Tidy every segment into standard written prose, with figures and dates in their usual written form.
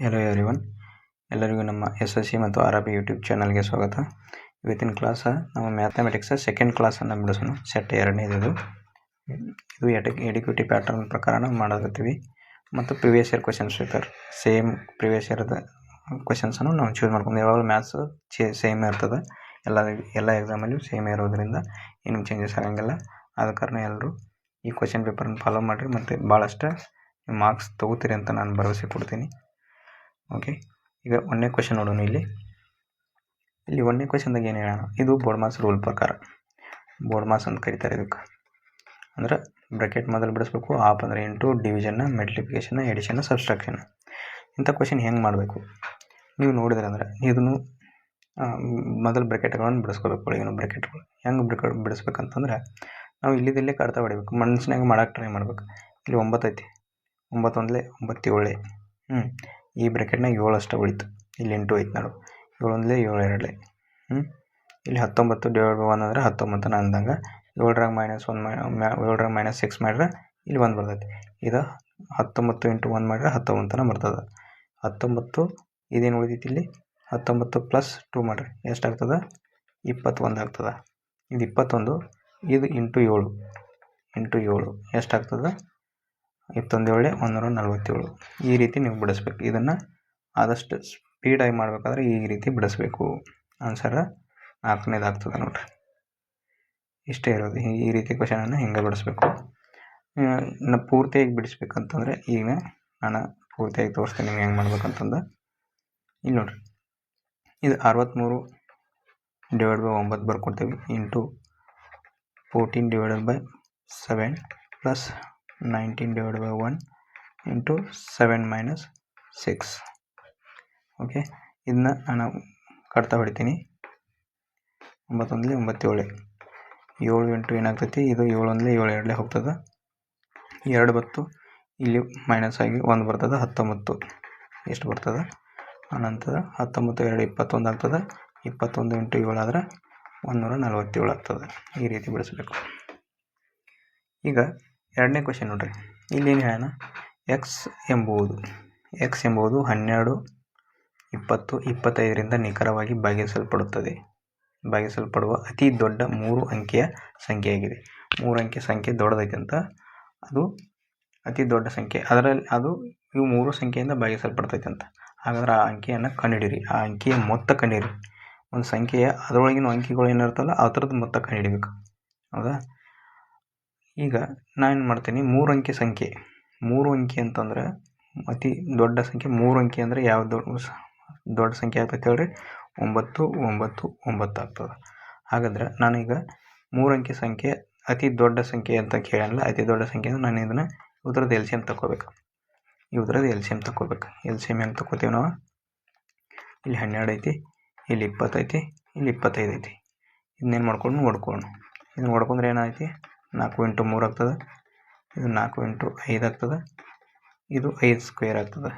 Hello everyone, ಎಲ್ಲರಿಗೂ ನಮ್ಮ SSC ಮತ್ತು RRB ಯೂಟ್ಯೂಬ್ ಚಾನಲ್ಗೆ ಸ್ವಾಗತ. ಇವತ್ತಿನ ಕ್ಲಾಸ ನಾವು ಮ್ಯಾಥಮೆಟಿಕ್ಸ್ ಸೆಕೆಂಡ್ ಕ್ಲಾಸನ್ನು ಬಿಡಿಸೋಣ. ಸೆಟ್ ಎರಡನೇದು. ಇದು ಎಡಿಕ್ಯೂಟಿವ್ ಪ್ಯಾಟರ್ನ್ ಪ್ರಕಾರ ನಾವು ಮಾಡಕತ್ತೀವಿ ಮತ್ತು ಪ್ರಿವಿಯಸ್ ಇಯರ್ ಕ್ವೆಶನ್ಸ್ ಇರ್ತಾರೆ. ಸೇಮ್ ಪ್ರಿವಿಯಸ್ ಇಯರ್ದ ಕ್ವೆಶನ್ಸನ್ನು ನಾವು ಚೂಸ್ ಮಾಡ್ಕೊಂಡು, ಯಾವಾಗಲೂ ಮ್ಯಾಥ್ಸ್ ಸೇಮ್ ಇರ್ತದೆ. ಎಲ್ಲ ಎಕ್ಸಾಮಲ್ಲಿ ಸೇಮ್ ಇರೋದ್ರಿಂದ ಏನು ಚೇಂಜಸ್ ಆಗಂಗಿಲ್ಲ. ಆದ ಕಾರಣ ಎಲ್ಲರೂ ಈ ಕ್ವೆಶನ್ ಪೇಪರನ್ನು ಫಾಲೋ ಮಾಡಿರಿ ಮತ್ತು ಭಾಳಷ್ಟು ಮಾರ್ಕ್ಸ್ ತೊಗೋತೀರಿ ಅಂತ ನಾನು ಭರವಸೆ ಕೊಡ್ತೀನಿ. ಓಕೆ, ಈಗ ಒಂದನೇ ಕ್ವೆಶನ್ ನೋಡೋಣ. ಇಲ್ಲಿ ಒಂದನೇ ಕ್ವೆಶನ್ದಾಗ ಏನು ಹೇಳೋಣ, ಇದು ಬೋರ್ಡ್ ಮಾಸ್ ರೂಲ್ ಪ್ರಕಾರ. ಬೋರ್ಡ್ ಮಾಸ್ ಅಂತ ಕರೀತಾರೆ ಇದಕ್ಕೆ. ಅಂದ್ರೆ ಬ್ರಾಕೆಟ್ ಮೊದಲು ಬಿಡಿಸ್ಬೇಕು. ಆಪ್ ಅಂದರೆ ಇಂಟು, ಡಿವಿಷನ್ನ, ಮಲ್ಟಿಪ್ಲಿಕೇಶನ್, ಎಡಿಷನ್, ಸಬ್ಸ್ಟ್ರಾಕ್ಷನ್. ಇಂಥ ಕ್ವೆಶನ್ ಹೆಂಗೆ ಮಾಡಬೇಕು ನೀವು ನೋಡಿದ್ರೆ ಅಂದರೆ, ಇದನ್ನು ಮೊದಲು ಬ್ರಾಕೆಟ್ಗಳನ್ನು ಬಿಡಿಸ್ಕೋಬೇಕು. ಒಳಗಿನ ಬ್ರಾಕೆಟ್ಗಳು ಹೆಂಗೆ ಬಿಡಿಸ್ಬೇಕಂತಂದ್ರೆ, ನಾವು ಇಲ್ಲಿದಲ್ಲೇ ಕಡ್ತಾ ಹೊಡಿಬೇಕು. ಮನಸ್ಸಿನಾಗ ಮಾಡೋಕ್ಕೆ ಟ್ರೈ ಮಾಡ್ಬೇಕು. ಇಲ್ಲಿ 9 ಐತಿ. 9 ಒಂದಲೇ 9 ಏಳೆ. ಈ ಬ್ರಾಕೆಟ್ನಾಗ 7 ಅಷ್ಟೇ ಉಳಿತು. ಇಲ್ಲಿ 8 ಐತೆ ನೋಡು. 7 ಒಂದಲೇ 7 ಎರಡಲೇ. ಇಲ್ಲಿ 19 ಡಿವೈಡ್ ಬೈ 1 ಅಂದರೆ 19 ಅಂದಂಗೆ. 7ರಾಗ -6 ಮಾಡಿದ್ರೆ ಇಲ್ಲಿ 1 ಬರ್ತೈತಿ. ಇದು 19 ಇಂಟು 1 ಮಾಡಿದ್ರೆ 19 ಬರ್ತದೆ. 19 ಇದೇನು ಉಳಿದೈತಿ ಇಲ್ಲಿ, 19 ಪ್ಲಸ್ 2 ಮಾಡಿರಿ ಎಷ್ಟಾಗ್ತದೆ, 21 ಆಗ್ತದೆ. ಇದು 21, ಇದು ಇಂಟು 7 ಎಷ್ಟಾಗ್ತದೆ, 21 147. ಈ ರೀತಿ ನೀವು ಬಿಡಿಸ್ಬೇಕು. ಇದನ್ನು ಆದಷ್ಟು ಸ್ಪೀಡಾಗಿ ಮಾಡಬೇಕಾದ್ರೆ ಈ ರೀತಿ ಬಿಡಿಸ್ಬೇಕು. ಆನ್ಸರ್ 4ನೇದು ಆಗ್ತದೆ ನೋಡ್ರಿ. ಇಷ್ಟೇ ಇರೋದು. ಈ ರೀತಿ ಕ್ವೆಶನನ್ನು ಹಿಂಗೆ ಬಿಡಿಸ್ಬೇಕು. ಪೂರ್ತಿಯಾಗಿ ಬಿಡಿಸ್ಬೇಕಂತಂದರೆ ಈಗ ನಾನು ಪೂರ್ತಿಯಾಗಿ ತೋರಿಸ್ತೀನಿ ನಿಮ್ಗೆ ಹೆಂಗೆ ಮಾಡ್ಬೇಕಂತಂದು. ಇಲ್ಲಿ ನೋಡ್ರಿ, ಇದು 63 ಡಿವೈಡ್ ಬೈ 9 ಬರ್ಕೊಡ್ತೀವಿ. Into 14 divided by 7 plus 19 divide by 1 into 7 minus 6. Okay, ಇದನ್ನ ನಾನು ಕಡ್ತಾ ಹೊಡಿತೀನಿ. 9 ಒಂದಲೇ 9 ಏಳೆ. 7 ಇಂಟು ಏನಾಗ್ತೈತಿ, ಇದು 7 ಒಂದಲೇ 7 ಎರಡಲೇ ಹೋಗ್ತದೆ. 2 ಬತ್ತು, ಇಲ್ಲಿ ಮೈನಸ್ ಆಗಿ 1 ಬರ್ತದೆ. 19 ಎಷ್ಟು ಬರ್ತದೆ, ಅನಂತರ 19 2 21 ಆಗ್ತದೆ. 21 ಇಂಟು 7 ಆದರೆ 147 ಆಗ್ತದೆ. ಈ ರೀತಿ ಬಿಡಿಸ್ಬೇಕು. ಈಗ ಎರಡನೇ ಕ್ವೆಶನ್ ನೋಡ್ರಿ. ಇಲ್ಲೇನು ಹೇಳೋಣ, ಎಕ್ಸ್ ಎಂಬುದು 12, 20, 25ರಿಂದ ನಿಖರವಾಗಿ ಭಾಗಿಸಲ್ಪಡುವ ಅತಿ ದೊಡ್ಡ 3 ಅಂಕೆಯ ಸಂಖ್ಯೆಯಾಗಿದೆ. 3 ಅಂಕೆ ಸಂಖ್ಯೆ ದೊಡ್ಡದೈತೆ ಅಂತ, ಅದು ಅತಿ ದೊಡ್ಡ ಸಂಖ್ಯೆ. ಅದರಲ್ಲಿ ಇವು 3 ಸಂಖ್ಯೆಯಿಂದ ಭಾಗಿಸಲ್ಪಡ್ತೈತೆ ಅಂತ. ಹಾಗಾದ್ರೆ ಆ ಅಂಕೆಯನ್ನು ಕಂಡುಹಿಡಿಯಿರಿ. ಆ ಅಂಕೆಯ ಮೊತ್ತ ಕಂಡುಹಿಡಿಯಿರಿ. ಒಂದು ಸಂಖ್ಯೆಯ ಅದರೊಳಗಿನ ಅಂಕೆಗಳು ಏನಿರ್ತಲ್ಲ ಅದರದ್ದು ಮೊತ್ತ ಕಂಡುಹಿಡಿಬೇಕು. ಹೌದಾ? ಈಗ ನಾನೇನು ಮಾಡ್ತೀನಿ, 3 ಅಂಕೆ ಸಂಖ್ಯೆ. 3 ಅಂಕೆ ಅಂತಂದ್ರೆ ಅತಿ ದೊಡ್ಡ ಸಂಖ್ಯೆ. 3 ಅಂಕೆ ಅಂದರೆ ಯಾವ ದೊಡ್ಡ ಸಂಖ್ಯೆ ಆಗ್ತೈತೆ ಹೇಳ್ರಿ, 9 9 9 ಆಗ್ತದೆ. ಹಾಗಾದ್ರೆ ನಾನೀಗ 3 ಅಂಕೆ ಸಂಖ್ಯೆ ಅತಿ ದೊಡ್ಡ ಸಂಖ್ಯೆ ಅಂತ ಕೇಳಲ್ಲ. ಅತಿ ದೊಡ್ಡ ಸಂಖ್ಯೆ ಅಂದರೆ ನಾನು ಇದನ್ನು ಇದ್ರದ್ದು LCM ತಗೋಬೇಕು. LCM ಹೆಂಗೆ ತಗೋತೀವಿ ನಾವು, ಇಲ್ಲಿ 12 ಐತಿ, ಇಲ್ಲಿ 20 ಐತಿ, ಇಲ್ಲಿ 25 ಐತಿ. ಇದನ್ನೇನು ಹೊಡ್ಕೊಳ್ಳೋಣ. ಇದನ್ನು ಹೊಡ್ಕೊಂಡ್ರೆ ಏನಾಯ್ತಿ, 4 ಇಂಟು 3 ಆಗ್ತದೆ. ಇದು 4 ಇಂಟು 5 ಆಗ್ತದೆ. ಇದು 5 ಸ್ಕ್ವೇರ್ ಆಗ್ತದೆ.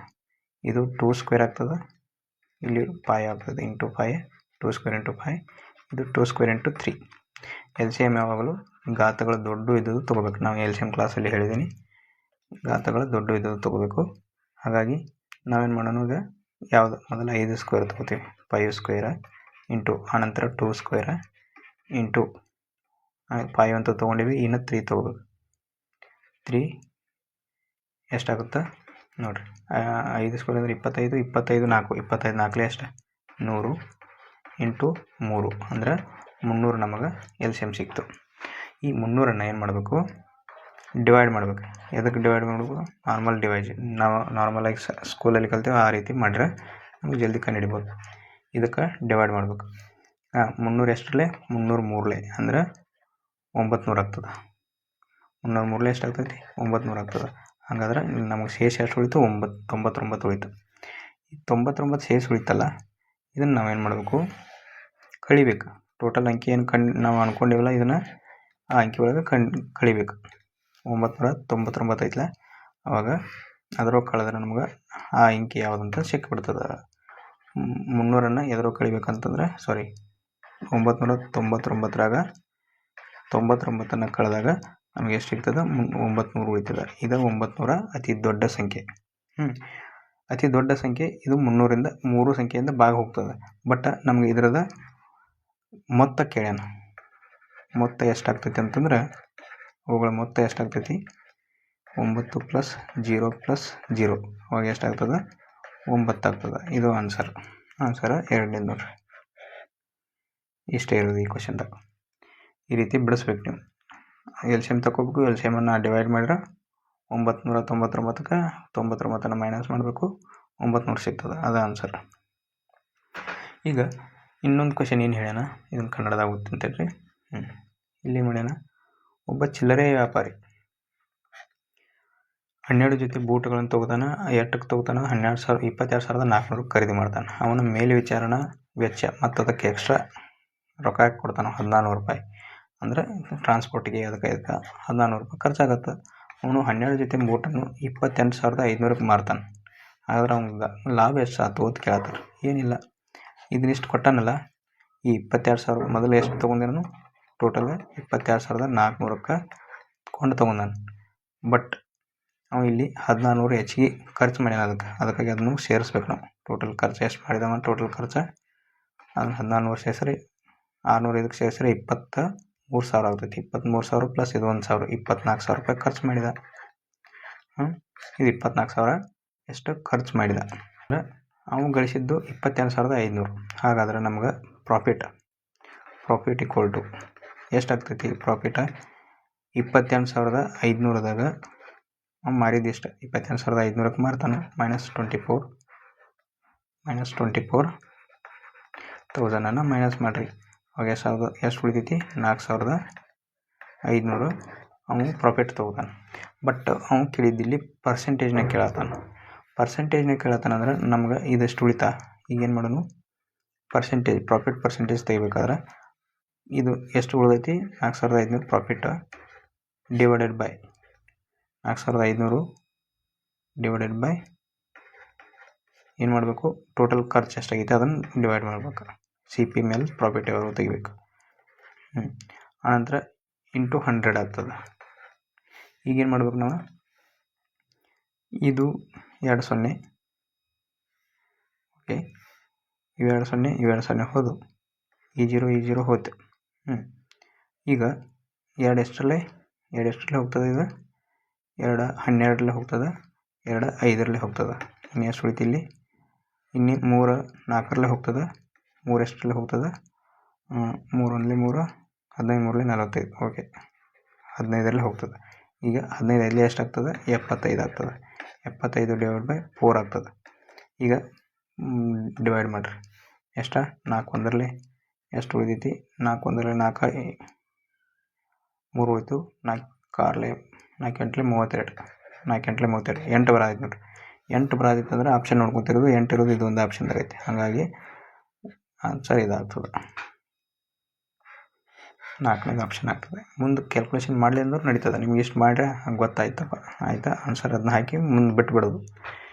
ಇದು 2 ಸ್ಕ್ವೇರ್ ಆಗ್ತದೆ. ಇಲ್ಲಿ 5 ಆಗ್ತದೆ. Into 5, 2 square into 5. ಇದು 2 ಸ್ಕ್ವೇರ್ ಇಂಟು 3. LCM ಯಾವಾಗಲೂ ಘಾತಗಳು ದೊಡ್ಡ ಇದ್ದದ್ದು ತೊಗೋಬೇಕು. ನಾವು LCM ಕ್ಲಾಸಲ್ಲಿ ಹೇಳಿದ್ದೀನಿ, ಘಾತಗಳು ದೊಡ್ಡ ಇದ್ದದ್ದು ತೊಗೋಬೇಕು. ಹಾಗಾಗಿ ನಾವೇನು ಮಾಡೋಣ, ಈಗ ಯಾವುದು ಮೊದಲು 5 ಸ್ಕ್ವೇರ್ ತೊಗೋತೀವಿ. 5 ಸ್ಕ್ವೇರ ಇಂಟು ಆನಂತರ 2 ಸ್ಕ್ವೇರ ಇಂಟು 5 ಅಂತ ತೊಗೊಂಡಿವಿ. ಇನ್ನು 3 ತೊಗೋಬೇಕು. 3 ಎಷ್ಟಾಗುತ್ತೆ ನೋಡಿರಿ. 5 ಸ್ಕ್ವೇರ್ ಅಂದರೆ 25, 25 4, 25 4ಲೇ ಅಷ್ಟೇ 100 ಇಂಟು 3 ಅಂದರೆ 300 ನಮಗೆ LCM ಸಿಕ್ತು. ಈ 300ನ್ನು ಏನು ಮಾಡಬೇಕು, ಡಿವೈಡ್ ಮಾಡಬೇಕು. ಎದಕ್ಕೆ ಡಿವೈಡ್ ಮಾಡಬೇಕು, ನಾರ್ಮಲ್ ಡಿವೈಜನ್. ನಾವು ನಾರ್ಮಲಾಗಿ ಸ್ಕೂಲಲ್ಲಿ ಕಲ್ತೇವೆ, ಆ ರೀತಿ ಮಾಡಿದ್ರೆ ನಮಗೆ ಜಲ್ದಿ ಕಂಡುಹಿಡಿಬೋದು. ಇದಕ್ಕೆ ಡಿವೈಡ್ ಮಾಡಬೇಕು. 300 ಎಷ್ಟರಲ್ಲೇ, 300 ಮೂರಲೇ ಅಂದರೆ 900 ಆಗ್ತದೆ. 300 ಮೂರಲೇ ಎಷ್ಟಾಗ್ತೈತಿ, 900 ಆಗ್ತದೆ. ಹಾಗಾದ್ರೆ ನಮಗೆ ಶೇಷ ಎಷ್ಟು ಉಳಿತು, 99 ಉಳಿತು. ಈ 99 ಶೇಷ ಉಳಿತಲ್ಲ, ಇದನ್ನು ನಾವೇನು ಮಾಡಬೇಕು, ಕಳಿಬೇಕು. ಟೋಟಲ್ ಅಂಕಿ ಏನು ನಾವು ಅಂದ್ಕೊಂಡಿವಲ್ಲ, ಇದನ್ನು ಆ ಅಂಕಿ ಒಳಗೆ ಕಳಿಬೇಕು. 999 ಐತಲ್ಲ, ಅವಾಗ ಅದ್ರೊಳಗೆ ಕಳೆದ್ರೆ ನಮ್ಗೆ ಆ ಅಂಕಿ ಯಾವುದಂತ ಸಿಕ್ಬಿಡ್ತದೆ. 300ನ್ನು ಎದ್ರೊಳಗೆ ಕಳಿಬೇಕಂತಂದ್ರೆ 999ರಾಗ 99ನ್ನು ಕಳೆದಾಗ ನಮಗೆ ಎಷ್ಟು ಸಿಗ್ತದೆ, 900 ಉಳಿತದೆ. ಇದು 900 ಅತಿ ದೊಡ್ಡ ಸಂಖ್ಯೆ. ಅತಿ ದೊಡ್ಡ ಸಂಖ್ಯೆ ಇದು 300ರಿಂದ 3 ಸಂಖ್ಯೆಯಿಂದ ಭಾಗ ಹೋಗ್ತದೆ. ಬಟ್ ನಮ್ಗೆ ಇದರದ ಮೊತ್ತ ಕೇಳ್ಯಾನ. ಮೊತ್ತ ಎಷ್ಟಾಗ್ತೈತಿ ಅಂತಂದ್ರೆ ಅವುಗಳ ಮೊತ್ತ ಎಷ್ಟಾಗ್ತೈತಿ 9 + 0 + 0 ಅವಾಗ ಎಷ್ಟಾಗ್ತದೆ 9 ಆಗ್ತದೆ. ಇದು ಆನ್ಸರ್ 2ನೇದು ನೋಡ್ರಿ. ಇಷ್ಟೇ ಇರೋದು ಈ ಕ್ವಶನ್ದಾಗ. ಈ ರೀತಿ ಬಿಡಿಸ್ಬೇಕು ನೀವು. LCM ತಗೋಬೇಕು. LCMನ್ನು ಡಿವೈಡ್ ಮಾಡಿದ್ರೆ 999ಕ್ಕೆ 99 ಮೈನಸ್ ಮಾಡಬೇಕು, 900 ಸಿಗ್ತದೆ. ಅದು ಆನ್ಸರ್. ಈಗ ಇನ್ನೊಂದು ಕ್ವಶನ್ ಏನು ಹೇಳ್ಯಾನ ಇದನ್ನು ಕನ್ನಡದಾಗ ಓದ್ತಿಂತೇಳ್ರಿ. ಇಲ್ಲಿ ಮಾಡ್ಯಾನ, ಒಬ್ಬ ಚಿಲ್ಲರೆ ವ್ಯಾಪಾರಿ 12 ಜೊತೆ ಬೂಟ್ಗಳನ್ನು ತೊಗೋತಾನೆ. ಎಷ್ಟಕ್ಕೆ ತೊಗೋತಾನೆ? 22,400 ಖರೀದಿ ಮಾಡ್ತಾನೆ. ಅವನ ಮೇಲ್ವಿಚಾರಣಾ ವೆಚ್ಚ ಮತ್ತು ಅದಕ್ಕೆ ಎಕ್ಸ್ಟ್ರಾ ರೊಕ್ಕ ಹಾಕಿ ಕೊಡ್ತಾನೆ 1400 ರೂಪಾಯಿ. ಅಂದರೆ ಟ್ರಾನ್ಸ್ಪೋರ್ಟಿಗೆ ಅದಕ್ಕೆ 1400 ರೂಪಾಯಿ ಖರ್ಚಾಗತ್ತೆ. ಅವನು 12 ಜೊತೆ ಬೂಟನ್ನು 28,500ಕ್ಕೆ ಮಾರ್ತಾನೆ. ಆದ್ರೆ ಅವ್ನಿಗೆ ಲಾಭ ಎಷ್ಟು ಆಯ್ತು ಅಂತ ಕೇಳ್ತಾರೆ. ಏನಿಲ್ಲ, ಇದನ್ನಿಷ್ಟು ಕೊಟ್ಟಾನಲ್ಲ, ಈ 22,000 ಮೊದಲು ಎಷ್ಟು ತೊಗೊಂಡಿರೋನು ಟೋಟಲ್ 22,400ಕ್ಕೆ ಕೊಂಡು ತೊಗೊಂಡಾನೆ. ಬಟ್ ಅವ ಇಲ್ಲಿ 1400 ಹೆಚ್ಚಿಗೆ ಖರ್ಚು ಮಾಡ್ಯಾನ. ಅದಕ್ಕಾಗಿ ಅದನ್ನು ಸೇರಿಸ್ಬೇಕು ನಾವು. ಟೋಟಲ್ ಖರ್ಚು ಎಷ್ಟು ಮಾಡಿದವ? ಟೋಟಲ್ ಖರ್ಚು ಅದನ್ನು 1400 ಸೇರಿಸ್ರಿ 600 ಇದಕ್ಕೆ ಸೇರಿಸ್ರಿ 23,000 ಆಗ್ತೈತಿ. 23,000 ಪ್ಲಸ್ ಇದು 1,000 24,000 ರೂಪಾಯಿ ಖರ್ಚು ಮಾಡಿದ. ಇದು 24,000 ಎಷ್ಟು ಖರ್ಚು ಮಾಡಿದ. ಅವನು ಗಳಿಸಿದ್ದು 28,500. ಹಾಗಾದ್ರೆ ನಮ್ಗೆ ಪ್ರಾಫಿಟ್ ಈಕ್ವಲ್ ಟು ಎಷ್ಟಾಗ್ತೈತಿ? ಪ್ರಾಫಿಟ್ 28,500ದಾಗ ಅವ್ನು ಮಾರಿದ್ದು ಎಷ್ಟು? 28,500ಕ್ಕೆ ಮಾರ್ತಾನೆ. -24,000 ಮೈನಸ್ ಮಾಡಿರಿ. ಅವಾಗ ಎಷ್ಟು ಉಳಿತೈತಿ? 4,500 ಅವನು ಪ್ರಾಫಿಟ್ ತೊಗೋತಾನೆ. ಬಟ್ ಅವ್ನು ಕೇಳಿದ್ದಿಲ್ಲಿ ಪರ್ಸೆಂಟೇಜ್ನಾಗ ಕೇಳತ್ತಾನಂದ್ರೆ ನಮ್ಗೆ ಇದಷ್ಟು ಉಳಿತಾ. ಈಗೇನು ಮಾಡೋನು? ಪ್ರಾಫಿಟ್ ಪರ್ಸೆಂಟೇಜ್ ತೆಗಿಬೇಕಾದ್ರೆ ಇದು ಎಷ್ಟು ಉಳಿದೈತಿ? 4,500 profit divided by 4,500 divided by ಏನು ಮಾಡಬೇಕು? ಟೋಟಲ್ ಖರ್ಚು ಎಷ್ಟಾಗೈತೆ ಅದನ್ನು ಡಿವೈಡ್ ಮಾಡ್ಬೇಕು. CP ಮೇಲೆ ಪ್ರಾಫಿಟ್ ಯಾವಾಗ ತೆಗಿಬೇಕು. ಆನಂತರ ಇಂಟು 100 ಆಗ್ತದೆ. ಈಗೇನು ಮಾಡ್ಬೇಕು ನಾವು? ಇದು 2 0. ಓಕೆ, ಇವು 2 0 ಹೋದು, ಈ 0 ಹೋಯ್ತು. ಈಗ 2 ಎಷ್ಟರಲ್ಲೇ ಹೋಗ್ತದೆ? ಇದು 2 12ರಲ್ಲೇ ಹೋಗ್ತದೆ, 2 5ರಲ್ಲೇ ಹೋಗ್ತದೆ. ಇನ್ನು ಎಷ್ಟು ಉಳಿತು ಇಲ್ಲಿ? ಇನ್ನು 3 4ರಲ್ಲೇ ಹೋಗ್ತದೆ, 3 ಎಷ್ಟರಲ್ಲೇ ಹೋಗ್ತದೆ? 3 1 3 15 3 45. ಓಕೆ, 15ರಲ್ಲೇ ಹೋಗ್ತದೆ. ಈಗ 15 ಎಷ್ಟಾಗ್ತದೆ? 75 ಆಗ್ತದೆ. 75 ಡಿವೈಡ್ ಬೈ 4 ಆಗ್ತದೆ. ಈಗ ಡಿವೈಡ್ ಮಾಡಿರಿ. ಎಷ್ಟು? 4 1ರಲ್ಲಿ ಎಷ್ಟು ಉಳಿದೈತಿ? 4 1ರಲ್ಲಿ 4 3 ಹೋಯ್ತು. 4 6ರಲ್ಲಿ 4 8ರಲ್ಲಿ 32. 4 8ರಲ್ಲಿ 32 8 ಬರೋದೈತೆ ನೋಡಿರಿ. 8 ಬರೋದೈತೆ ಅಂದ್ರೆ ಆಪ್ಷನ್ ನೋಡ್ಕೊತಿರೋದು 8 ಇರೋದು ಇದೊಂದು ಆಪ್ಷನ್ದಾಗ ಐತಿ. ಹಾಗಾಗಿ ಆನ್ಸರ್ ಇದಾಗ್ತದೆ. 4ನೇದು ಆಪ್ಷನ್ ಆಗ್ತದೆ. ಮುಂದೆ ಕ್ಯಾಲ್ಕುಲೇಷನ್ ಮಾಡಲಿ ಅಂದ್ರೆ ನಡೀತದೆ. ನಿಮ್ಗೆ ಇಷ್ಟು ಮಾಡ್ರೆ ಗೊತ್ತಾಯ್ತಪ್ಪ, ಆಯಿತಾ? ಆನ್ಸರ್ ಅದನ್ನ ಹಾಕಿ ಮುಂದೆ ಬಿಟ್ಬಿಡೋದು.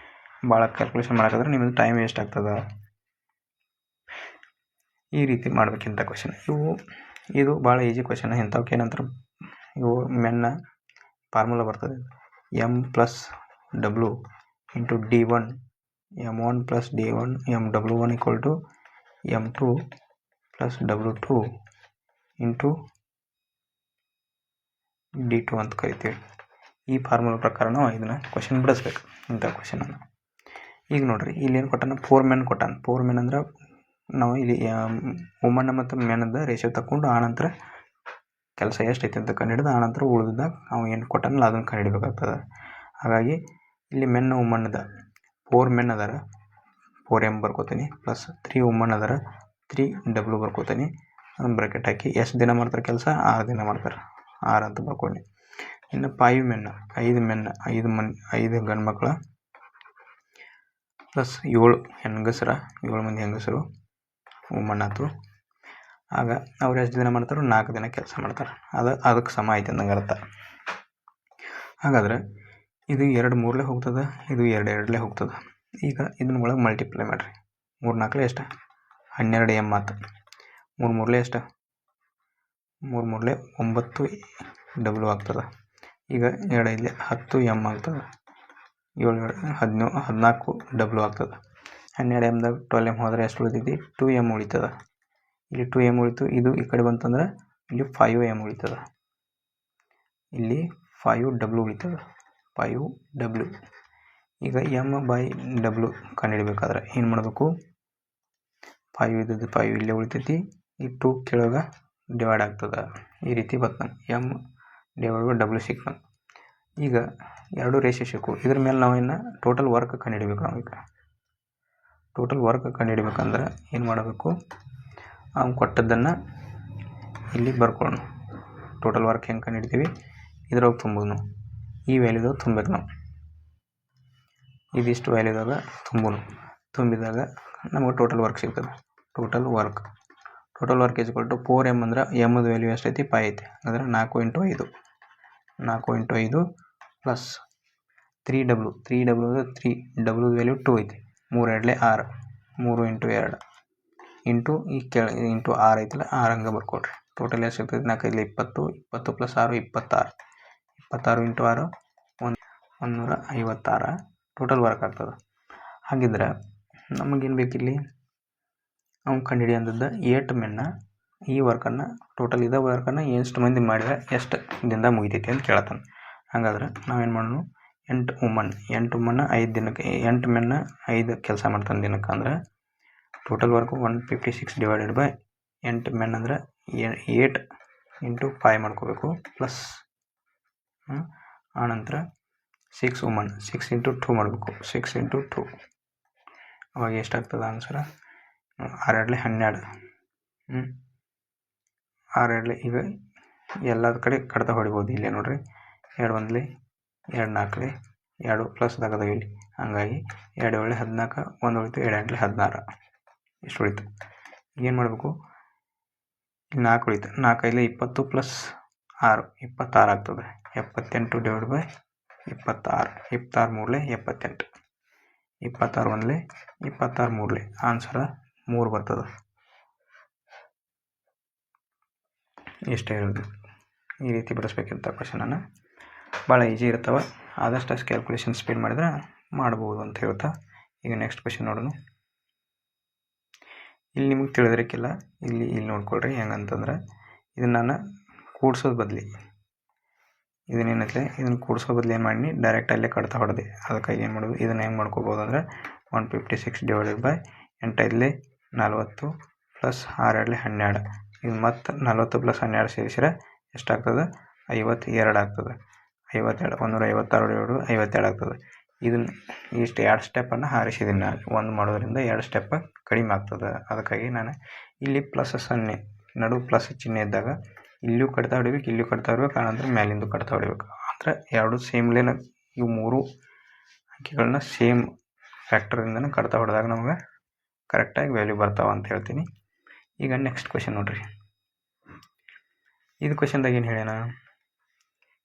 ಭಾಳ ಕ್ಯಾಲ್ಕುಲೇಷನ್ ಮಾಡೋಕ್ಕಾದ್ರೆ ನಿಮ್ಮದು ಟೈಮ್ ವೇಸ್ಟ್ ಆಗ್ತದೆ. ಈ ರೀತಿ ಮಾಡ್ಬೇಕಿಂತ ಕ್ವಶನ್ ಇದು ಭಾಳ ಈಜಿ ಕ್ವಶನ್. ಇಂಥವಕ್ಕೆ ಏನಂತಾರೆ? ಇವು ಮೆನ್ನ ಫಾರ್ಮುಲಾ ಬರ್ತದೆ. M + W into D1 M1 + D1 MW1 = M2 + W2 into D2 ಅಂತ ಕರಿತೀವಿ. ಈ ಫಾರ್ಮುಲಾ ಪ್ರಕಾರ ನಾವು ಇದನ್ನು ಕ್ವಶನ್ ಬಿಡಿಸ್ಬೇಕು, ಇಂಥ ಕ್ವಶನನ್ನು. ಈಗ ನೋಡಿರಿ, ಇಲ್ಲೇನು ಕೊಟ್ಟಾನ? 4 men ಕೊಟ್ಟಾನ. 4 men ಅಂದ್ರೆ ನಾವು ಇಲ್ಲಿ ವುಮನ್ ಮತ್ತು ಮೆನ್ದ ರೇಷಿಯೋ ತಗೊಂಡು ಆನಂತರ ಕೆಲಸ ಎಷ್ಟೈತೆ ಅಂತ ಕಂಡುಹಿಡಿದು ಆನಂತರ ಉಳಿದಾಗ ನಾವು ಏನು ಕೊಟ್ಟಾನಲ್ಲ ಅದನ್ನು ಕಂಡುಹಿಡಬೇಕಾಗ್ತದೆ. ಹಾಗಾಗಿ ಇಲ್ಲಿ ಮೆನ್ ವುಮನ್ದ 4 men ಅದಾರ, 4M ಬರ್ಕೋತೀನಿ, ಪ್ಲಸ್ 3 ವುಮನ್ ಅದಾರ, 3W ಬರ್ಕೋತೀನಿ. ಅದನ್ನು ಬ್ರಾಕೆಟ್ ಹಾಕಿ ಎಷ್ಟು ದಿನ ಮಾಡ್ತಾರೆ ಕೆಲಸ? 6 ದಿನ ಮಾಡ್ತಾರೆ, 6 ಅಂತ ಬರ್ಕೊಂಡು. ಇನ್ನು 5 men 5 ಗಂಡು ಮಕ್ಕಳ ಪ್ಲಸ್ 7 ಮಂದಿ ಹೆಂಗಸರು ವುಮನ್ ಆಯ್ತು. ಆಗ ಅವ್ರು ಎಷ್ಟು ದಿನ ಮಾಡ್ತಾರೆ? 4 ದಿನ ಕೆಲಸ ಮಾಡ್ತಾರೆ. ಅದಕ್ಕೆ ಸಮ ಐತೆ ಅಂದಂಗೆ ಅರ್ಥ. ಹಾಗಾದ್ರೆ ಇದು 2 3 ಹೋಗ್ತದೆ, ಇದು 2 2 ಹೋಗ್ತದೆ. ಈಗ ಇದನ್ನ ಒಳಗೆ ಮಲ್ಟಿಪ್ಲೈ ಮಾಡಿರಿ. 3 4 ಎಷ್ಟು? 12M ಆಯ್ತು. 3 3 ಎಷ್ಟು? 3 3 9W ಆಗ್ತದೆ. ಈಗ 2 5 10M ಆಗ್ತದೆ. 14 ಡಬ್ಲ್ಯೂ ಆಗ್ತದೆ. 12 ಎಮ್ದಾಗ 12 ಎಮ್ ಹೋದ್ರೆ ಎಷ್ಟು ಉಳಿತೈತಿ? 2 ಎಮ್ ಉಳಿತದ. ಇಲ್ಲಿ 2 ಎಮ್ ಉಳಿತು. ಇದು ಈ ಕಡೆ ಬಂತಂದ್ರೆ ಇಲ್ಲಿ 5 ಎಮ್ ಉಳಿತದ. ಇಲ್ಲಿ 5 ಡಬ್ಲ್ಯೂ ಉಳಿತದ. 5 ಡಬ್ಲ್ಯೂ. ಈಗ ಎಮ್ ಬೈ ಡಬ್ಲ್ಯೂ ಕಂಡುಹಿಡಬೇಕಾದ್ರೆ ಏನು ಮಾಡಬೇಕು? 5 ಇದ್ದದ್ದು 5 ಇಲ್ಲೇ ಉಳಿತೈತಿ. ಈ 2 ಕೆಳಗೆ ಡಿವೈಡ್ ಆಗ್ತದೆ. ಈ ರೀತಿ ಬರ್ತದೆ. ಎಮ್ ಡಿವೈಡ್ ಬೈ ಡಬ್ಲ್ಯೂ ಸಿಕ್ತು. ಈಗ ಎರಡು ರೇಷಿಯೋ ಸಿಕ್ಕು. ಇದ್ರ ಮೇಲೆ ನಾವೇನು ಟೋಟಲ್ ವರ್ಕ್ ಕಂಡುಹಿಡಬೇಕು. ನಾವು ಈಗ ಟೋಟಲ್ ವರ್ಕ್ ಕಂಡುಹಿಡಬೇಕಂದ್ರೆ ಏನು ಮಾಡಬೇಕು? ಅವ್ನು ಕೊಟ್ಟದ್ದನ್ನು ಇಲ್ಲಿ ಬರ್ಕೊಳ್ಳೋಣ. ಟೋಟಲ್ ವರ್ಕ್ ಹೆಂಗೆ ಕಂಡುಹಿಡ್ತೀವಿ? ಇದ್ರೊಳಗೆ ತುಂಬೋದು. ಈ ವ್ಯಾಲ್ಯೂದಾಗ ತುಂಬಬೇಕು ನಾವು. ಇದಿಷ್ಟು ವ್ಯಾಲ್ಯೂದಾಗ ತುಂಬಿದಾಗ ನಮಗೆ ಟೋಟಲ್ ವರ್ಕ್ ಸಿಗ್ತದೆ. Total work is equal to 4m ಅಂದ್ರೆ ಎಮ್ದು ವ್ಯಾಲ್ಯೂ ಎಷ್ಟೈತಿ? 5 ಐತಿ. ಅಂದರೆ 4 × 5 ಪ್ಲಸ್ 3w. 3w ಅಂದರೆ 3 ಡಬ್ಲ್ಯೂ ವ್ಯಾಲ್ಯೂ 2 ಐತಿ. 3 2 6 3 × 2 ಇಂಟು ಈ ಇಂಟು 6 ಐತಲ್ಲ, 6 ಹಂಗೆ ಬರ್ಕೊಡ್ರಿ. ಟೋಟಲ್ ಎಷ್ಟು ಸಿಗ್ತೈತಿ? 4 20 20 ಪ್ಲಸ್ 6 26 26 ಇಂಟು 6 156 ಟೋಟಲ್ ವರ್ಕ್ ಆಗ್ತದೆ. ಹಾಗಿದ್ರೆ ನಮಗೇನು ಬೇಕಿಲ್ಲಿ? ಅವ್ನು ಕಂಡುಹಿಡಿ ಅಂದದ್ದು 8 ಮೆನ್ನ ಈ ವರ್ಕನ್ನು ಟೋಟಲ್ ಇದೇ ವರ್ಕನ್ನು ಎಷ್ಟು ಮಂದಿ ಮಾಡಿದ್ರೆ ಎಷ್ಟು ದಿನದಾಗ ಮುಗಿತೈತಿ ಅಂತ ಕೇಳ್ತಾನೆ. ಹಾಗಾದ್ರೆ ನಾವೇನು ಮಾಡೋಣ? 8 ವುಮನ್ 5 ದಿನಕ್ಕೆ 8 ಮೆನ್ನ 5 ಕೆಲಸ ಮಾಡ್ತಾನೆ ದಿನಕ್ಕೆ. ಅಂದ್ರೆ total work 156 divided by 8 men ಅಂದರೆ 8 ಇಂಟು 5 ಮಾಡ್ಕೋಬೇಕು. ಪ್ಲಸ್ ಆನಂತರ 6 ವುಮನ್ 6 ಇಂಟು 2 ಮಾಡಬೇಕು. 6 ಇಂಟು 2 ಅವಾಗ ಎಷ್ಟಾಗ್ತದೆ ಆನ್ಸರ? 6 2 12. 6 2 ಈಗ ಎಲ್ಲದ ಕಡೆ ಕಡ್ತಾ ಹೊಡಿಬೋದು. ಇಲ್ಲೇ ನೋಡ್ರಿ, 2 1 2 4 2 ಪ್ಲಸ್ ಅದಾಗದ ಇಲ್ಲಿ. ಹಂಗಾಗಿ 2 7 14 1 ಉಳಿತು. 2 8 16 ಇಷ್ಟು ಉಳಿತು. ಏನು ಮಾಡಬೇಕು? 4 ಉಳಿತು. 4 5 20 ಪ್ಲಸ್ 6 26 ಆಗ್ತದೆ. 78 ಡಿವೈಡ್ ಬೈ 26 26 3 78 26 1 26 3 ಆನ್ಸರ 3 ಬರ್ತದೆ. ಇಷ್ಟೇ ಇರೋದು. ಈ ರೀತಿ ಬಿಡಿಸ್ಬೇಕಿಂತ ಕ್ವಶನನ್ನು ಭಾಳ ಈಜಿ ಇರ್ತವೆ. ಆದಷ್ಟು ಅಷ್ಟು ಕ್ಯಾಲ್ಕುಲೇಷನ್ ಸ್ಪೀಡ್ ಮಾಡಿದ್ರೆ ಮಾಡ್ಬೋದು ಅಂತ ಹೇಳ್ತಾ ಈಗ ನೆಕ್ಸ್ಟ್ ಕ್ವಶನ್ ನೋಡೋಣ. ಇಲ್ಲಿ ನಿಮಗೆ ತಿಳಿದಿರಕ್ಕಿಲ್ಲ. ಇಲ್ಲಿ ನೋಡ್ಕೊಳ್ರಿ. ಹೆಂಗಂತಂದ್ರೆ ಇದನ್ನು ನಾನು ಕೂಡ್ಸೋದು ಬದಲಿ ಇದನ್ನು ಕೂಡ್ಸೋ ಬದಲು ಏನು ಮಾಡಿ ಡೈರೆಕ್ಟ್ ಅಲ್ಲೇ ಕಡ್ತಾ ಹೊಡೆದೆ. ಅದಕ್ಕಾಗಿ ಏನು ಮಾಡೋದು? ಇದನ್ನು ಹೆಂಗೆ ಮಾಡ್ಕೋಬೋದು ಅಂದರೆ 156 ಡಿವೈಡೆಡ್ ಬೈ 8 5 40 ಪ್ಲಸ್ 6 2 12 ಇದು ಮತ್ತು 40 ಪ್ಲಸ್ 12 ಸೇರಿಸಿದ್ರೆ ಎಷ್ಟಾಗ್ತದೆ? 52 ಆಗ್ತದೆ. 52 156 52 ಆಗ್ತದೆ. ಇದನ್ನು ಇಷ್ಟು 2 ಸ್ಟೆಪ್ಪನ್ನು ಹಾರಿಸಿದ್ದೀನಿ ನಾನು. ಒಂದು ಮಾಡೋದ್ರಿಂದ 2 ಸ್ಟೆಪ್ ಕಡಿಮೆ ಆಗ್ತದೆ. ಅದಕ್ಕಾಗಿ ನಾನು ಇಲ್ಲಿ ಪ್ಲಸ್ ಸೊನ್ನೆ ನಡು ಪ್ಲಸ್ ಚಿಹ್ನೆ ಇದ್ದಾಗ ಇಲ್ಲೂ ಕಡ್ತಾ ಹೊಡಿಬೇಕು, ಇಲ್ಲೂ ಕಡ್ತಾ ಹೊಡಿಬೇಕು, ಆನಂತರ ಮೇಲಿಂದು ಕಡ್ತಾ ಹೊಡಿಬೇಕು. ಅಂದರೆ ಎರಡು ಸೇಮ್ಲೇನ ಇವು 3 ಅಂಕಿಗಳನ್ನ ಸೇಮ್ ಫ್ಯಾಕ್ಟರಿಂದನೇ ಕಡ್ತಾ ಹೊಡೆದಾಗ ನಮಗೆ ಕರೆಕ್ಟಾಗಿ ವ್ಯಾಲ್ಯೂ ಬರ್ತಾವೆ ಅಂತ ಹೇಳ್ತೀನಿ. ಈಗ ನೆಕ್ಸ್ಟ್ ಕ್ವಶನ್ ನೋಡ್ರಿ. ಇದು ಕ್ವಶನ್ದಾಗ ಏನು ಹೇಳ್ಯಾನ?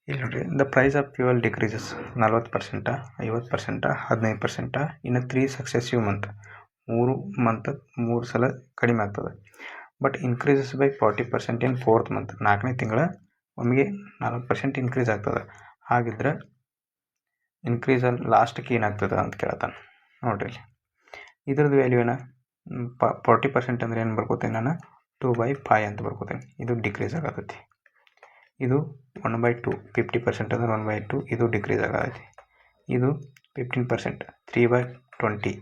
ಇಲ್ಲಿ ನೋಡ್ರಿ, the price of fuel decreases 40%, 50%, 15% ಇನ್ನು 3 ಸಕ್ಸೆಸಿವ್ ಮಂತ್. 3 ಸಲ ಕಡಿಮೆ ಆಗ್ತದೆ. But increases by 40% in 4th month. 4ನೇ ತಿಂಗಳ ಒಮ್ಮೆಗೆ 40% ಇನ್ಕ್ರೀಸ್ ಆಗ್ತದೆ. ಹಾಗಿದ್ರೆ ಇನ್ಕ್ರೀಸ್ ಅಲ್ಲಿ ಲಾಸ್ಟ್ಗೆ ಏನಾಗ್ತದೆ ಅಂತ ಕೇಳ್ತಾನೆ. ನೋಡ್ರಿ, ಇದ್ರದ್ದು ವ್ಯಾಲ್ಯೂ ಏನ? 40% ಅಂದರೆ ಏನು ಬರ್ಕೋತೇನೆ ನಾನು? 2/5 ಅಂತ ಬರ್ಕೋತೇನೆ. ಇದು ಡಿಕ್ರೀಸ್ ಆಗತೈತಿ. ಇದು 1/2 50% ಅಂದರೆ 1/2 ಇದು ಡಿಕ್ರೀಸ್ ಆಗತೈತಿ. ಇದು 15% 3/20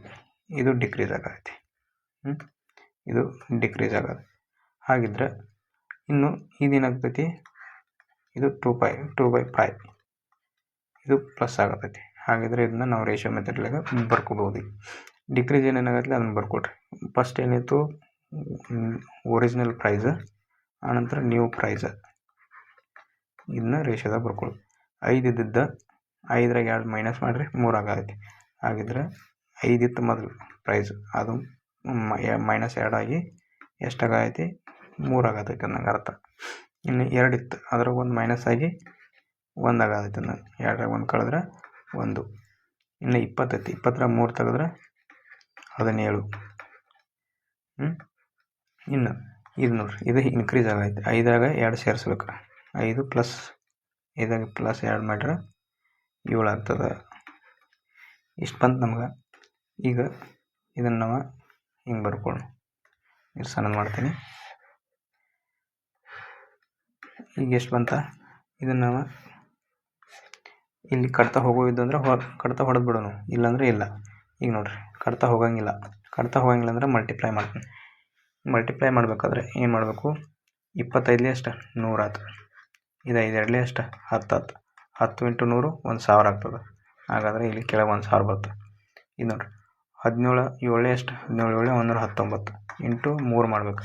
ಇದು ಡಿಕ್ರೀಸ್ ಆಗತೈತಿ. ಇದು ಡಿಕ್ರೀಸ್ ಆಗೋದು. ಹಾಗಿದ್ರೆ ಇನ್ನು ಇದೇನಾಗ್ತೈತಿ? ಇದು 2/5 ಇದು ಪ್ಲಸ್ ಆಗತೈತಿ. ಹಾಗಿದ್ರೆ ಇದನ್ನ ನಾವು ರೇಷಿಯೋ ಮೆಥಡ್ಲಾಗ ಬರ್ಕೋಬೋದು. ಡಿಕ್ರೀಸ್ ಏನೇನಾಗತ್ತಲ್ಲ ಅದನ್ನು ಬರ್ಕೊಡ್ರಿ. ಫಸ್ಟ್ ಏನಿತ್ತು? ಒರಿಜಿನಲ್ ಪ್ರೈಸ್, ಆನಂತರ ನ್ಯೂ ಪ್ರೈಸ್. ಇದನ್ನ ರೇಷಿಯೋದಾಗ ಬರ್ಕೊಳ್ಳಿ. 5 ಇದ್ದಿದ್ದ 5ರಾಗ 2 ಮೈನಸ್ ಮಾಡಿರಿ 3 ಆಗತೈತಿ. ಹಾಗಿದ್ರೆ 5 ಇತ್ತು ಮೊದಲು ಪ್ರೈಸ್, ಅದು -2 ಆಗಿ ಎಷ್ಟಾಗೈತಿ? 3 ಆಗತೈತಿ ಅನ್ನಂಗೆ ಅರ್ಥ. ಇನ್ನು 2 ಇತ್ತು, ಅದ್ರಾಗ 1 ಮೈನಸ್ ಆಗಿ 1 ಆಗತೈತಿ ಅನ್ನಂಗೆ. 2ರಾಗ 1 ಕಳೆದ್ರೆ 1. ಇನ್ನು 20 ಐತಿ, 20ರಾಗ 3 ತೆಗೆದ್ರೆ 17. ಇನ್ನು ಇದು ನೋಡ್ರಿ, ಇದು ಇನ್ಕ್ರೀಸ್ ಆಗೈತಿ. 5ರಾಗ 2 ಸೇರಿಸ್ಬೇಕು. 5 ಪ್ಲಸ್ 5ರಾಗ ಪ್ಲಸ್ 2 ಮಾಡ್ರೆ 7 ಆಗ್ತದೆ. ಇಷ್ಟು ಬಂತು ನಮ್ಗೆ. ಈಗ ಇದನ್ನು ನಾವು ಹಿಂಗೆ ಬರ್ಕೊಳ್ಳೋಣ. ಇದು ಸಣ್ಣದು ಮಾಡ್ತೀನಿ. ಈಗ ಎಷ್ಟು ಬಂತ, ಇದನ್ನು ನಾವು ಇಲ್ಲಿ ಕಟ್ತಾ ಹೋಗೋದು ಅಂದರೆ ಕಟ್ತಾ ಹೊಡೆದು ಬಿಡೋಣ, ಇಲ್ಲಾಂದರೆ ಇಲ್ಲ. ಈಗ ನೋಡಿರಿ ಕಟ್ತಾ ಹೋಗಂಗಿಲ್ಲ ಅಂದರೆ ಮಲ್ಟಿಪ್ಲೈ ಮಾಡ್ತೀನಿ. ಮಲ್ಟಿಪ್ಲೈ ಮಾಡಬೇಕಾದ್ರೆ ಏನು ಮಾಡಬೇಕು, 25 ಎಷ್ಟು 100 ಆಯ್ತು. ಇದು 5 2 ಎಷ್ಟು 10 ಆಯ್ತು. 10 × 100 1000 ಆಗ್ತದೆ. ಹಾಗಾದರೆ ಇಲ್ಲಿ ಕೆಳಗೆ 1000 ಬರ್ತದೆ. ಇದು ನೋಡಿರಿ 17 7 ಎಷ್ಟು 17 7 119 ಇಂಟು 3 ಮಾಡಬೇಕು.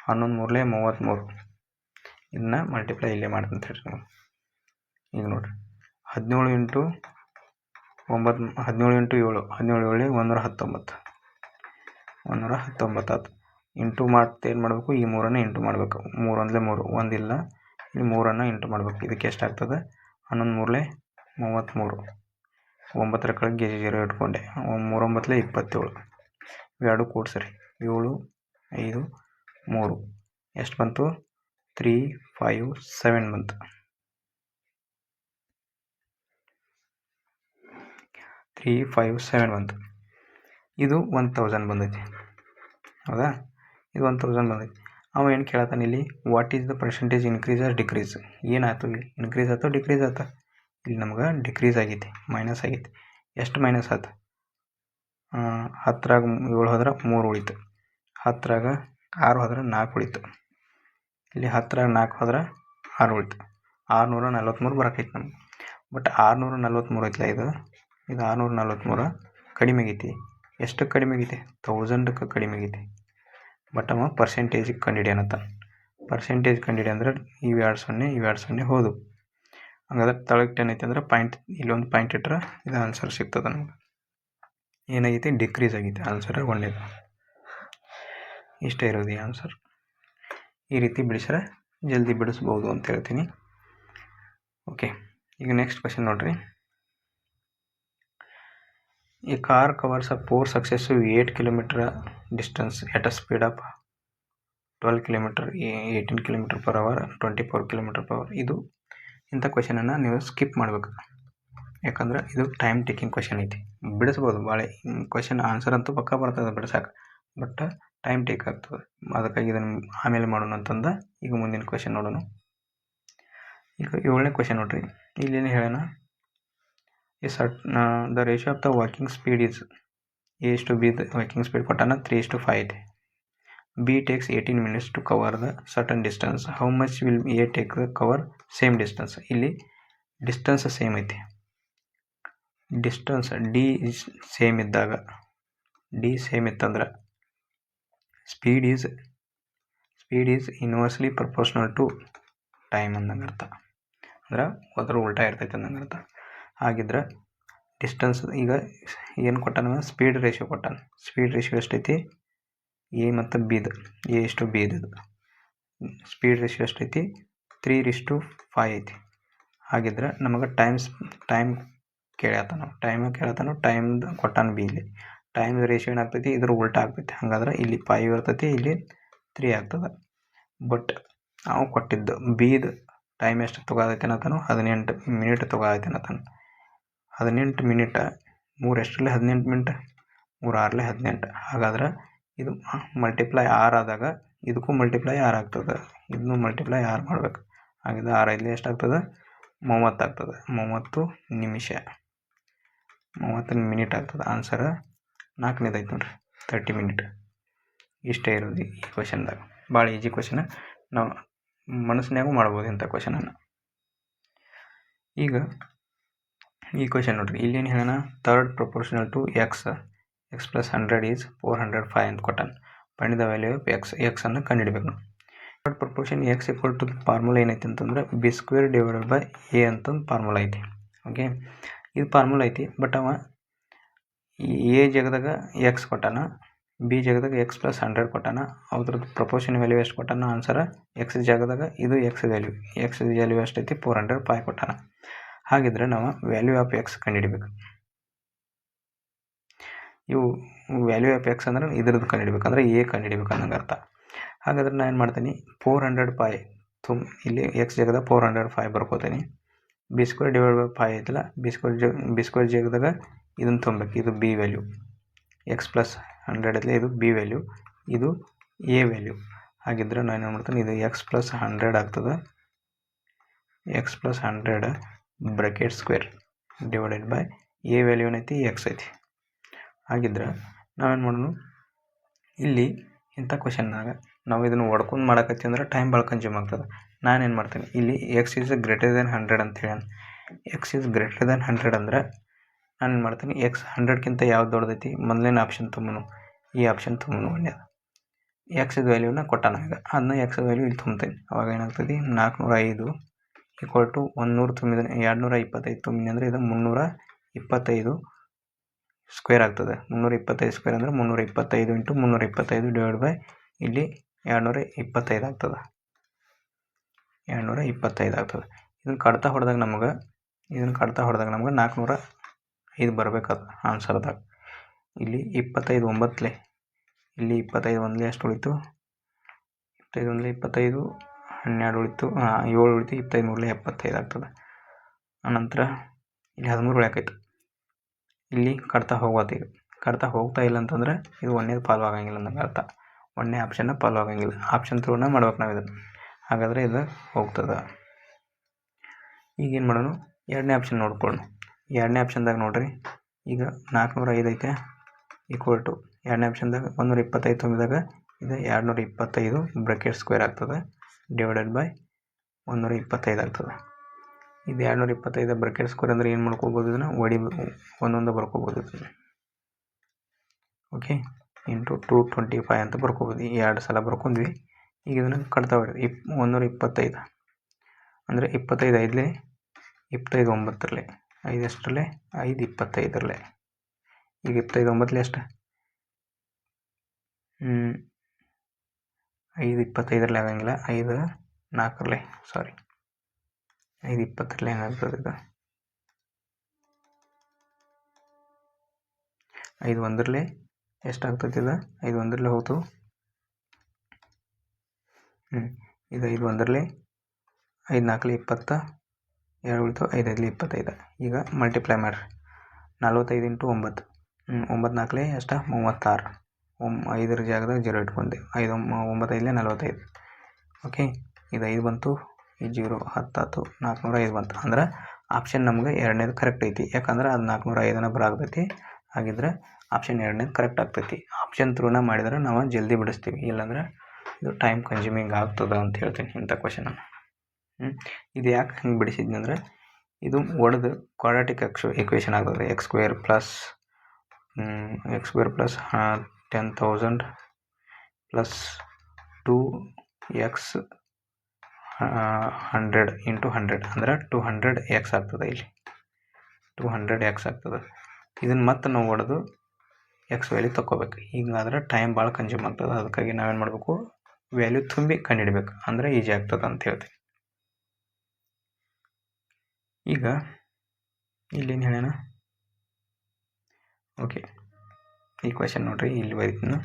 11 3 33. ಇದನ್ನ ಮಲ್ಟಿಪ್ಲೈ ಇಲ್ಲೇ ಮಾಡ್ತೀನಿ ಹೇಳಿ ನಾವು. ಈಗ ನೋಡಿರಿ 17 × 9 17 × 7 17 7 119 ಆಯ್ತು. ಇಂಟು ಏನು ಮಾಡಬೇಕು, ಈ 3 ಇಂಟು ಮಾಡಬೇಕು. 3 1 3 ಒಂದಿಲ್ಲ, ಇಲ್ಲಿ 3 ಇಂಟು ಮಾಡಬೇಕು. ಇದಕ್ಕೆ ಎಷ್ಟಾಗ್ತದೆ, 11 3 33. 9 ಕಡೆಗೆ 0 ಇಟ್ಕೊಂಡೆ. 3 9 27. ಇವೆರಡು ಕೂಡ್ಸರಿ 7 5 3 ಎಷ್ಟು ಬಂತು, 3 5 7 ಬಂತು. 3 5 7 ಬಂತು. ಇದು 1000 ಬಂದೈತಿ, ಹೌದಾ? ಇದು 1000 ಬಂದೈತಿ. ಅವ ಏನು ಕೇಳತ್ತಾನೆ ಇಲ್ಲಿ, what is the percentage increase R decrease? ಏನಾಯ್ತು ಇಲ್ಲಿ, ಇನ್ಕ್ರೀಸ್ ಆಯ್ತು ಡಿಕ್ರೀಸ್ ಆಯ್ತು? ಇಲ್ಲಿ ನಮ್ಗೆ ಡಿಕ್ರೀಸ್ ಆಗೈತಿ, ಮೈನಸ್ ಆಗೈತಿ. ಎಷ್ಟು ಮೈನಸ್ ಆಯ್ತು, 10ರಾಗ 7 ಹೋದ್ರೆ 3 ಉಳಿತು. 10ರಾಗ 6 ಹೋದ್ರೆ 4 ಉಳಿತು. ಇಲ್ಲಿ 10ರಾಗ 4 ಹೋದ್ರೆ 6 ಉಳಿತು. 643 ಬರೋಕೈತಿ ನಮ್ಗೆ. ಬಟ್ 643 ಐತಿಲ್ಲ, ಇದು 643 ಕಡಿಮೆ ಆಗೈತಿ. ಎಷ್ಟು ಕಡಿಮೆ ಆಗೈತಿ, 1000ಕ್ಕೆ ಕಡಿಮೆ ಆಗೈತಿ. ಬಟ್ ಅವ ಪರ್ಸೆಂಟೇಜಿಗೆ ಕಂಡಿಡಿಯನತ್ತ. ಪರ್ಸೆಂಟೇಜ್ ಕಂಡಿಡಿ ಅಂದ್ರೆ ಇವು 2 0 ಹೋದು. ಹಂಗಾದ್ರೆ ತಳಗೆ 10 ಐತೆ ಅಂದ್ರೆ ಪಾಯಿಂಟ್, ಇಲ್ಲೊಂದು ಪಾಯಿಂಟ್ ಇಟ್ಟರೆ ಇದು ಆನ್ಸರ್ ಸಿಗ್ತದೆ ನಮ್ಗೆ. ಏನಾಗೈತಿ, ಡಿಕ್ರೀಸ್ ಆಗೈತಿ. ಆನ್ಸರ್ ಒಂದೇದು. ಇಷ್ಟೇ ಇರೋದು ಈ ಆನ್ಸರ್. ಈ ರೀತಿ ಬಿಡಿಸ್ರೆ ಜಲ್ದಿ ಬಿಡಿಸ್ಬೋದು ಅಂತ ಹೇಳ್ತೀನಿ. ಓಕೆ, ಈಗ ನೆಕ್ಸ್ಟ್ ಕ್ವೆಶನ್ ನೋಡ್ರಿ. A car covers a 4 successive 8 km distance at a speed of 12 km, 18 km/h, 24 km/h. ಇದು ಇಂಥ ಕ್ವೆಶನನ್ನು ನೀವು ಸ್ಕಿಪ್ ಮಾಡಬೇಕು, ಯಾಕಂದ್ರೆ ಇದು ಟೈಮ್ ಟೇಕಿಂಗ್ ಕ್ವೆಶನ್ ಐತಿ. ಬಿಡಿಸ್ಬೋದು ಭಾಳ ಕ್ವೆಶನ್, ಆನ್ಸರ್ ಅಂತೂ ಪಕ್ಕ ಬರ್ತದೆ ಬಿಡಿಸೋಕೆ, ಬಟ್ ಟೈಮ್ ಟೇಕ್ ಆಗ್ತದೆ. ಅದಕ್ಕಾಗಿ ಇದನ್ನು ಆಮೇಲೆ ಮಾಡೋಣ ಅಂತಂದ ಈಗ ಮುಂದಿನ ಕ್ವೆಶನ್ ನೋಡೋಣ. ಈಗ 7ನೇ ಕ್ವೆಶನ್ ನೋಡ್ರಿ. ಇಲ್ಲೇನು ಹೇಳೋಣ, the ratio of the walking speed is A/B. the walking speed ಕೊಟ್ಟಾನ 3:5 ಐತಿ. B takes 18 minutes to cover the certain distance. How much will A take to cover same distance? ಇಲ್ಲಿ ಡಿಸ್ಟೆನ್ಸ್ ಸೇಮ್ ಐತಿ. Distance D same ಇದ್ದಾಗ, D same ಇತ್ತಂದ್ರೆ speed is inversely proportional to time ಅಂದಂಗೆ ಅರ್ಥ. ಅಂದ್ರೆ ಅದರ ಉಲ್ಟಾ ಇರ್ತೈತೆ ಅಂದಂಗೆ ಅರ್ಥ. ಹಾಗಿದ್ರೆ ಡಿಸ್ಟೆನ್ಸ್ ಈಗ ಏನು ಕೊಟ್ಟಾನ, ಸ್ಪೀಡ್ ರೇಷಿಯೋ ಕೊಟ್ಟಾನ. ಸ್ಪೀಡ್ ರೇಷಿಯೋ ಎಷ್ಟೈತಿ, ಎ ಮತ್ತು ಬಿದು, A/B ಇದು. ಸ್ಪೀಡ್ ರೇಷಿಯೋ ಎಷ್ಟೈತಿ, 3:5 ಐತಿ. ಹಾಗಿದ್ರೆ ನಮಗೆ ಟೈಮ್ ಕೇಳತ್ತಾನ. ಟೈಮ್ದು ಕೊಟ್ಟಾನ ಬಿ. ಇಲ್ಲಿ ಟೈಮ್ ರೇಷಿಯೋ ಏನಾಗ್ತೈತಿ, ಇದ್ರ ಉಲ್ಟಾ ಆಗ್ತೈತಿ. ಹಾಗಾದ್ರೆ ಇಲ್ಲಿ 5 ಇರ್ತೈತಿ, ಇಲ್ಲಿ 3 ಆಗ್ತದೆ. ಬಟ್ ನಾವು ಕೊಟ್ಟಿದ್ದು ಬಿದು ಟೈಮ್ ಎಷ್ಟು ತೊಗೊಳತೈತೆ ಅನ್ನತಾನು, 18 ಮಿನಿಟ್ ತೊಗೊಳತೈತೆ ಅನ್ನತಾನು. 18 minute 3 ಎಷ್ಟರಲ್ಲಿ 18 minute, 3 6 18. ಹಾಗಾದ್ರೆ ಇದು ಮಲ್ಟಿಪ್ಲೈ 6 ಆದಾಗ ಇದಕ್ಕೂ ಮಲ್ಟಿಪ್ಲೈ 6 ಆಗ್ತದೆ, ಇದನ್ನು ಮಲ್ಟಿಪ್ಲೈ 6 ಮಾಡ್ಬೇಕು. ಹಾಗಿದ್ರೆ 6 5 ಎಷ್ಟಾಗ್ತದೆ, 30 ಆಗ್ತದೆ. 30 ನಿಮಿಷ, 30 ಮಿನಿಟ್ ಆಗ್ತದೆ. ಆನ್ಸರ್ 4ನೇದು ಐತೆ ನೋಡ್ರಿ, 30 ಮಿನಿಟ್. ಇಷ್ಟೇ ಇರೋದು ಈ ಕ್ವೆಶನ್ದಾಗ. ಭಾಳ ಈಜಿ ಕ್ವೆಶನ್, ನಾವು ಮನಸ್ಸಿನಾಗೂ ಮಾಡ್ಬೋದು ಇಂಥ ಕ್ವೆಶನನ್ನು. ಈಗ ಈ ಕ್ವೆಶನ್ ನೋಡ್ರಿ, ಇಲ್ಲೇನು ಹೇಳೋಣ, third proportional to x + 100 is 405 ಅಂತ ಕೊಟ್ಟಾನ. Find the value of x ಅನ್ನು ಕಂಡುಹಿಡಬೇಕು ನಾವು. ಥರ್ಡ್ ಪ್ರಪೋರ್ಷನ್ ಎಕ್ಸ್ = ಫಾರ್ಮುಲಾ ಏನೈತಿ ಅಂತಂದ್ರೆ B² / A ಅಂತಂದು ಫಾರ್ಮುಲಾ ಐತಿ. ಓಕೆ, ಇದು ಫಾರ್ಮುಲಾ ಐತಿ. ಬಟ್ ಅವ ಎ ಜಾಗದಾಗ ಎಕ್ಸ್ ಕೊಟ್ಟಾನ, ಬಿ ಜಾಗದಾಗ x + 100 ಕೊಟ್ಟಾನ. ಅದ್ರದ್ದು ಪ್ರಪೋರ್ಷನ್ ವ್ಯಾಲ್ಯೂ ಎಷ್ಟು ಕೊಟ್ಟಾನ, ಆನ್ಸರ್ ಎಕ್ಸ್ ಜಾಗದಾಗ ಇದು ಎಕ್ಸ್ ವ್ಯಾಲ್ಯೂ ಎಷ್ಟೈತಿ, 405 ಕೊಟ್ಟಾನ. ಹಾಗಿದ್ರೆ ನಾವು ವ್ಯಾಲ್ಯೂ ಆಫ್ ಎಕ್ಸ್ ಕಂಡುಹಿಡಬೇಕು. ಇವು ವ್ಯಾಲ್ಯೂ ಆಫ್ ಎಕ್ಸ್ ಅಂದ್ರೆ ಇದ್ರದ್ದು ಕಂಡುಹಿಡಬೇಕು, ಅಂದ್ರೆ ಎ ಕಂಡುಹಿಡಬೇಕು ಅನ್ನಂಗೆ ಅರ್ಥ. ಹಾಗಾದ್ರೆ ನಾನು ಏನು ಮಾಡ್ತೀನಿ, 405 ಇಲ್ಲಿ ಎಕ್ಸ್ ಜಾಗದಾಗ 405 ಬರ್ಕೋತೀನಿ. B² / 5 ಐತಲ್ಲ, B² ಜಾಗದಾಗ ಇದನ್ನು ತೊಗೊಬೇಕು. ಇದು ಬಿ ವ್ಯಾಲ್ಯೂ, ಎಕ್ಸ್ ಪ್ಲಸ್ 100 ಇರಲಿ, ಇದು ಬಿ ವ್ಯಾಲ್ಯೂ, ಇದು ಎ ವ್ಯಾಲ್ಯೂ. ಹಾಗಿದ್ರೆ ನಾನು ಏನು ಮಾಡ್ತೀನಿ, ಇದು ಎಕ್ಸ್ ಪ್ಲಸ್ 100 ಆಗ್ತದೆ. X plus 100 bracket square divided by A value ಏನೈತಿ, ಎಕ್ಸ್ ಐತಿ. ಹಾಗಿದ್ರೆ ನಾವೇನು ಮಾಡೋಣ, ಇಲ್ಲಿ ಇಂಥ ಕ್ವಶನ್ನಾಗ ನಾವು ಇದನ್ನು ಹೊಡ್ಕೊಂಡು ಮಾಡಕತ್ತಿ ಅಂದ್ರೆ ಟೈಮ್ ಭಾಳ ಕನ್ಸ್ಯೂಮ್ ಆಗ್ತದೆ. ನಾನೇನು ಮಾಡ್ತೀನಿ, ಇಲ್ಲಿ ಎಕ್ಸ್ ಈಸ್ ಗ್ರೇಟರ್ ದೆನ್ 100 ಅಂತ ಹೇಳಿ, ಎಕ್ಸ್ ಈಸ್ ಗ್ರೇಟರ್ ದೆನ್ 100 ಅಂದ್ರೆ ನಾನೇನು ಮಾಡ್ತೀನಿ, ಎಕ್ಸ್ 100ಕ್ಕಿಂತ ಯಾವ್ದು ದೊಡ್ಡದೈತಿ, ಮೊದಲನೇ ಆಪ್ಷನ್ ತೊಗೊಂಡು ಈ ಆಪ್ಷನ್ ತೊಗೊಂಡು ಒಳ್ಳೆಯದು. ಎಕ್ಸ್ ವ್ಯಾಲ್ಯೂನ ಕೊಟ್ಟಾನ, ಈಗ ಅದನ್ನ ಎಕ್ಸ್ ವ್ಯಾಲ್ಯೂ ಇಲ್ಲಿ ತುಂಬ್ತೀನಿ. ಅವಾಗ ಏನಾಗ್ತದೆ, 405 ಈಕ್ವಲ್ ಟು 100 ತುಂಬಿದ್ರೆ 225 ತುಂಬಿದೆ ಅಂದರೆ ಇದು 325 ಸ್ಕ್ವೇರ್ ಆಗ್ತದೆ. 325 ಸ್ಕ್ವೇರ್ ಅಂದರೆ 325 ಇಂಟು 325 ಡಿವೈಡ್ ಬೈ ಇಲ್ಲಿ 225 ಆಗ್ತದೆ. 225 ಆಗ್ತದೆ. ಇದನ್ನು ಕಡ್ತಾ ಹೊಡೆದಾಗ ನಮ್ಗೆ 405 ಬರಬೇಕಾದ ಆನ್ಸರ್ದಾಗ. ಇಲ್ಲಿ 25 9 ಇಲ್ಲಿ 25 1 ಎಷ್ಟು ಉಳಿತು, 25 1 25 12 ಉಳಿತು, 7 ಉಳಿತು, 25 3 75 ಆಗ್ತದೆ. ಆನಂತರ ಇಲ್ಲಿ 13 ಉಳಿಯಾಕೈತು. ಇಲ್ಲಿ ಕಡ್ತಾ ಹೋಗೋದು, ಈಗ ಕಡ್ತಾ ಹೋಗ್ತಾ ಇಲ್ಲ ಅಂತಂದ್ರೆ ಇದು ಒಂದೇದು ಫಾಲೋ ಆಗಂಗಿಲ್ಲ ಅನ್ನೋದು ಅರ್ಥ. ಒಂದೇ ಆಪ್ಷನ್ನ ಫಾಲೋ ಆಗಂಗಿಲ್ಲ, ಆಪ್ಷನ್ ಥ್ರೂನ ಮಾಡ್ಬೇಕು ನಾವು ಇದನ್ನು. ಹಾಗಾದರೆ ಇದು ಹೋಗ್ತದೆ. ಈಗೇನು ಮಾಡೋಣ, ಎರಡನೇ ಆಪ್ಷನ್ ನೋಡ್ಕೊಳ್ಳೋಣ. ಎರಡನೇ ಆಪ್ಷನ್ದಾಗ ನೋಡ್ರಿ, ಈಗ 405 ಐತೆ ಈಕ್ವಲ್ ಟು ಎರಡನೇ ಆಪ್ಷನ್ದಾಗ 125 ತುಂಬಿದಾಗ ಇದು 225 ಬ್ರಾಕೆಟ್ ಸ್ಕ್ವೇರ್ ಆಗ್ತದೆ ಡಿವೈಡೆಡ್ ಬೈ 125 ಆಗ್ತದೆ. ಇದು 225 ಬ್ರಾಕೆಟ್ ಸ್ಕ್ವೇರ್ ಅಂದರೆ ಏನು ಮಾಡ್ಕೋಬೋದು, ಇದನ್ನು ಒಂದೊಂದು ಬರ್ಕೋಬೋದು. ಓಕೆ, ಇಂಟು 225 ಅಂತ ಬರ್ಕೋಬೋದು. 2 ಸಲ ಬರ್ಕೊಂಡ್ವಿ. ಈಗ ಇದನ್ನು ಕಟ್ತಾ ಹೊಡ್ರಿ, 125 ಅಂದರೆ 25 5 25 9 5 ಎಷ್ಟರಲ್ಲೇ 5 25 ಈಗ 25 9 ಎಷ್ಟು, 5 25 ಆಗಂಗಿಲ್ಲ, 5 4 ಸಾರಿ 5 20 ಹೆಂಗಾಗ್ತದೆ, ಇದು 5 1 ಎಷ್ಟಾಗ್ತದೆ, ಇದು 5 1 ಹೋಯ್ತು. ಇದು 5 1 5 4 20 2 ಉಳಿತು, 5 5 25. ಈಗ ಮಲ್ಟಿಪ್ಲೈ ಮಾಡಿರಿ, 45 ಇಂಟು 9 9 4 ಎಷ್ಟು 36. 5 ಜಾಗದಾಗ 0 ಇಟ್ಕೊಂಡೆ, 5 9 5 45. ಓಕೆ, ಇದು 5 ಬಂತು, ಈ 0 10 ಆಯ್ತು, 405 ಬಂತು. ಅಂದ್ರೆ ಆಪ್ಷನ್ ನಮ್ಗೆ ಎರಡನೇದು ಕರೆಕ್ಟ್ ಐತಿ, ಯಾಕಂದ್ರೆ ಅದು 405 ಬರಾಗ್ತೈತಿ. ಹಾಗಿದ್ರೆ ಆಪ್ಷನ್ ಎರಡನೇದು ಕರೆಕ್ಟ್ ಆಗ್ತೈತಿ. ಆಪ್ಷನ್ ಥ್ರೂನ ಮಾಡಿದ್ರೆ ನಾವು ಜಲ್ದಿ ಬಿಡಿಸ್ತೀವಿ, ಇಲ್ಲಾಂದ್ರೆ ಇದು ಟೈಮ್ ಕನ್ಸ್ಯೂಮಿಂಗ್ ಆಗ್ತದೆ ಅಂತ ಹೇಳ್ತೀನಿ ಇಂಥ ಕ್ವಶನನ್ನು. ಇದು ಯಾಕೆ ಹಂಗೆ ಬಿಡಿಸಿದ್ನಿ ಅಂದರೆ, ಇದು ಒಡೆದು ಕ್ವಾಡ್ರಾಟಿಕ್ ಇಕ್ವೇಷನ್ ಆಗ್ತದೆ. X square plus 10,000 plus 2x 100 into 100 ಅಂದರೆ 200x ಆಗ್ತದೆ. ಇಲ್ಲಿ 200x ಆಗ್ತದೆ. ಇದನ್ನು ಮತ್ತೆ ನಾವು ಹೊಡೆದು ಎಕ್ಸ್ ವ್ಯಾಲ್ಯೂ ತಗೋಬೇಕು. ಹಿಂಗಾದ್ರೆ ಟೈಮ್ ಭಾಳ ಕನ್ಸ್ಯೂಮ್ ಆಗ್ತದೆ. ಅದಕ್ಕಾಗಿ ನಾವೇನು ಮಾಡಬೇಕು, ವ್ಯಾಲ್ಯೂ ತುಂಬಿ ಕಂಡುಹಿಡಬೇಕು, ಅಂದರೆ ಈಜಿ ಆಗ್ತದೆ ಅಂತ ಹೇಳ್ತೀವಿ. ಈಗ ಇಲ್ಲೇನು ಹೇಳೋಣ, ಓಕೆ, ಈ ಕ್ವೆಶನ್ ನೋಡ್ರಿ, ಇಲ್ಲಿ ಬರೀತೀನಿ.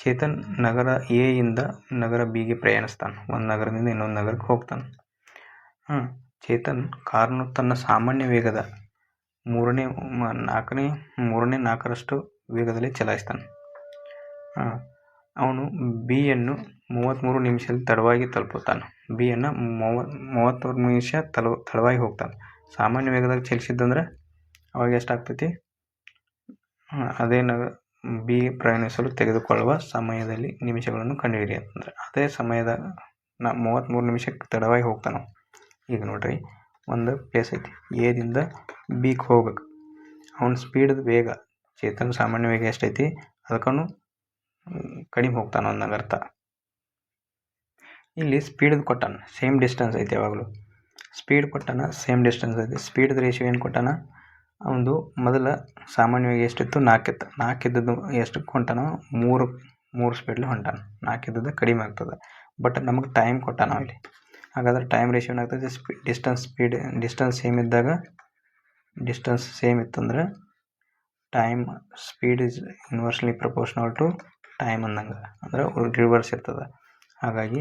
ಚೇತನ್ ನಗರ ಎ ಇಂದ ನಗರ ಬಿಗೆ ಪ್ರಯಾಣಿಸ್ತಾನೆ. ಒಂದು ನಗರದಿಂದ ಇನ್ನೊಂದು ನಗರಕ್ಕೆ ಹೋಗ್ತಾನೆ. ಚೇತನ್ ಕಾರನ್ನು ತನ್ನ ಸಾಮಾನ್ಯ ವೇಗದ 4/4 ವೇಗದಲ್ಲಿ ಚಲಾಯಿಸ್ತಾನೆ. ಅವನು ಬಿಯನ್ನು 33 ನಿಮಿಷದಲ್ಲಿ ತಡವಾಗಿ ತಲುಪುತ್ತಾನೆ. ಬಿಯನ್ನು 33 ನಿಮಿಷ ತಡವಾಗಿ ಹೋಗ್ತಾನೆ. ಸಾಮಾನ್ಯ ವೇಗದಾಗ ಚಲಿಸಿದ್ದಂದ್ರೆ ಅವಾಗ ಎಷ್ಟಾಗ್ತೈತಿ, ಅದೇ ಬಿ ಪ್ರಯಾಣಿಸಲು ತೆಗೆದುಕೊಳ್ಳುವ ಸಮಯದಲ್ಲಿ ನಿಮಿಷಗಳನ್ನು ಕಂಡುಹಿಡಿಯ ಅಂತಂದ್ರೆ ಅದೇ ಸಮಯದ 33 ನಿಮಿಷಕ್ಕೆ ತಡವಾಗಿ ಹೋಗ್ತಾನೆ. ಈಗ ನೋಡ್ರಿ, ಒಂದು ಪ್ಲೇಸ್ ಐತಿ, ಎದಿಂದ ಬಿಗೆ ಹೋಗ್ಬೇಕು. ಅವನ ಸ್ಪೀಡ್ ವೇಗ, ಚೇತನ್ ಸಾಮಾನ್ಯ ವೇಗ ಎಷ್ಟೈತಿ ಅದಕ್ಕೂ ಕಡಿಮೆ ಹೋಗ್ತಾನೆ ಒಂದು ನಗರ್ತ. ಇಲ್ಲಿ ಸ್ಪೀಡ್ ಕೊಟ್ಟಾನ, ಸೇಮ್ ಡಿಸ್ಟೆನ್ಸ್ ಐತಿ, ಯಾವಾಗಲೂ ಸ್ಪೀಡ್ ಕೊಟ್ಟಾನ, ಸೇಮ್ ಡಿಸ್ಟೆನ್ಸ್ ಐತಿ. ಸ್ಪೀಡ್ ರೇಷಿಯೋ ಏನು ಕೊಟ್ಟಾನ, ಅವನು ಮೊದಲ ಸಾಮಾನ್ಯವಾಗಿ ಎಷ್ಟಿತ್ತು 4 ಇತ್ತು. 4 ಇದ್ದದ್ದು ಎಷ್ಟಕ್ಕೆ ಹೊಂಟಾನ, 3 ಸ್ಪೀಡ್ಲಿ ಹೊಂಟಾನ. 4 ಇದ್ದದ್ದು ಕಡಿಮೆ ಆಗ್ತದೆ. ಬಟ್ ನಮಗೆ ಟೈಮ್ ಕೊಟ್ಟಾನ ಇಲ್ಲಿ. ಹಾಗಾದ್ರೆ ಟೈಮ್ ರೇಷಿಯೋ ಏನಾಗ್ತದೆ, ಡಿಸ್ಟೆನ್ಸ್ ಸೇಮ್ ಇತ್ತಂದ್ರೆ time speed is inversely proportional to time ಅಂದಂಗೆ, ಅಂದ್ರೆ ರಿವರ್ಸ್ ಇರ್ತದೆ. ಹಾಗಾಗಿ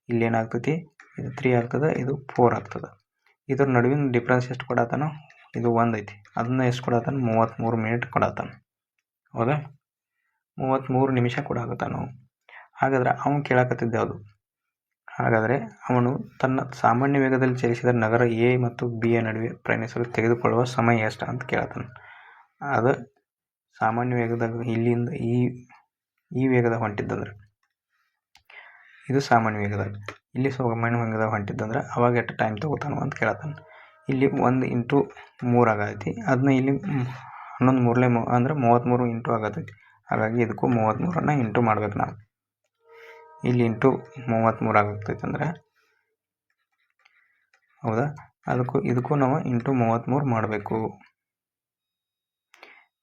ಇಲ್ಲಿ ಏನಾಗ್ತೈತಿ, ಇದು 3 ಆಗ್ತದೆ, ಇದು 4 ಆಗ್ತದೆ. ಇದ್ರ ನಡುವಿನ ಡಿಫ್ರೆನ್ಸ್ ಎಷ್ಟು ಕೊಡತ್ತಾನೋ ಇದು 1 ಐತಿ, ಅದನ್ನ ಎಷ್ಟು ಕೊಡತ್ತಾನ 33 ಮಿನಿಟ್ ಕೊಡತ್ತಾನ. ಹೌದಾ, 33 ನಿಮಿಷ ಕೊಡಾಕತ್ತಾನ. ಹಾಗಾದ್ರೆ ಅವನು ಕೇಳಾಕತ್ತಿದ್ದೆ ಅದು. ಹಾಗಾದರೆ ಅವನು ತನ್ನ ಸಾಮಾನ್ಯ ವೇಗದಲ್ಲಿ ಚಲಿಸಿದ ನಗರ ಎ ಮತ್ತು ಬಿಯ ನಡುವೆ ಪ್ರಯಾಣಿಸಲು ತೆಗೆದುಕೊಳ್ಳುವ ಸಮಯ ಎಷ್ಟು ಅಂತ ಕೇಳ್ತಾನೆ. ಅದು ಸಾಮಾನ್ಯ ವೇಗದಾಗ ಇಲ್ಲಿಂದ ಈ ವೇಗದಾಗ ಹೊಂಟಿದ್ದಂದ್ರೆ, ಇದು ಸಾಮಾನ್ಯ ವೇಗದಾಗ, ಇಲ್ಲಿ ಸಾಮಾನ್ಯ ವೇಗದಾಗ ಹೊಂಟಿದ್ದಂದ್ರೆ ಅವಾಗ ಎಷ್ಟು ಟೈಮ್ ತೊಗೋತಾನು ಅಂತ ಕೇಳ್ತಾನೆ. ಇಲ್ಲಿ 1 ಇಂಟು 3 ಆಗತೈತಿ, ಅದನ್ನ ಇಲ್ಲಿ 11 ಮೂರಲೆ ಅಂದ್ರೆ 33 ಇಂಟು ಆಗತೈತಿ. ಹಾಗಾಗಿ ಇದಕ್ಕೂ 33 ಇಂಟು ಮಾಡ್ಬೇಕು ನಾವು. ಇಲ್ಲಿ ಇಂಟು 33 ಆಗತೈತಿ ಅಂದ್ರೆ, ಹೌದಾ, ಇದಕ್ಕೂ ನಾವು ಇಂಟು 33 ಮಾಡಬೇಕು.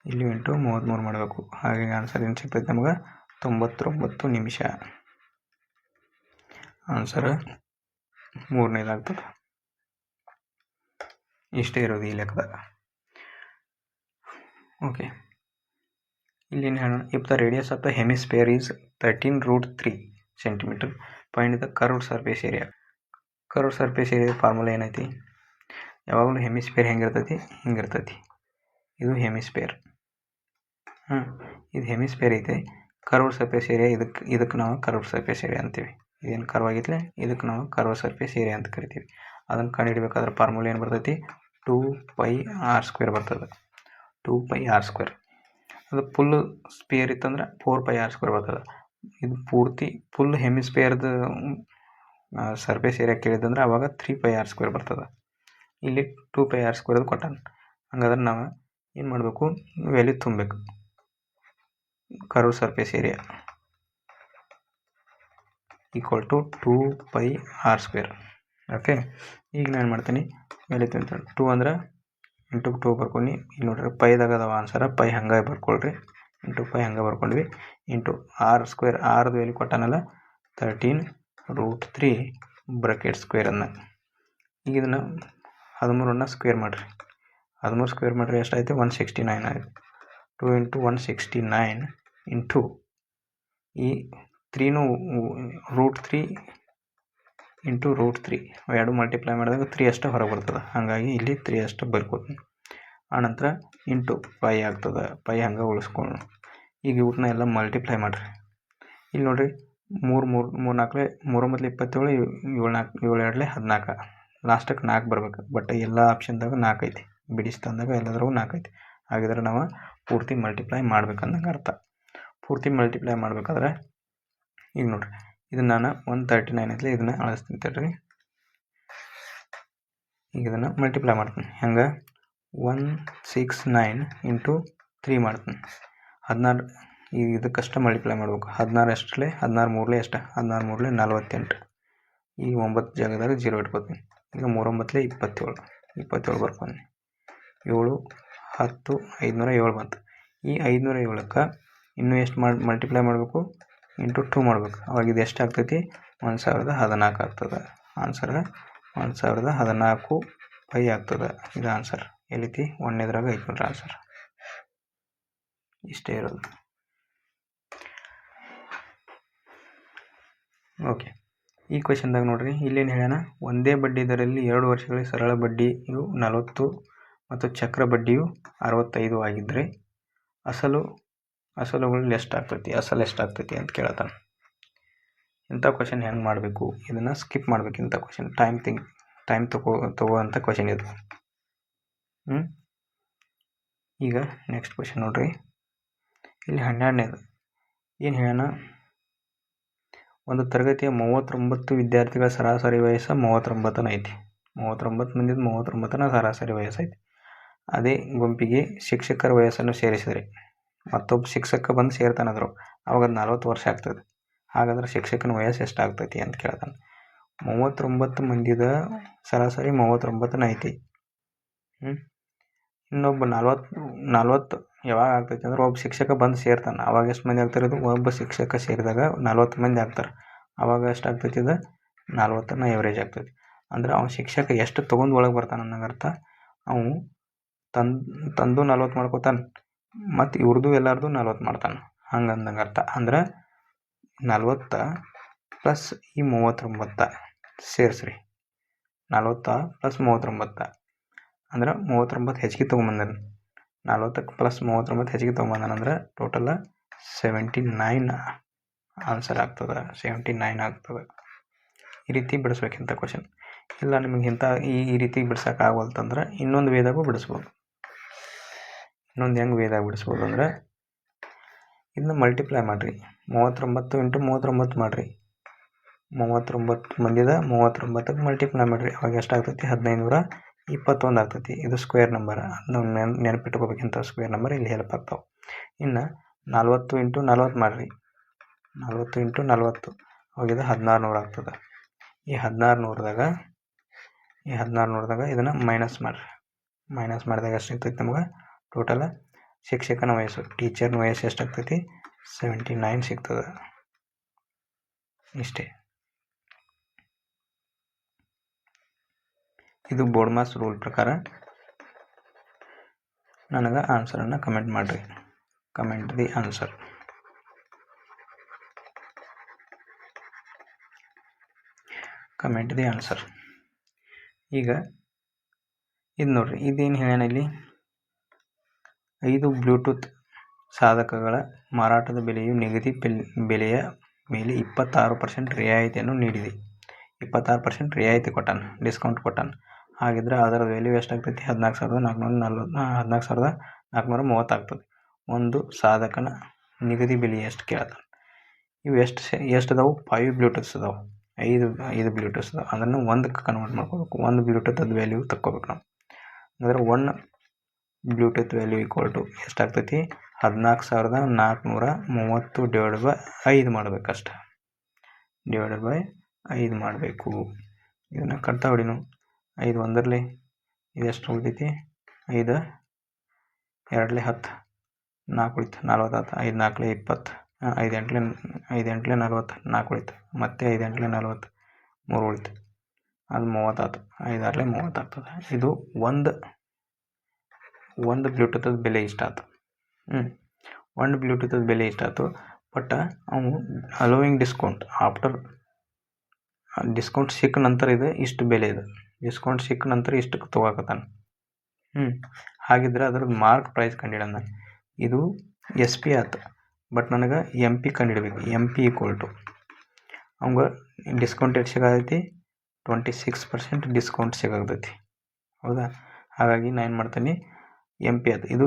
ಇಲ್ಲಿ ಇಂಟು 33 ಮಾಡಬೇಕು. ಹಾಗಾಗಿ ಆನ್ಸರ್ ಏನು ಸಿಗ್ತೈತೆ ನಮಗೆ 99 ನಿಮಿಷ. ಆನ್ಸರ್ 3ನೇದಾಗ್ತದೆ. ಇಷ್ಟೇ ಇರೋದು ಈ ಲೆಕ್ಕದಾಗ. ಓಕೆ, ಇಲ್ಲಿ ಏನು ಹೇಳೋಣ, if the radius of the hemisphere is 13√3 centimetre, find the curved surface area. Curved surface area formula ಏನೈತಿ? ಯಾವಾಗಲೂ ಹೆಮಿಸ್ಫಿಯರ್ ಹೆಂಗಿರ್ತೈತಿ? ಹಿಂಗಿರ್ತೈತಿ. ಇದು ಹೆಮಿಸ್ಫಿಯರ್. ಇದು ಹೆಮಿಸ್ಫಿಯರ್ ಐತೆ. ಕರ್ವ್ಡ್ ಸರ್ಫೇಸ್ ಏರಿಯಾ ಇದಕ್ಕೆ ನಾವು ಕರ್ವ್ಡ್ ಸರ್ಫೇಸ್ ಏರಿಯಾ ಅಂತೀವಿ. ಇದೇನು ಕರ್ವ್ ಆಗಿತ್ತಲೆ ಇದಕ್ಕೆ ನಾವು ಕರ್ವ್ ಸರ್ಫೇಸ್ ಏರಿಯಾ ಅಂತ ಕರಿತೀವಿ. ಅದನ್ನು ಕಂಡುಹಿಡಬೇಕಾದ್ರೆ ಫಾರ್ಮುಲಾ ಏನು ಬರ್ತೈತಿ? 2πr² ಬರ್ತದೆ. 2πr². ಅದು ಫುಲ್ ಸ್ಪಿಯರ್ ಇತ್ತಂದ್ರೆ 4πr² ಬರ್ತದೆ. ಇದು ಪೂರ್ತಿ ಫುಲ್ ಹೆಮಿಸ್ಫಿಯರ್ದು ಸರ್ಫೇಸ್ ಏರಿಯಾ ಕೇಳಿದಂದ್ರೆ ಅವಾಗ 3πr² ಬರ್ತದೆ. ಇಲ್ಲಿ 2πr² ಕೊಟ್ಟಾನ. ಹಂಗಾದ್ರೆ ನಾವು ಏನು ಮಾಡಬೇಕು? ವ್ಯಾಲ್ಯೂ ತುಂಬಬೇಕು. Curve surface area equal to 2πr². Okay, ಈಗ ನಾನು ಏನು ಮಾಡ್ತೀನಿ, ವ್ಯಾಲ್ಯೂ ತುಂಬ್ತೀನಿ. 2 ಅಂದ್ರೆ ಇಂಟು 2 ಬರ್ಕೊಂಡು, ಇಲ್ಲಿ ನೋಡ್ರಿ ಪೈದಾಗ ಅದಾವ ಆನ್ಸರ, ಪೈ ಹಂಗೆ ಬರ್ಕೊಳ್ರಿ. ಇಂಟು ಪೈ ಹಂಗೆ ಬರ್ಕೊಂಡ್ವಿ. ಇಂಟು r², ಆರ್ದು ವ್ಯಾಲ್ಯೂ ಕೊಟ್ಟಾನಲ್ಲ 13√3 ಬ್ರಾಕೆಟ್ ಸ್ಕ್ವೇರ್ ಅನ್ನ. ಈಗ ಇದನ್ನು 13 ಸ್ಕ್ವೇರ್ ಮಾಡಿರಿ. 13 ಸ್ಕ್ವೇರ್ ಮಾಡಿರಿ ಎಷ್ಟಾಯ್ತು? 169 ಆಯಿತು. 2 ಇಂಟು 169 ಇಂಟು ಈ 3ನೂ √3 ಇಂಟು √3 ಎರಡು ಮಲ್ಟಿಪ್ಲೈ ಮಾಡಿದಾಗ 3 ಅಷ್ಟು ಹೊರಗೆ ಬರ್ತದೆ. ಹಾಗಾಗಿ ಇಲ್ಲಿ 3 ಅಷ್ಟು ಬರ್ಕೋತೀನಿ. ಆನಂತರ ಇಂಟು ಪೈ ಆಗ್ತದೆ. ಪೈ ಹಂಗೆ ಉಳಿಸ್ಕೊಂಡು ಈಗ ಇವನ್ನ ಎಲ್ಲ ಮಲ್ಟಿಪ್ಲೈ ಮಾಡಿರಿ. ಇಲ್ಲಿ ನೋಡಿರಿ 3 4 3 27, 7 2 14, ಲಾಸ್ಟಕ್ಕೆ 4 ಬರ್ಬೇಕು. ಬಟ್ ಎಲ್ಲ ಆಪ್ಷನ್ದಾಗ 4 ಐತಿ, ಬಿಡಿಸ್ತಂದಾಗ ಎಲ್ಲದ್ರಾಗೂ 4 ಐತಿ. ಹಾಗಿದ್ರೆ ನಾವು ಪೂರ್ತಿ ಮಲ್ಟಿಪ್ಲೈ ಮಾಡ್ಬೇಕಂದಂಗೆ ಅರ್ಥ. ಪೂರ್ತಿ ಮಲ್ಟಿಪ್ಲೈ ಮಾಡ್ಬೇಕಾದ್ರೆ ಈಗ ನೋಡಿರಿ, ಇದನ್ನು ನಾನು 139 ಐತ್ಲೆ ಇದನ್ನು ಅಳಿಸ್ತೀನಿ ತಡ್ರಿ. ಈಗ ಇದನ್ನು ಮಲ್ಟಿಪ್ಲೈ ಮಾಡ್ತೀನಿ. ಹೆಂಗೆ? 169 ಇಂಟು 3 ಮಾಡ್ತೀನಿ. 16. ಈಗ ಇದಕ್ಕಷ್ಟು ಮಲ್ಟಿಪ್ಲೈ ಮಾಡ್ಬೇಕು. 16 ಎಷ್ಟಲೆ? 16 ಮೂರಲೆ ಎಷ್ಟು? 16 ಮೂರಲೆ 48. ಈಗ 9 ಜಾಗದಾಗ 0 ಇಟ್ಕೊತೀನಿ. ಈಗ 3 9 27 ಬರ್ತೀನಿ. 7 10 507 ಬಂತು. ಈ 507ಕ್ಕೆ ಇನ್ನೂ ಎಷ್ಟು ಮಲ್ಟಿಪ್ಲೈ ಮಾಡಬೇಕು? ಇಂಟು 2 ಮಾಡಬೇಕು. ಅವಾಗ ಇದು ಎಷ್ಟು ಆಗ್ತೈತಿ? 1014 ಆಗ್ತದೆ. ಆನ್ಸರ್ 1014 ಪೈ ಆಗ್ತದೆ. ಇದು ಆನ್ಸರ್ ಎಲ್ಲೈತಿ? 1ನೇದ್ರಾಗ ಐತಿ ನೋಡ್ರಿ ಆನ್ಸರ್. ಇಷ್ಟೇ ಇರೋದು. ಓಕೆ, ಈ ಕ್ವೆಶನ್ದಾಗ ನೋಡ್ರಿ, ಇಲ್ಲೇನು ಹೇಳ್ಯಾನ? ಒಂದೇ ಬಡ್ಡಿ ದರದಲ್ಲಿ 2 ವರ್ಷಗಳಿಗೆ ಸರಳ ಬಡ್ಡಿಯು 40 ಮತ್ತು ಚಕ್ರ ಬಡ್ಡಿಯು 65 ಆಗಿದ್ದರೆ ಅಸಲುಗಳಲ್ಲಿ ಎಷ್ಟಾಗ್ತೈತಿ? ಅಸಲು ಎಷ್ಟಾಗ್ತೈತಿ ಅಂತ ಕೇಳ್ತಾನೆ. ಇಂಥ ಕ್ವೆಶನ್ ಹೆಂಗೆ ಮಾಡಬೇಕು? ಇದನ್ನು ಸ್ಕಿಪ್ ಮಾಡ್ಬೇಕು. ಇಂಥ ಕ್ವೆಶನ್ ಟೈಮ್ ತಗೋವಂಥ ಕ್ವೆಶನ್ ಇದು. ಈಗ ನೆಕ್ಸ್ಟ್ ಕ್ವೆಶನ್ ನೋಡ್ರಿ, ಇಲ್ಲಿ 12ನೇದು ಏನು ಹೇಳೋಣ? ಒಂದು ತರಗತಿಯ 39 ವಿದ್ಯಾರ್ಥಿಗಳ ಸರಾಸರಿ ವಯಸ್ಸು 39 ಐತಿ. 39 ಮಂದಿದು 39ನ ಸರಾಸರಿ ವಯಸ್ಸೈತಿ. ಅದೇ ಗುಂಪಿಗೆ ಶಿಕ್ಷಕರ ವಯಸ್ಸನ್ನು ಸೇರಿಸಿದರೆ ಮತ್ತೊಬ್ಬ ಶಿಕ್ಷಕ ಬಂದು ಸೇರ್ತಾನಂದ್ರು ಅವಾಗ 40 ವರ್ಷ ಆಗ್ತದೆ. ಹಾಗಾದ್ರೆ ಶಿಕ್ಷಕನ ವಯಸ್ಸು ಎಷ್ಟಾಗ್ತೈತಿ ಅಂತ ಕೇಳ್ತಾನೆ. 39 ಮಂದಿದ ಸರಾಸರಿ 39 ಐತಿ. ಇನ್ನೊಬ್ಬ 40 ಯಾವಾಗ ಆಗ್ತೈತಿ ಅಂದ್ರೆ ಒಬ್ಬ ಶಿಕ್ಷಕ ಬಂದು ಸೇರ್ತಾನೆ. ಅವಾಗ ಎಷ್ಟು ಮಂದಿ ಆಗ್ತಿರೋದು? ಒಬ್ಬ ಶಿಕ್ಷಕ ಸೇರಿದಾಗ 40 ಮಂದಿ ಆಗ್ತಾರೆ. ಅವಾಗ ಎಷ್ಟಾಗ್ತೈತಿ? ಇದು 40ನ ಎವರೇಜ್ ಆಗ್ತೈತಿ. ಅಂದ್ರೆ ಅವ್ನು ಶಿಕ್ಷಕ ಎಷ್ಟು ತೊಗೊಂಡು ಒಳಗೆ ಬರ್ತಾನೆ ಅನ್ನೋಂಗೆ ಅರ್ಥ. ಅವನು ತಂದು 40 ಮಾಡ್ಕೋತಾನೆ, ಮತ್ತು ಇವ್ರದ್ದು ಎಲ್ಲರದು 40 ಮಾಡ್ತಾನೆ, ಹಂಗಂದಂಗೆ ಅರ್ಥ. ಅಂದ್ರೆ 40 ಪ್ಲಸ್ ಈ 39 ಸೇರಿಸ್ರಿ. 40 ಪ್ಲಸ್ 39 ಅಂದ್ರೆ 39 ಹೆಚ್ಚಿಗೆ ತೊಗೊಂಬಂದಾನ. 40ಕ್ಕೆ ಪ್ಲಸ್ 39 ಹೆಚ್ಚಿಗೆ ತೊಗೊಂಬಂದಾನಂದ್ರೆ ಟೋಟಲ್ 79 ಆನ್ಸರ್ ಆಗ್ತದೆ. 79 ಆಗ್ತದೆ. ಈ ರೀತಿ ಬಿಡಿಸ್ಬೇಕಿಂತ ಕ್ವಶನ್. ಇಲ್ಲ ನಿಮಗೆ ಇಂಥ ಈ ರೀತಿ ಬಿಡ್ಸೋಕ್ಕಾಗವಲ್ತಂದ್ರೆ ಇನ್ನೊಂದು ವೇದಾಗೂ ಬಿಡಿಸ್ಬೋದು. ಇನ್ನೊಂದು ಹೆಂಗೆ ವೇದಾಗ ಬಿಡಿಸ್ಬೋದು ಅಂದ್ರೆ ಇದನ್ನ ಮಲ್ಟಿಪ್ಲೈ ಮಾಡಿರಿ. 39 × 39 ಮಾಡಿರಿ. 39 ಮಂದಿದ 39ಕ್ಕೆ ಮಲ್ಟಿಪ್ಲೈ ಮಾಡಿರಿ. ಅವಾಗ ಎಷ್ಟಾಗ್ತೈತಿ? 1521 ಆಗ್ತೈತಿ. ಇದು ಸ್ಕ್ವೇರ್ ನಂಬರ್. ನಾವು ನೆನಪಿಟ್ಕೋಬೇಕಿಂತ ಸ್ಕ್ವೇರ್ ನಂಬರ್ ಇಲ್ಲಿ ಹೆಲ್ಪ್ ಆಗ್ತಾವೆ. ಇನ್ನು 40 × 40 ಮಾಡಿರಿ. 40 × 40 ಅವಾಗ ಇದು 1600 ಆಗ್ತದೆ. ಈ 1600ದಾಗ ಇದನ್ನು ಮೈನಸ್ ಮಾಡಿರಿ. ಮೈನಸ್ ಮಾಡಿದಾಗ ಎಷ್ಟು ಸಿಗ್ತೈತಿ ನಮಗೆ? ಟೋಟಲ್ ಶಿಕ್ಷಕನ ವಯಸ್ಸು, ಟೀಚರ್ನ ವಯಸ್ಸು ಎಷ್ಟಾಗ್ತೈತಿ? 79 ಸಿಗ್ತದೆ. ಇಷ್ಟೇ. ಇದು ಬೋರ್ಡ್ ಮಾಸ್ ರೂಲ್ ಪ್ರಕಾರ. ನನಗೆ ಆನ್ಸರನ್ನು ಕಮೆಂಟ್ ಮಾಡಿರಿ. Comment the answer. Comment the answer. ಈಗ ಇದು ನೋಡ್ರಿ, ಇದೇನು ಹೇಳ್ಯಾನ ಇಲ್ಲಿ? 5 ಬ್ಲೂಟೂತ್ ಸಾಧಕಗಳ ಮಾರಾಟದ ಬೆಲೆಯು ನಿಗದಿ ಬೆಲೆಯ ಮೇಲೆ 26% ರಿಯಾಯಿತಿಯನ್ನು ನೀಡಿದೆ. 26% ರಿಯಾಯಿತಿ ಕೊಟ್ಟಾನ, ಡಿಸ್ಕೌಂಟ್ ಕೊಟ್ಟಾನ. ಹಾಗಿದ್ರೆ ಅದರ ವ್ಯಾಲ್ಯೂ ಎಷ್ಟಾಗ್ತೈತಿ? 14,430 ಆಗ್ತದೆ. ಒಂದು ಸಾಧಕನ ನಿಗದಿ ಬೆಲೆ ಎಷ್ಟು ಕೇಳ್ತಾನೆ? ಇವು ಎಷ್ಟು ಅದಾವು? 5 ಬ್ಲೂಟೂತ್ಸ್ ಅದಾವೆ. 5 ಬ್ಲೂಟೂತ್ಸ್ ಅದಾವೆ. ಅದನ್ನು ಒಂದಕ್ಕೆ ಕನ್ವರ್ಟ್ ಮಾಡ್ಕೋಬೇಕು. ಒಂದು ಬ್ಲೂಟೂತ್ ಅದು ವ್ಯಾಲ್ಯೂ ತಕ್ಕೋಬೇಕು ನಾವು. ಅಂದರೆ 1 ಬ್ಲೂಟೂತ್ ವ್ಯಾಲ್ಯೂ ಈಕ್ವಲ್ ಟು ಎಷ್ಟಾಗ್ತೈತಿ? 14,430 / 5 ಮಾಡಬೇಕಷ್ಟೆ. /5 ಮಾಡಬೇಕು. ಇದನ್ನು ಕಟ್ತಾ ಹೊಡಿನು. 5 ಒಂದರಲ್ಲೇ ಇದು ಎಷ್ಟು ಉಳಿತೈತಿ? 5 2 10, 4 ಉಳಿತು, 40 ಆಯ್ತು. 5 4 20, 5 8 40, 4 ಉಳಿತು. ಮತ್ತೆ 5 8 40, 3 ಉಳಿತು, ಅದು 30 ಆಯ್ತು. 5 6 30 ಆಗ್ತದೆ. ಇದು ಒಂದು ಬ್ಲೂಟೂತದ ಬೆಲೆ ಇಷ್ಟ ಆಯ್ತು. ಒಂದು ಬ್ಲೂಟೂತದ ಬೆಲೆ ಇಷ್ಟ ಆಯ್ತು. ಬಟ್ ಅವನು ಅಲೋವಿಂಗ್ ಡಿಸ್ಕೌಂಟ್ ಆಫ್ಟರ್ ಡಿಸ್ಕೌಂಟ್ ಸಿಕ್ಕ ನಂತರ ಇದು ಇಷ್ಟು ಬೆಲೆ ಇದೆ. ಡಿಸ್ಕೌಂಟ್ ಸಿಕ್ಕ ನಂತರ ಇಷ್ಟಕ್ಕೆ ತೊಗೊಕತ್ತಾನ. ಹಾಗಿದ್ರೆ ಅದ್ರದ್ದು ಮಾರ್ಕ್ ಪ್ರೈಸ್ ಕಂಡಿಡೋಣ. ಇದು SP ಆಯ್ತು. ಬಟ್ ನನಗೆ MP ಕಂಡಿಡ್ಬೇಕು. MP ಈಕ್ವಲ್ ಟು ಅವಂಗೆ ಡಿಸ್ಕೌಂಟ್ ಎಷ್ಟು ಸಿಗತೈತಿ? 26% ಡಿಸ್ಕೌಂಟ್ ಸಿಗತೈತಿ. ಹೌದಾ? ಹಾಗಾಗಿ ನಾನು ಏನು ಮಾಡ್ತೀನಿ? MP ಆಯ್ತು. ಇದು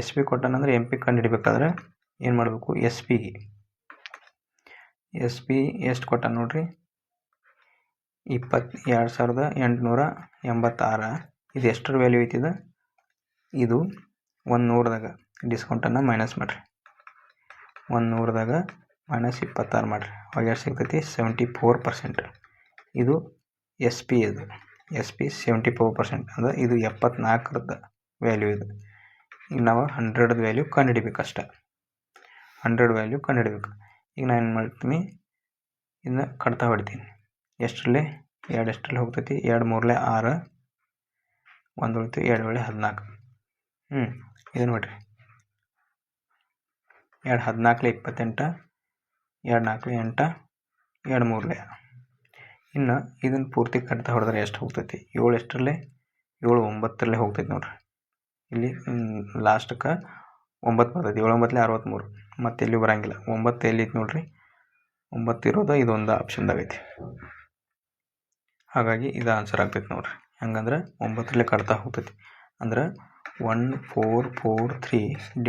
SP ಕೊಟ್ಟಾನಂದ್ರೆ MP ಕಂಡುಹಿಡ್ಬೇಕಾದ್ರೆ ಏನು ಮಾಡಬೇಕು? SP ಎಷ್ಟು ಕೊಟ್ಟಾನ ನೋಡ್ರಿ? 22,886. ಇದು ಎಷ್ಟರ ವ್ಯಾಲ್ಯೂ ಐತಿದ? ಇದು 100ದಾಗ ಡಿಸ್ಕೌಂಟನ್ನು ಮೈನಸ್ ಮಾಡಿರಿ. 100ದಾಗ -26 ಮಾಡಿರಿ. ಅವಾಗ ಎಷ್ಟು ಸಿಗ್ತೈತಿ? 74%. ಇದು SP. ಇದು SP 74%. ಅಂದರೆ ಇದು 74ರದ ವ್ಯಾಲ್ಯೂ ಇದು. ಈಗ ನಾವು 100ದ ವ್ಯಾಲ್ಯೂ ಕಂಡುಹಿಡಿಬೇಕಷ್ಟೆ. 100 ವ್ಯಾಲ್ಯೂ ಕಂಡುಹಿಡ್ಬೇಕು. ಈಗ ನಾನು ಏನು ಮಾಡ್ತೀನಿ? ಇದನ್ನ ಕಟ್ತಾ ಹೊಡಿತೀನಿ. ಎಷ್ಟರಲ್ಲಿ? 2 ಎಷ್ಟರಲ್ಲಿ ಹೋಗ್ತೈತಿ? 2 3 6, 1 ಉಳಿತು, 2 × 14. ಇದು ನೋಡಿರಿ, 2 14 28, 2 4 8, 2 3. ಇನ್ನು ಇದನ್ನು ಪೂರ್ತಿ ಕಟ್ತಾ ಹೊಡೆದ್ರೆ ಎಷ್ಟು ಹೋಗ್ತೈತಿ? 7 ಎಷ್ಟರಲ್ಲಿ? 7 9ರಲ್ಲೇ ಹೋಗ್ತೈತಿ ನೋಡ್ರಿ. ಇಲ್ಲಿ ಲಾಸ್ಟಕ್ಕೆ 9 ಬರ್ತೈತಿ. 7 9 63. ಮತ್ತೆ ಇಲ್ಲಿ ಬರೋಂಗಿಲ್ಲ. 9 ಎಲ್ಲಿತ್ತು ನೋಡ್ರಿ? 9 ಇರೋದು ಇದೊಂದು ಆಪ್ಷನ್ದಾಗ ಐತಿ. ಹಾಗಾಗಿ ಇದು ಆನ್ಸರ್ ಆಗ್ತೈತಿ ನೋಡ್ರಿ. ಹಂಗಂದ್ರೆ 9ರಲ್ಲೇ ಕಟ್ತಾ ಹೋಗ್ತೈತಿ. ಅಂದ್ರೆ 1443 /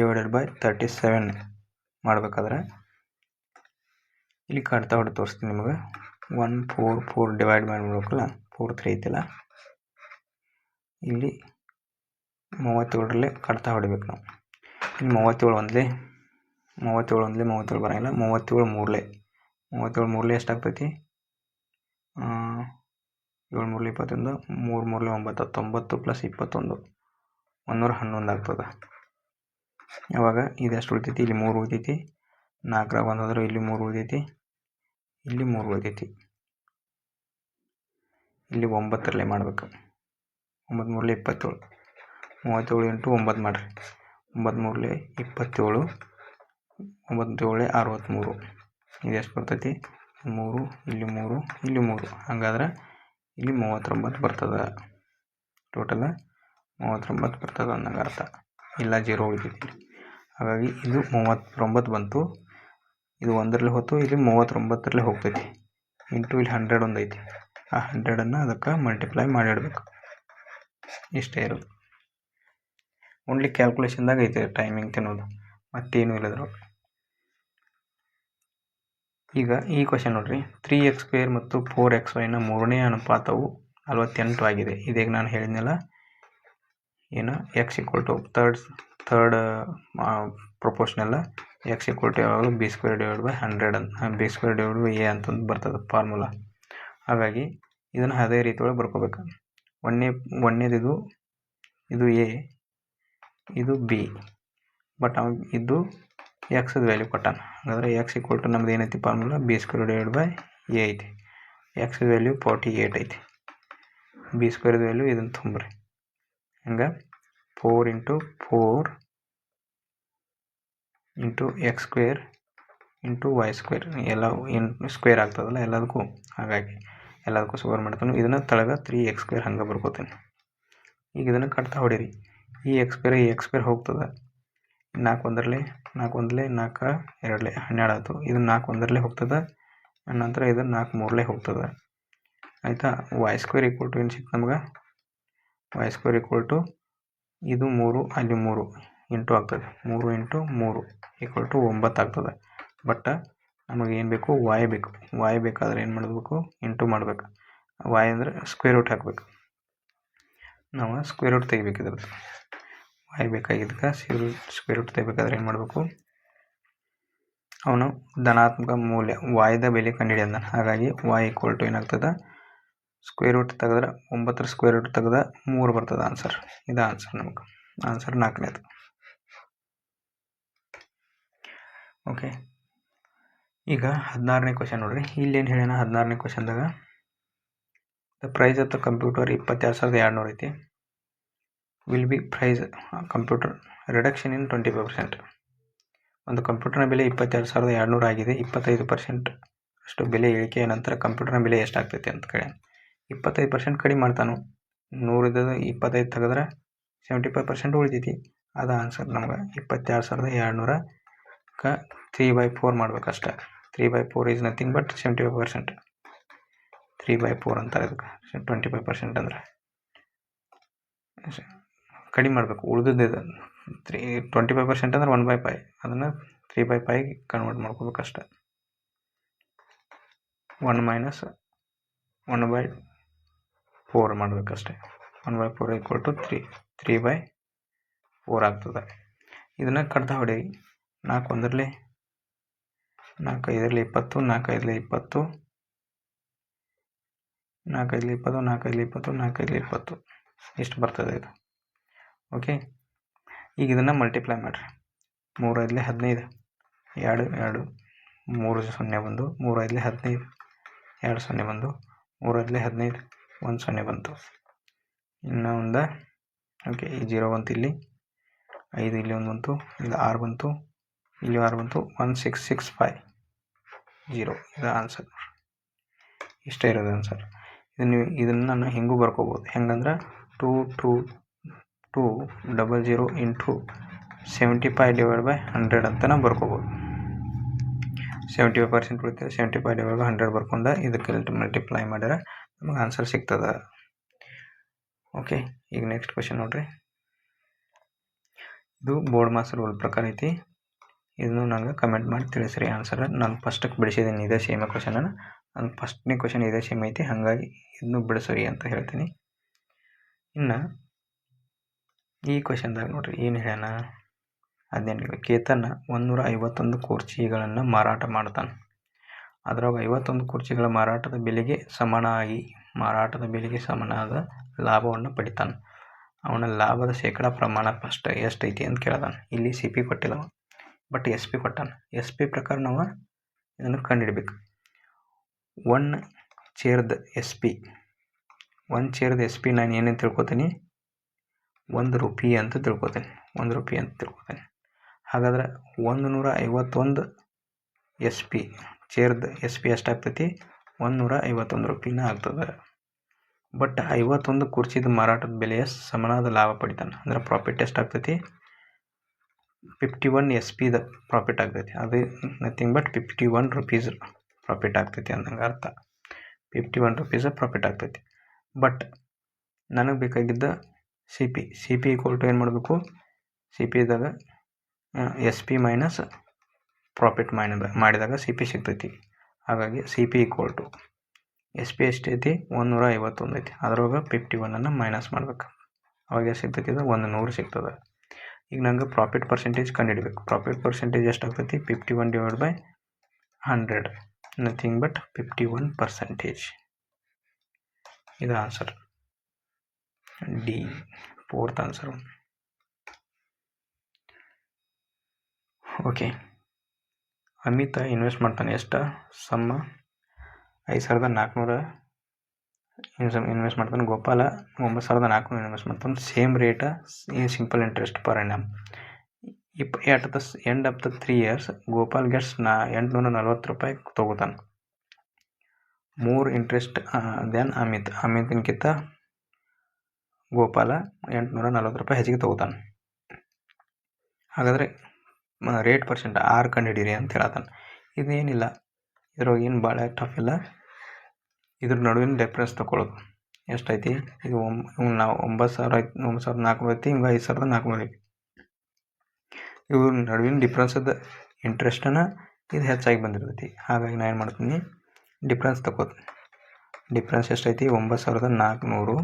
37 ಮಾಡ್ಬೇಕಾದ್ರೆ ಇಲ್ಲಿ ಕಟ್ತಾ ಹೊಡೆ ತೋರಿಸ್ತೀನಿ ನಿಮಗೆ. 144 ಡಿವೈಡ್ ಮಾಡಿಬಿಡ್ಬೇಕಲ್ಲ, 43 ಐತಿಲ್ಲ, ಇಲ್ಲಿ 37ರಲ್ಲೇ ಕಟ್ತಾ ಹೊಡಿಬೇಕು ನಾವು. ಇಲ್ಲಿ 37 ಒಂದಲೇ 37 ಬರೋಂಗಿಲ್ಲ. 37 3 ಎಷ್ಟಾಗ್ತೈತಿ? 7 3 21, 3 3 9 90 + 21 111 ಆಗ್ತದೆ. ಅವಾಗ ಇದೆಷ್ಟು ಉಳಿತೈತಿ? ಇಲ್ಲಿ 3 ಉಳಿತೈತಿ. 4ರಾಗ 1 ಹೋದ್ರೆ ಇಲ್ಲಿ 3 ಉಳಿತೈತಿ, ಇಲ್ಲಿ 3 ಉಳಿತೈತಿ. ಇಲ್ಲಿ 9ರಲ್ಲೇ ಮಾಡ್ಬೇಕು. 9 3 27. 37 × 9 ಮಾಡಿರಿ. 9 3 27, 9 7 63. ಇದು ಎಷ್ಟು ಬರ್ತೈತಿ? 3, ಇಲ್ಲಿ 3, ಇಲ್ಲಿ 3. ಹಾಗಾದ್ರೆ ಇಲ್ಲಿ 39 ಬರ್ತದೆ. ಟೋಟಲ್ 39 ಬರ್ತದೆ ಅನ್ನಂಗೆ ಅರ್ಥ, ಇಲ್ಲ 0 ಉಳಿತೈತಿ. ಹಾಗಾಗಿ ಇದು 39 ಬಂತು, ಇದು 1ರಲ್ಲಿ ಹೋಯ್ತು, ಇಲ್ಲಿ 39ರಲ್ಲಿ ಹೋಗ್ತೈತಿ. ಇಂಟು ಇಲ್ಲಿ 100 ಒಂದು ಐತಿ, ಆ 100ಅನ್ನು ಅದಕ್ಕೆ ಮಲ್ಟಿಪ್ಲೈ ಮಾಡಿಡಬೇಕು. ಇಷ್ಟೇ ಇರೋದು. ಓನ್ಲಿ ಕ್ಯಾಲ್ಕುಲೇಷನ್ದಾಗ ಐತೆ ಟೈಮಿಂಗ್ ತಿನ್ನೋದು, ಮತ್ತೇನು ಇಲ್ಲದ್ರು. ಈಗ ಈ ಕ್ವಶನ್ ನೋಡ್ರಿ, 3x² ಮತ್ತು 4xyನ ಮೂರನೇ ಅನುಪಾತವು 48 ಆಗಿದೆ. ಇದೀಗ ನಾನು ಹೇಳಿದ್ನಲ್ಲ, ಏನು x = ಥರ್ಡ್ ಪ್ರೊಪೋರ್ಷನಲ್, x = ಯಾವಾಗಲೂ b² / 100 b² / a ಅಂತಂದು ಬರ್ತದೆ ಫಾರ್ಮುಲಾ. ಹಾಗಾಗಿ ಇದನ್ನು ಅದೇ ರೀತಿ ಒಳಗೆ ಬರ್ಕೋಬೇಕು. ಒಂದನೇದು ಇದು a, ಇದು b, ಬಟ್ ಅವ್ನು ಇದು ಎಕ್ಸ್ ವ್ಯಾಲ್ಯೂ ಕೊಟ್ಟಾನ. ಹಾಗಾದ್ರೆ x = ನಮ್ದು ಏನೈತಿ ಫಾರ್ಮುಲಾ b² / a ಐತಿ. x ವ್ಯಾಲ್ಯೂ 48 ಐತಿ, b² ವ್ಯಾಲ್ಯೂ ಇದನ್ನು ತುಂಬ್ರಿ. ಹಂಗೆ 4 × 4 × x² × y² ಎಲ್ಲ ಸ್ಕ್ವೇರ್ ಆಗ್ತದಲ್ಲ ಎಲ್ಲದಕ್ಕೂ. ಹಾಗಾಗಿ ಎಲ್ಲದಕ್ಕೂ ಸ್ಕ್ವೇರ್ ಮಾಡ್ತಾನೆ. ಇದನ್ನು ತಳಗ 3x² ಹಂಗೆ ಬರ್ಕೋತೀನಿ. ಈಗ ಇದನ್ನು ಕಟ್ತಾ ಹೊಡೀರಿ. ಈ x² ಹೋಗ್ತದೆ. 4 1 4 4 2 12 ಆಯಿತು. ಇದು 4 1 ಹೋಗ್ತದೆ, ನಂತರ ಇದು 4 3 ಹೋಗ್ತದೆ. ಆಯಿತಾ. y² = ಏನು ಸಿಕ್ತು ನಮ್ಗೆ, y² ಇದು 3 ಅಲ್ಲಿ 3 ಇಂಟು ಆಗ್ತದೆ. 3 × 3 = 9 ಆಗ್ತದೆ. ಬಟ್ ನಮಗೇನು ಬೇಕು, y ಬೇಕು. y ಬೇಕಾದ್ರೆ ಏನು ಮಾಡಬೇಕು, ಇಂಟು ಮಾಡಬೇಕು. y ಅಂದರೆ ಸ್ಕ್ವೇರ್ ರೂಟ್ ಹಾಕಬೇಕು. ನಾವು ಸ್ಕ್ವೇರ್ ರೂಟ್ ತೆಗಿಬೇಕು ಇದ್ರದ್ದು. y ಬೇಕಾಗಿದ್ದಕ್ಕೆ ಸ್ಕ್ವೇರ್ ರೂಟ್ ತೆಗಿಬೇಕಾದ್ರೆ ಏನು ಮಾಡಬೇಕು, ಅವನು ಧನಾತ್ಮಕ ಮೌಲ್ಯ yದ ಬೆಲೆ ಕಂಡುಹಿಡಿಯೋದು. ಹಾಗಾಗಿ y = ಏನಾಗ್ತದೆ, ಸ್ಕ್ವೇರ್ ರೂಟ್ ತೆಗೆದ್ರೆ 9ರ ಸ್ಕ್ವೇರ್ ರೂಟ್ ತೆಗೆದ 3 ಬರ್ತದೆ ಆನ್ಸರ್. ಇದು ಆನ್ಸರ್ ನಮಗೆ. ಆನ್ಸರ್ 4ನೇದು. ಓಕೆ. ಈಗ 16ನೇ ಕ್ವಶನ್ ನೋಡ್ರಿ. ಇಲ್ಲೇನು ಹೇಳ್ಯಾನ 16ನೇ ಕ್ವಶನ್ದಾಗ, the price of the computer 22,200 ಐತಿ. Will be price computer reduction in 25%. ಒಂದು ಕಂಪ್ಯೂಟರ್ನ ಬೆಲೆ 22,200 ಆಗಿದೆ. 25% ಅಷ್ಟು ಬೆಲೆ ಇಳಿಕೆಯ ನಂತರ ಕಂಪ್ಯೂಟರ್ನ ಬೆಲೆ ಎಷ್ಟಾಗ್ತೈತಿ ಅಂತ ಕೇಳಿ 25% ಕಡಿಮೆ ಮಾಡ್ತಾನು. 100 25 ತೆಗೆದ್ರೆ 75% ಉಳಿತೈತಿ. ಅದು ಆನ್ಸರ್ ನಮ್ಗೆ. 22,200ಕ್ಕೆ 3/4 ಮಾಡ್ಬೇಕಷ್ಟೆ. 3/4 ಈಸ್ ನಥಿಂಗ್ ಬಟ್ 75%. 3/4 ಅಂತಾರೆ ಇದಕ್ಕೆ. 25% ಅಂದರೆ ಕಡಿಮೆ ಮಾಡಬೇಕು. ಉಳಿದಿದ್ದು 25% ಅಂದ್ರೆ 1/5, ಅದನ್ನು 3/5 ಕನ್ವರ್ಟ್ ಮಾಡ್ಕೋಬೇಕಷ್ಟೆ. 1 - 1/4 ಮಾಡಬೇಕಷ್ಟೆ. 1/4 = 3/4 ಆಗ್ತದೆ. ಇದನ್ನು ಕಡ್ತಾ ಹೊಡಿ. 4 1 4 5 20 4 5 20 4 5 20 4 5 20 4 5 20 ಇಷ್ಟು ಬರ್ತದೆ ಇದು. ಓಕೆ. ಈಗ ಇದನ್ನು ಮಲ್ಟಿಪ್ಲೈ ಮಾಡಿರಿ. 3 5 15 2 2 3 0 ಬಂದು, 3 5 15 2 0 ಬಂದು, 3 5 15 1 0 ಬಂತು. ಇನ್ನು ಒಂದು ಓಕೆ, ಈ 0 ಬಂತು, ಇಲ್ಲಿ 5 ಇಲ್ಲಿ 1 ಬಂತು, ಇಲ್ಲಿ 6 ಬಂತು, ಇಲ್ಲಿ 6 ಬಂತು. 1665 0 ಇದು ಆನ್ಸರ್. ಇಷ್ಟೇ ಇರೋದು ಆನ್ಸರ್. ಇದನ್ನು ನಾನು ಹೆಂಗೂ ಬರ್ಕೋಬೋದು. ಹೆಂಗಂದ್ರೆ 2 2 2 00 × 75/100 ಅಂತ ನಾವು ಬರ್ಕೋಬೋದು. 75% ಉಳಿತದೆ. 75/100 ಬರ್ಕೊಂಡು ಇದಕ್ಕೆ ಮಲ್ಟಿಪ್ಲೈ ಮಾಡಿದ್ರೆ ನಮಗೆ ಆನ್ಸರ್ ಸಿಗ್ತದೆ. ಓಕೆ. ಈಗ ನೆಕ್ಸ್ಟ್ ಕ್ವಶನ್ ನೋಡ್ರಿ. ಇದು ಬೋರ್ಡ್ ಮಾಸ್ ರೂಲ್ ಪ್ರಕಾರ ಐತಿ. ಇದನ್ನು ನನಗೆ ಕಮೆಂಟ್ ಮಾಡಿ ತಿಳಿಸ್ರಿ ಆನ್ಸರ್. ನಾನು ಫಸ್ಟಕ್ಕೆ ಬಿಡಿಸಿದ್ದೀನಿ ಇದೇ ಸೇಮ್ ಕ್ವಶನನ್ನು. ನಾನು ಫಸ್ಟ್ನೇ ಕ್ವಶನ್ ಇದೇ ಸೇಮ್ ಐತಿ, ಹಾಗಾಗಿ ಇದನ್ನು ಬಿಡಿಸ್ರಿ ಅಂತ ಹೇಳ್ತೀನಿ. ಇನ್ನು ಈ ಕ್ವಶನ್ದಾಗ ನೋಡ್ರಿ ಏನು ಹೇಳ್ಯಾನ. 18 ಕೇತನ್ 151 ಕುರ್ಚಿಗಳನ್ನು ಮಾರಾಟ ಮಾಡ್ತಾನೆ. ಅದರಾಗ 51 ಕುರ್ಚಿಗಳ ಮಾರಾಟದ ಬೆಲೆಗೆ ಸಮನಾದ ಲಾಭವನ್ನು ಪಡಿತಾನೆ. ಅವನ ಲಾಭದ ಶೇಕಡಾ ಪ್ರಮಾಣ ಎಷ್ಟೈತಿ ಅಂತ ಕೇಳ್ದಾನೆ. ಇಲ್ಲಿ CP ಕೊಟ್ಟಿಲ್ಲ, ಬಟ್ SP ಕೊಟ್ಟಾನ. SP ಪ್ರಕಾರ ನಾವು ಇದನ್ನು ಕಂಡುಹಿಡಬೇಕು. 1 ಚೇರ್ದ SP ನಾನು ಏನೇನು ತಿಳ್ಕೊತೀನಿ, 1 ರೂಪಾಯಿ ಅಂತ ತಿಳ್ಕೊತೀನಿ. 1 ರೂಪಾಯಿ ಅಂತ ತಿಳ್ಕೊತೀನಿ. ಹಾಗಾದ್ರೆ 151 SP ಚೇರ್ದ SP ಎಷ್ಟಾಗ್ತೈತಿ, 151 ರೂಪಾಯಿನ ಆಗ್ತದೆ. ಬಟ್ 51 ಕುರ್ಚಿದ ಮಾರಾಟದ ಬೆಲೆಯ ಸಮನಾದ ಲಾಭ ಪಡಿತಾನೆ. ಅಂದ್ರೆ ಪ್ರಾಫಿಟ್ ಎಷ್ಟಾಗ್ತೈತಿ? 51 SP ಪ್ರಾಫಿಟ್ ಆಗ್ತೈತಿ. ಅದು ನಥಿಂಗ್ ಬಟ್ 51 rupees ಪ್ರಾಫಿಟ್ ಆಗ್ತೈತಿ ಅಂದಂಗೆ ಅರ್ಥ. 51 rupees ಪ್ರಾಫಿಟ್ ಆಗ್ತೈತಿ. ಬಟ್ ನನಗೆ ಬೇಕಾಗಿದ್ದ ಸಿ ಪಿ ಈಕ್ವಲ್ ಟು ಏನು ಮಾಡಬೇಕು? ಸಿ ಪಿ ಇದ್ದಾಗ SP ಮೈನಸ್ ಪ್ರಾಫಿಟ್ ಮಾಡಿದಾಗ ಸಿ ಪಿ ಸಿಗ್ತೈತಿ. ಹಾಗಾಗಿ C P equal to SP ಎಷ್ಟೈತಿ? 151 ಐತಿ. ಅದ್ರೊಳಗೆ 51 ಮೈನಸ್ ಮಾಡ್ಬೇಕು. ಅವಾಗ ಎಷ್ಟು ಸಿಗ್ತೈತಿ? ಇದು 100 ಸಿಗ್ತದೆ. ಈಗ ನಂಗೆ ಪ್ರಾಫಿಟ್ ಪರ್ಸೆಂಟೇಜ್ ಕಂಡುಹಿಡಬೇಕು. ಪ್ರಾಫಿಟ್ ಪರ್ಸೆಂಟೇಜ್ ಎಷ್ಟಾಗ್ತೈತಿ? 51/100, ನಥಿಂಗ್ ಬಟ್ 51%. ಇದು answer D, 4th answer. Okay, Amita invest ಮಾಡ್ತಾನೆ. ಎಷ್ಟು? ಸಮ್ಮ 5,400 ಇನ್ವೆಸ್ಟ್ ಮಾಡ್ತಾನೆ. ಗೋಪಾಲ 9,400 ಇನ್ವೆಸ್ಟ್ ಮಾಡ್ತಾನೆ. Same rate simple interest per annum. At the end of the 3 years Gopal gets 840 ರೂಪಾಯಿ ತೊಗೋತಾನೆ. ಮೂರ್ ಇಂಟ್ರೆಸ್ಟ್ ದೆನ್ ಅಮಿತ್ಗಿಂತ ಗೋಪಾಲ 840 ರೂಪಾಯಿ ಹೆಚ್ಚಿಗೆ ತೊಗೋತಾನೆ. ಹಾಗಾದರೆ ರೇಟ್ ಪರ್ಸೆಂಟ್ ಆರ್ ಕಂಡುಹಿಡೀರಿ ಅಂತ ಹೇಳತ್ತಾನೆ. ಇದೇನಿಲ್ಲ, ಇದ್ರೊಳಗೆ ಏನು ಭಾಳ ಟಫ್ ಇಲ್ಲ. ಇದ್ರ ನಡುವಿನ ಡಿಫ್ರೆನ್ಸ್ ತೊಗೊಳ್ಳೋದು ಎಷ್ಟೈತಿ? ಇದು ನಾವು 9,000 ಐತಿ, 9,400 ಐತಿ, ಹಿಂಗೆ 5,400 ಐತಿ. ಇವ್ರ ನಡುವಿನ ಡಿಫ್ರೆನ್ಸದ ಇಂಟ್ರೆಸ್ಟನ್ನು ಇದು ಹೆಚ್ಚಾಗಿ ಬಂದಿರ್ತೈತಿ. ಹಾಗಾಗಿ ನಾನು ಏನು ಮಾಡ್ತೀನಿ? ಡಿಫ್ರೆನ್ಸ್ ತಗೋತೀನಿ. ಡಿಫ್ರೆನ್ಸ್ ಎಷ್ಟೈತಿ? 9,400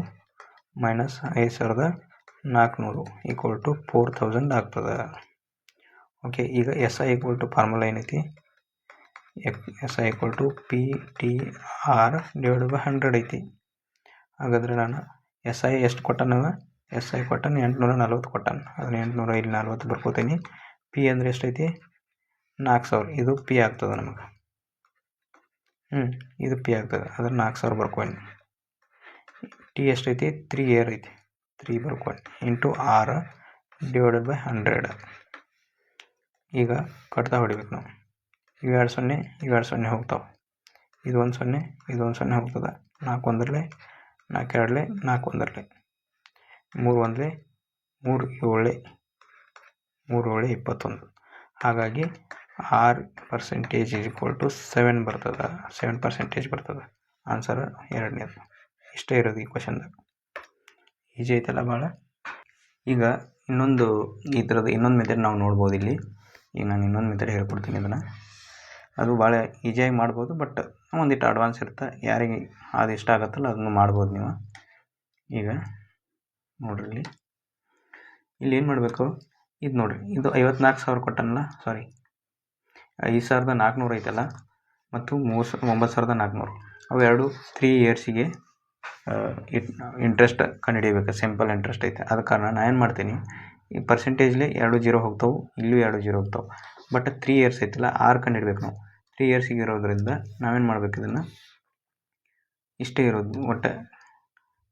ಮೈನಸ್ 5,400 ಈಕ್ವಲ್ ಟು 4,000 ಆಗ್ತದೆ. ಓಕೆ, ಈಗ SI ಈಕ್ವಲ್ ಟು ಫಾರ್ಮುಲಾ ಏನೈತಿ? SI equal to PTR divide by 100 ಐತಿ. ಹಾಗಾದರೆ ನಾನು SI ಎಷ್ಟು ಕೊಟ್ಟಾನ? SI ಕೊಟ್ಟಾನ 840 ಕೊಟ್ಟಾನ. ಅದನ್ನ 800 ಇಲ್ಲಿ 40 ಬರ್ಕೋತೀನಿ. P ಅಂದರೆ ಎಷ್ಟೈತಿ? 4,000. ಇದು P ಆಗ್ತದೆ ನಮಗೆ. ಇದು P ಆಗ್ತದೆ. ಅದ್ರ 4,000 ಬರ್ಕೋನಿ. T ಎಷ್ಟೈತಿ? 3 year ಐತಿ. 3 ಬರ್ಕೋನಿ ಇಂಟು R ಡಿವೈಡೆಡ್ ಬೈ 100. ಈಗ ಕಟ್ತಾ ಹೊಡಿಬೇಕು ನಾವು. ಇವೆರಡು 0, ಇವೆರಡು 0 ಹೋಗ್ತಾವೆ. ಇದು 1 0, ಇದು 1 0 ಹೋಗ್ತದೆ. 4 1 4 2 4 1 3 1 3 7 3 7 21. ಹಾಗಾಗಿ R% ಈಸ್ ಈಕ್ವಲ್ ಟು 7 ಬರ್ತದೆ. 7% ಬರ್ತದೆ. ಆನ್ಸರ್ ಎರಡನೇದು. ಇಷ್ಟೇ ಇರೋದು ಈ ಕ್ವಶನ್ದಾಗ. ಈಜಿ ಐತಲ್ಲ ಭಾಳ. ಈಗ ಇನ್ನೊಂದು ಮೆಥಡ್ ನಾವು ನೋಡ್ಬೋದು ಇಲ್ಲಿ. ಈಗ ನಾನು ಇನ್ನೊಂದು ಮೆಥಡ್ ಹೇಳ್ಕೊಡ್ತೀನಿ. ಇದನ್ನು ಅದು ಭಾಳ ಈಸಿಯಾಗಿ ಮಾಡ್ಬೋದು, ಬಟ್ ಒಂದಿಟ್ಟು ಅಡ್ವಾನ್ಸ್ ಇರುತ್ತೆ. ಯಾರಿಗೆ ಅದು ಇಷ್ಟ ಆಗುತ್ತಲ್ಲ ಅದನ್ನು ಮಾಡ್ಬೋದು ನೀವು. ಈಗ ನೋಡ್ರಿ, ಇಲ್ಲಿ ಏನು ಮಾಡಬೇಕು? ಇದು ನೋಡಿರಿ, ಇದು 54,000 ಕೊಟ್ಟನಲ್ಲ, ಸಾರಿ 5,400 ಐತಲ್ಲ, ಮತ್ತು 9,400 ಅವು ಎರಡು 3 yearsಗೆ ಇಂಟ್ರೆಸ್ಟ್ ಕಂಡುಹಿಡಿಯಬೇಕು. ಸಿಂಪಲ್ ಇಂಟ್ರೆಸ್ಟ್ ಐತೆ. ಅದ ಕಾರಣ ನಾನು ಏನು ಮಾಡ್ತೀನಿ? ಈ ಪರ್ಸೆಂಟೇಜ್ಲಿ 2 0 ಹೋಗ್ತಾವೆ, ಇಲ್ಲೂ 2 0 ಹೋಗ್ತಾವೆ. ಬಟ್ 3 years ಐತಿಲ್ಲ, ಆರ್ ಕಂಡುಹಿಡ್ಬೇಕು ನಾವು. 3 yearsಗೆ ಇರೋದ್ರಿಂದ ನಾವೇನು ಮಾಡ್ಬೇಕು? ಇದನ್ನು ಇಷ್ಟೇ ಇರೋದು. ಒಟ್ಟು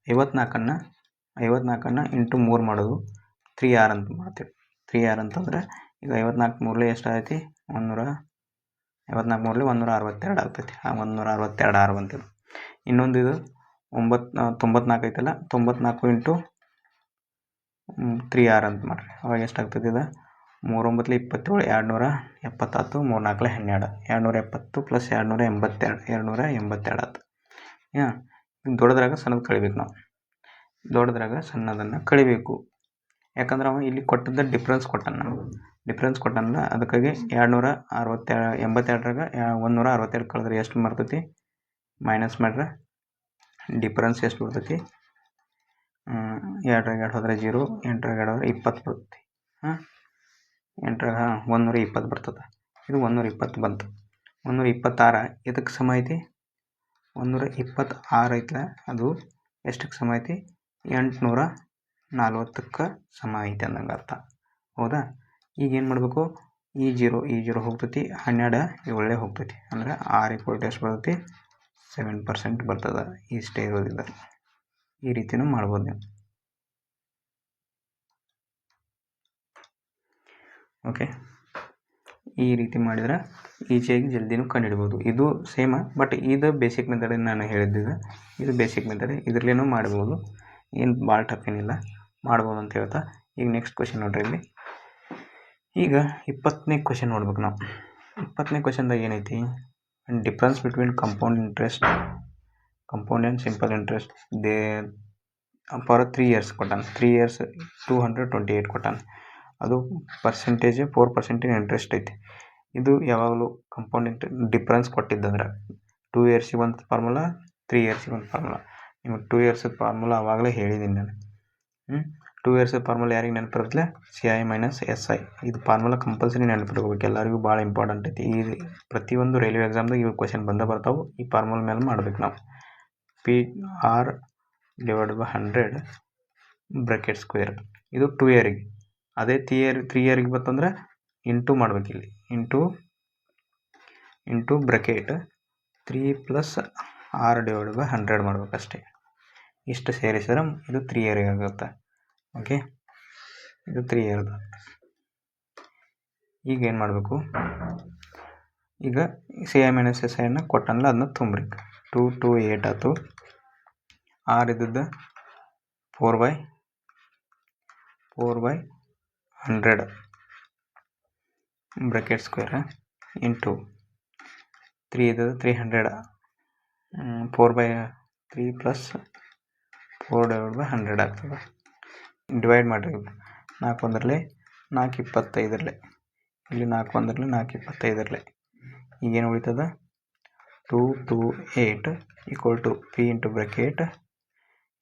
54 ಇಂಟು 3 ಮಾಡೋದು 3R ಅಂತ ಮಾಡ್ತೀವಿ. 3R ಅಂತಂದರೆ ಈಗ 54 3 ಎಷ್ಟಾಗೈತಿ? 162 ಆಗ್ತೈತಿ. 162 R ಬಂತಿದೆ. ಇನ್ನೊಂದು ಇದು 94 ಐತಲ್ಲ, 94 ಇಂಟು 3R ಅಂತ ಮಾಡಿರಿ. ಅವಾಗ ಎಷ್ಟಾಗ್ತದೆ? ಇದು 3 9 27, 270, 3 4 12, 270 ಪ್ಲಸ್ 282, 282 ಆಯ್ತು. ದೊಡ್ಡದ್ರಾಗ ಸಣ್ಣದು ಕಳಿಬೇಕು ನಾವು. ದೊಡ್ಡದ್ರಾಗ ಸಣ್ಣದನ್ನು ಕಳಿಬೇಕು. ಯಾಕಂದ್ರೆ ಅವ ಇಲ್ಲಿ ಕೊಟ್ಟದ್ದು ಡಿಫ್ರೆನ್ಸ್ ಕೊಟ್ಟಾನಲ್ಲ, ಅದಕ್ಕಾಗಿ 282 162 ಕಳೆದ್ರೆ ಎಷ್ಟು ಬರ್ತೈತಿ? ಮೈನಸ್ ಮಾಡ್ರೆ ಡಿಫ್ರೆನ್ಸ್ ಎಷ್ಟು ಬರ್ತೈತಿ? 2 ಹೋದರೆ 0, 8 ಹೋದರೆ 20 ಬರ್ತೈತಿ. 8 120 ಬರ್ತದೆ. ಇದು 120 ಬಂತು. 126 ಇದಕ್ಕೆ ಸಮ ಐತಿ? 126 ಐತಲ್ಲ, ಅದು ಎಷ್ಟಕ್ಕೆ ಸಮ ಐತಿ? 840ಕ್ಕೆ ಸಮ ಐತೆ ಅಂದಂಗೆ ಅರ್ಥ. ಹೌದಾ? ಈಗ ಏನು ಮಾಡಬೇಕು? ಈ 0 ಹೋಗ್ತೈತಿ, 12 7 ಹೋಗ್ತೈತಿ. ಅಂದರೆ R ಈಕ್ವಲ್ ಟು ಎಷ್ಟು ಬರ್ತೈತಿ? 7% ಬರ್ತದೆ. ಇಷ್ಟೇ ಇರೋದಿಲ್ಲ. ಈ ರೀತಿಯೂ ಮಾಡ್ಬೋದು ನೀವು. ಓಕೆ, ಈ ರೀತಿ ಮಾಡಿದ್ರೆ ಈಜಿಯಾಗಿ ಜಲ್ದಿನೂ ಕಂಡುಹಿಡ್ಬೋದು. ಇದು ಸೇಮ, ಬಟ್ ಇದು ಬೇಸಿಕ್ ಮೆಥಡ್ ನಾನು ಹೇಳಿದ್ದಿದೆ. ಇದು ಬೇಸಿಕ್ ಮೆಥಡ್, ಇದರಲ್ಲೇನೂ ಮಾಡ್ಬೋದು, ಏನು ಭಾಳ ಟಫ್ ಏನಿಲ್ಲ, ಮಾಡ್ಬೋದು ಅಂತ ಹೇಳ್ತಾ ಈಗ ನೆಕ್ಸ್ಟ್ ಕ್ವೆಶನ್ ನೋಡ್ರಿ. ಇಲ್ಲಿ ಈಗ 20ನೇ ಕ್ವೆಶನ್ ನೋಡ್ಬೇಕು ನಾವು. 20ನೇ ಕ್ವೆಶನ್ದಾಗ ಏನೈತಿ, difference between compound interest, compound and simple interest they for 3 years ಕೊಟ್ಟಾನ. 3 years 228 ಕೊಟ್ಟಾನ. ಅದು ಪರ್ಸೆಂಟೇಜ್ 4% ಇಂಟ್ರೆಸ್ಟ್ ಐತಿ. ಇದು ಯಾವಾಗಲೂ ಕಂಪೌಂಡ್ ಡಿಫ್ರೆನ್ಸ್ ಕೊಟ್ಟಿದ್ದಂದ್ರೆ 2 yearsಗೆ ಒಂದು ಫಾರ್ಮುಲಾ, 3 yearsಗೆ ಒಂದು ಫಾರ್ಮುಲಾ. ನಿಮಗೆ 2 years ಫಾರ್ಮುಲಾ ಆವಾಗಲೇ ಹೇಳಿದ್ದೀನಿ ನಾನು. 2 years ಫಾರ್ಮುಲಾ ಯಾರಿಗೆ ನೆನಪಿರುತ್ತೆ? CI - SI. ಇದು ಫಾರ್ಮುಲಾ ಕಂಪಲ್ಸರಿ ನೆನಪಿಟ್ಕೋಬೇಕು, ಎಲ್ಲರಿಗೂ ಭಾಳ ಇಂಪಾರ್ಟೆಂಟ್ ಐತಿ. ಈ ಪ್ರತಿಯೊಂದು ರೈಲ್ವೆ ಎಕ್ಸಾಮ್ದಾಗ ಇವು ಕ್ವೆಶನ್ ಬರ್ತಾವೆ. ಈ ಫಾರ್ಮುಲಾ ಮೇಲೆ ಮಾಡ್ಬೇಕು ನಾವು. PR/100 bracket square. ಇದು 2 yearಗೆ. ಅದೇ 3 yearಗೆ ಬರ್ತಂದ್ರೆ ಇಂಟು ಮಾಡ್ಬೇಕು. ಇಲ್ಲಿ ಇಂಟು ಬ್ರಾಕೆಟ್ 3 + R/100 ಮಾಡ್ಬೇಕು ಅಷ್ಟೇ. ಇಷ್ಟು ಸೇರಿಸಿದ್ರೆ ಇದು 3 yearಗೆ ಆಗುತ್ತೆ. ಓಕೆ, ಇದು 3 yearದು. ಈಗ ಏನು ಮಾಡಬೇಕು, ಈಗ CI - SI ಕೊಟ್ಟನಲ್ಲ ಅದನ್ನ ತುಂಬ್ರಿ. 228 ಆಯ್ತು. R ಇದ್ದದ್ದು 4/100 ಬ್ರಾಕೆಟ್ ಸ್ಕ್ವೇರ್ ಇಂಟು 3 ಇದ್ದದ್ದು 300, 4/3 + 4/100 ಆಗ್ತದೆ. ಡಿವೈಡ್ ಮಾಡಿರಿ. 4 1 4 25 ಇಲ್ಲಿ 4 1 4 25. ಈಗೇನು ಉಳಿತದ? 228 = P ಇಂಟು ಬ್ರಾಕೆಟ್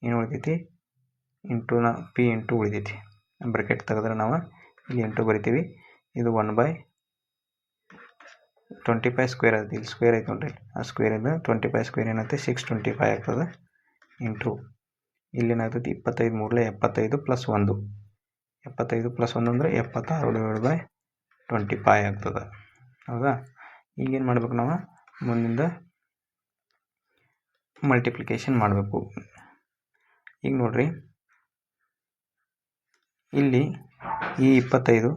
ಏನು ಉಳಿತೈತಿ, ಇಂಟು P ಇಂಟು ಉಳಿತೈತಿ. ಬ್ರಾಕೆಟ್ ತೆಗೆದ್ರೆ ನಾವು ಇಲ್ಲಿ ಇಂಟು ಬರಿತೀವಿ. ಇದು 1/25 ಸ್ಕ್ವೇರ್ ಐತಿ. ಇಲ್ಲಿ ಸ್ಕ್ವೇರ್ ಐತೆ ನೋಡ್ರಿ, ಆ ಸ್ಕ್ವೇರ್ ಇದೆ. 25 ಸ್ಕ್ವೇರ್ ಏನೈತೆ 625 ಆಗ್ತದೆ. ಇಂಟು ಇಲ್ಲೇನಾಗ್ತೈತಿ 25 3 75 + 1, 75 + 1 ಅಂದರೆ 76/25 ಆಗ್ತದೆ. ಹೌದಾ? ಈಗೇನು ಮಾಡ್ಬೇಕು ನಾವು, ಮುಂದಿಂದ ಮಲ್ಟಿಪ್ಲಿಕೇಶನ್ ಮಾಡಬೇಕು. ಈಗ ನೋಡ್ರಿ, ಇಲ್ಲಿ ಈ 25,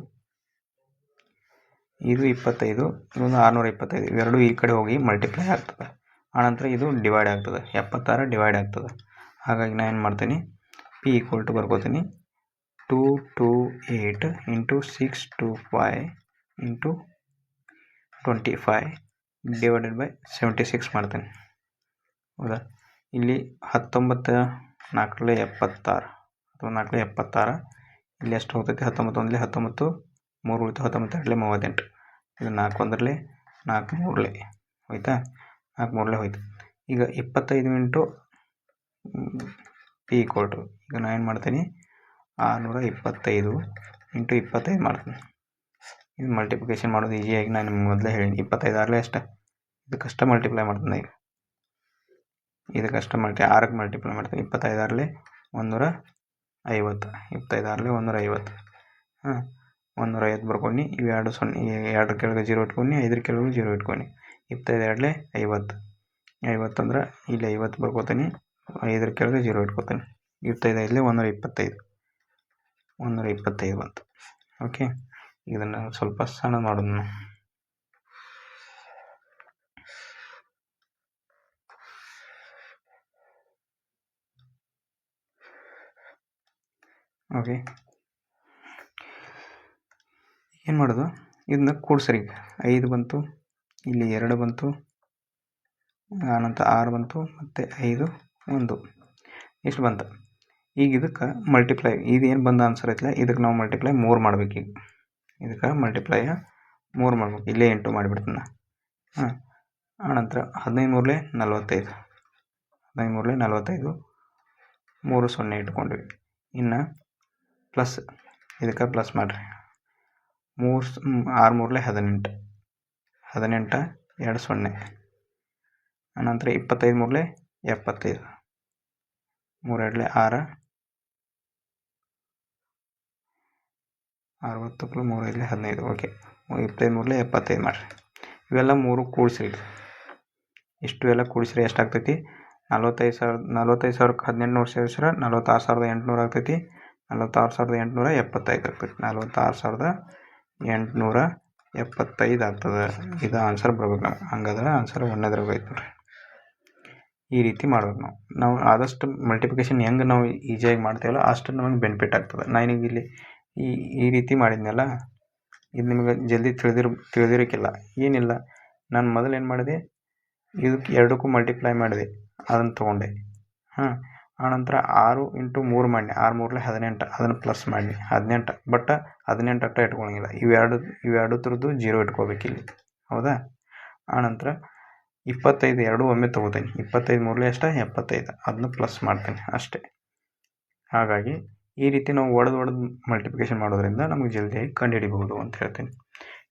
ಇದು 25, ಇದೊಂದು 625, ಇವೆರಡು ಈ ಕಡೆ ಹೋಗಿ ಮಲ್ಟಿಪ್ಲೈ ಆಗ್ತದೆ. ಆನಂತರ ಇದು ಡಿವೈಡ್ ಆಗ್ತದೆ, 76 ಡಿವೈಡ್ ಆಗ್ತದೆ. ಹಾಗಾಗಿ ನಾನು ಏನು ಮಾಡ್ತೀನಿ, P = ಬರ್ಕೋತೀನಿ 228 × 625 × 25 /76 ಮಾಡ್ತೇನೆ. ಹೌದಾ? ಇಲ್ಲಿ 19 4 76, 4 76. ಇಲ್ಲಿ ಎಷ್ಟು ಹೋಗ್ತೈತಿ? 19 1 19, 3 ಉಳಿತು, 19 2 38. ಇದು 4 1 4 3 ಹೋಯ್ತಾ? 4 3 ಹೋಯ್ತು. ಈಗ 25 P = ಈಗ ನಾನು ಏನು ಮಾಡ್ತೀನಿ, 625 × 25 ಮಾಡ್ತೀನಿ. ಇದು ಮಲ್ಟಿಪ್ಲಿಕೇಶನ್ ಮಾಡೋದು ಈಸಿಯಾಗಿ ನಾನು ನಿಮ್ಗೆ ಮೊದಲೇ ಹೇಳೀನಿ. 25 6 ಎಷ್ಟು? ಇದಕ್ಕಷ್ಟು ಮಲ್ಟಿಪ್ಲೈ ಮಾಡ್ತೀನಿ. ಈಗ ಇದಕ್ಕಷ್ಟು 6ಕ್ಕೆ ಮಲ್ಟಿಪ್ಲೈ ಮಾಡ್ತೀನಿ. 25 6 150, 25 6 150. 150 ಬರ್ಕೊಂಡು ಇವು 2 0, 2 ಕೆಳಗೆ 0 ಇಟ್ಕೊಂಡು 5 ಕೆಳಗೆ 0 ಇಟ್ಕೊಂಡು 25 2 50. 50 ಅಂದ್ರೆ ಇಲ್ಲಿ 50 ಬರ್ಕೋತೀನಿ, 5 ಕೆಳಗೆ 0 ಇಟ್ಕೋತೀನಿ. 25 5 125, 125 ಬಂತು. ಓಕೆ, ಇದನ್ನು ಸ್ವಲ್ಪ ಸಣ್ಣ ಮಾಡೋದು. ಓಕೆ, ಏನು ಮಾಡೋದು, ಇದನ್ನ ಕೂಡ್ಸ್ರಿ. 5 ಬಂತು, ಇಲ್ಲಿ 2 ಬಂತು, ಆನಂತರ 6 ಬಂತು, ಮತ್ತು 5 1 ಇಷ್ಟು ಬಂತು. ಈಗ ಇದಕ್ಕೆ ಮಲ್ಟಿಪ್ಲೈ, ಇದು ಏನು ಬಂದ ಆನ್ಸರ್ ಐತಿಲ್ಲ, ಇದಕ್ಕೆ ನಾವು ಮಲ್ಟಿಪ್ಲೈ 3 ಮಾಡ್ಬೇಕು. ಈಗ ಇದಕ್ಕೆ ಮಲ್ಟಿಪ್ಲೈ 3 ಮಾಡ್ಬೇಕು. ಇಲ್ಲೇ ಇಂಟು ಮಾಡಿಬಿಡ್ತೀನಿ ನಾನು. ಆನಂತರ 15 3 45, 15 3 45, 3 0 ಇಟ್ಕೊಂಡ್ವಿ. ಇನ್ನು ಪ್ಲಸ್, ಇದಕ್ಕೆ ಪ್ಲಸ್ ಮಾಡಿರಿ. 6 3 18, 18 2 0. ಅನಂತರ 25 3 75, 3 2 6, 60 + 3 5 15. ಓಕೆ, 25 3 75 ಮಾಡಿರಿ. ಇವೆಲ್ಲ 3 ಕೂಡಿಸ್ರಿ. ಇಷ್ಟು ಎಲ್ಲ ಕೂಡಿಸ್ರಿ ಎಷ್ಟಾಗ್ತೈತಿ? 45,000, 45,000ಕ್ಕೆ 1800 ಸೇರಿಸ್ರೆ 46,800 ಆಗ್ತೈತಿ. 46,875 ಆಗ್ತೈತಿ. 46,875 75 ಆಗ್ತದೆ. ಇದು ಆನ್ಸರ್ ಬರ್ಬೇಕು ನಮ್ಗೆ. ಹಂಗಾದ್ರೆ ಆನ್ಸರ್ 1ನೇದ್ರಾಗ ಐತೆ ನೋಡ್ರಿ. ಈ ರೀತಿ ಮಾಡ್ಬೇಕು ನಾವು ಆದಷ್ಟು ಮಲ್ಟಿಪ್ಲಿಕೇಶನ್ ಹೆಂಗೆ ನಾವು ಈಸಿಯಾಗಿ ಮಾಡ್ತೇವಲ್ಲ ಅಷ್ಟು ನಮಗೆ ಬೆನಿಫಿಟ್ ಆಗ್ತದೆ. ನಾನೀಗ ಇಲ್ಲಿ ಈ ರೀತಿ ಮಾಡಿದ್ನಲ್ಲ, ಇದು ನಿಮಗೆ ಜಲ್ದಿ ತಿಳಿದಿರೋಕ್ಕಿಲ್ಲ. ಏನಿಲ್ಲ, ನಾನು ಮೊದಲು ಏನು ಮಾಡಿದೆ, ಇದಕ್ಕೆ ಎರಡಕ್ಕೂ ಮಲ್ಟಿಪ್ಲೈ ಮಾಡಿದೆ, ಅದನ್ನು ತೊಗೊಂಡೆ. ಆನಂತರ 6 × 3 ಮಾಡಿ, 6 3 18, ಅದನ್ನು ಪ್ಲಸ್ ಮಾಡಿ 18. ಬಟ್ 18 ಅಟ್ಟ ಇಟ್ಕೊಳಂಗಿಲ್ಲ, ಇವೆರಡು ಥರದ್ದು 0 ಇಟ್ಕೋಬೇಕಿಲ್ಲಿ. ಹೌದಾ? ಆನಂತರ 25 ಎರಡೂ ಒಮ್ಮೆ ತೊಗೋತೀನಿ. 25 3 ಎಷ್ಟು? 75. ಅದನ್ನು ಪ್ಲಸ್ ಮಾಡ್ತೀನಿ ಅಷ್ಟೇ. ಹಾಗಾಗಿ ಈ ರೀತಿ ನಾವು ಒಡೆದು ಮಲ್ಟಿಪ್ಲಿಕೇಶನ್ ಮಾಡೋದ್ರಿಂದ ನಮಗೆ ಜಲ್ದಿಯಾಗಿ ಕಂಡುಹಿಡಿಬಹುದು ಅಂತ ಹೇಳ್ತೀನಿ.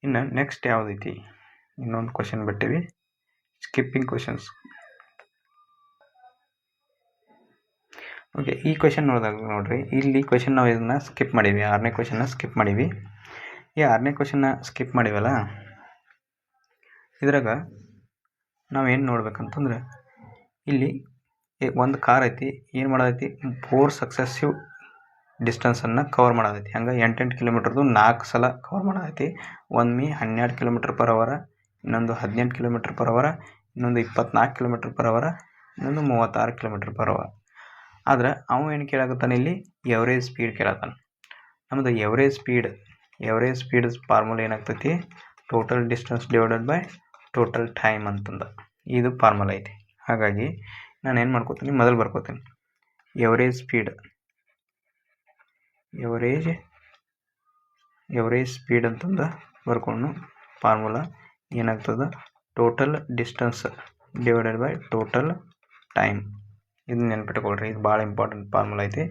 ಇನ್ನು ನೆಕ್ಸ್ಟ್ ಯಾವುದೈತಿ, ಇನ್ನೊಂದು ಕ್ವಶನ್ ಬಿಟ್ಟಿವಿ, ಸ್ಕಿಪ್ಪಿಂಗ್ ಕ್ವಶನ್ಸ್. ಓಕೆ, ಈ ಕ್ವಶನ್ ನೋಡ್ರಿ, ಇಲ್ಲಿ ಕ್ವಶನ್ ನಾವು ಇದನ್ನು ಸ್ಕಿಪ್ ಮಾಡೀವಿ. 6ನೇ ಕ್ವಶನ್ನ ಸ್ಕಿಪ್ ಮಾಡೀವಿ. ಈ 6ನೇ ಕ್ವಶನ್ನ ಸ್ಕಿಪ್ ಮಾಡೀವಲ್ಲ, ಇದ್ರಾಗ ನಾವೇನು ನೋಡ್ಬೇಕಂತಂದ್ರೆ, ಇಲ್ಲಿ ಒಂದು ಕಾರ್ ಐತಿ, ಏನು ಮಾಡೋದೈತಿ, 4 ಸಕ್ಸೆಸಿವ್ ಡಿಸ್ಟೆನ್ಸನ್ನು ಕವರ್ ಮಾಡೋದೈತಿ. ಹಂಗೆ 8 ಕಿಲೋಮೀಟ್ರದ್ದು 4 ಸಲ ಕವರ್ ಮಾಡೋದೈತಿ. ಒಮ್ಮೆ 12 km/h, ಇನ್ನೊಂದು 18 km/h, ಇನ್ನೊಂದು 24 km/h, ಇನ್ನೊಂದು 36 km/h. ಆದ್ರೆ ಅವ ಏನು ಕೇಳಾಕತ್ತಾನೆ ಇಲ್ಲಿ, ಎವರೇಜ್ ಸ್ಪೀಡ್ ಕೇಳತ್ತಾನೆ. ನಮ್ಮದು ಎವರೇಜ್ ಸ್ಪೀಡ್ ಫಾರ್ಮುಲಾ ಏನಾಗ್ತೈತಿ, total distance divided by total time ಅಂತಂದ ಇದು ಫಾರ್ಮುಲಾ ಐತಿ. ಹಾಗಾಗಿ ನಾನು ಏನು ಮಾಡ್ಕೋತೀನಿ, ಮೊದಲು ಬರ್ಕೋತೀನಿ ಎವರೇಜ್ ಸ್ಪೀಡ್ ಅಂತಂದು ಬರ್ಕೊಂಡು ಫಾರ್ಮುಲಾ ಏನಾಗ್ತದೆ, total distance divided by total time. ಇದನ್ನ ನೆನ್ಪಿಟ್ಕೊಳ್ರಿ, ಇದು ಭಾಳ ಇಂಪಾರ್ಟೆಂಟ್ ಫಾರ್ಮುಲಾ ಐತಿ.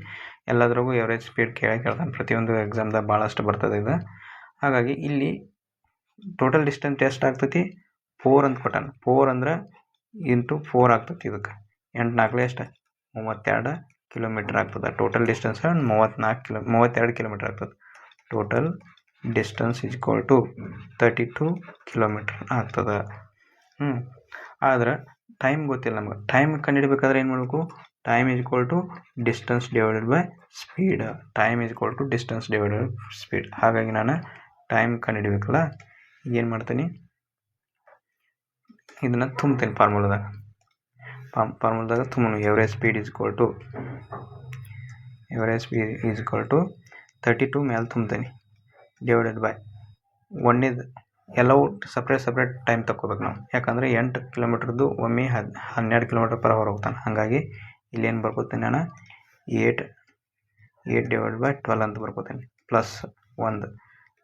ಎಲ್ಲದ್ರಾಗೂ ಎವರೇಜ್ ಸ್ಪೀಡ್ ಕೇಳ್ತಾನೆ, ಪ್ರತಿಯೊಂದು ಎಕ್ಸಾಮ್ದಾಗ ಭಾಳಷ್ಟು ಬರ್ತದೆ ಇದು. ಹಾಗಾಗಿ ಇಲ್ಲಿ ಟೋಟಲ್ ಡಿಸ್ಟೆನ್ಸ್ ಎಷ್ಟು ಆಗ್ತೈತಿ, 4 ಅಂತ ಕೊಟ್ಟಾನೆ. 4 ಅಂದ್ರೆ ಇಂಟು 4 ಆಗ್ತೈತಿ. ಇದಕ್ಕೆ 8 4 ಎಷ್ಟು, 32 ಕಿಲೋಮೀಟ್ರ್ ಆಗ್ತದೆ. ಟೋಟಲ್ ಡಿಸ್ಟೆನ್ಸ್ 32 ಕಿಲೋಮೀಟ್ರ್ ಆಗ್ತದೆ. ಟೋಟಲ್ ಡಿಸ್ಟೆನ್ಸ್ = 32 ಕಿಲೋಮೀಟ್ರ್ ಆಗ್ತದೆ. ಆದ್ರೆ ಟೈಮ್ ಗೊತ್ತಿಲ್ಲ ನಮ್ಗೆ. ಟೈಮ್ ಕಂಡುಹಿಡಬೇಕಾದ್ರೆ ಏನು ಮಾಡಬೇಕು, time = distance divided by speed. ಹಾಗಾಗಿ ನಾನು ಟೈಮ್ ಕಂಡುಹಿಡಬೇಕಲ್ಲ, ಏನು ಮಾಡ್ತೀನಿ, ಇದನ್ನು ತುಂಬ್ತೀನಿ ಫಾರ್ಮುಲಾದಾಗ ತುಂಬ ಎವರೇಜ್ ಸ್ಪೀಡ್ = 32 ಮೇಲೆ ತುಂಬ್ತೀನಿ, ಡಿವೈಡೆಡ್ ಬೈ ಒಂದೇದು ಎಲ್ಲವೂ ಸಪ್ರೇಟ್ ಟೈಮ್ ತಗೋಬೇಕು ನಾವು. ಯಾಕಂದರೆ 8 ಕಿಲೋಮೀಟ್ರದ್ದು ಒಮ್ಮೆ 12 km/h ಹೋಗ್ತಾನೆ. ಹಾಗಾಗಿ ಇಲ್ಲೇನು ಬರ್ಕೋತೀನಿ ನಾನು, 8 / 12 ಅಂತ ಬರ್ಕೋತೀನಿ. ಪ್ಲಸ್ 1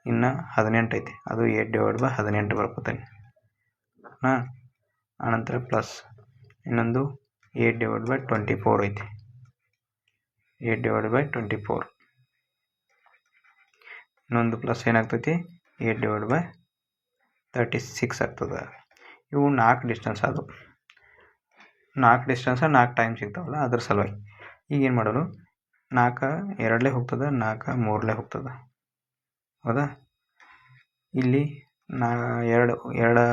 ಇನ್ನು 18 ಐತಿ, ಅದು 8 / 18 ಬರ್ಕೋತೀನಿ. ಆನಂತರ ಪ್ಲಸ್ ಇನ್ನೊಂದು 8 / 24 ಐತಿ, 8 / 24. ಇನ್ನೊಂದು ಪ್ಲಸ್ ಏನಾಗ್ತೈತಿ, 8 / 36 ಆಗ್ತದೆ. ಇವು 4 ಡಿಸ್ಟೆನ್ಸ್. ಅದು 4 ಡಿಸ್ಟೆನ್ಸ್ 4 ಟೈಮ್ ಸಿಗ್ತಾವಲ್ಲ, ಅದ್ರ ಸಲುವಾಗಿ ಈಗೇನು ಮಾಡೋದು, 4 2 ಹೋಗ್ತದೆ, 4 3 ಹೋಗ್ತದೆ. ಹೌದಾ? ಇಲ್ಲಿ 2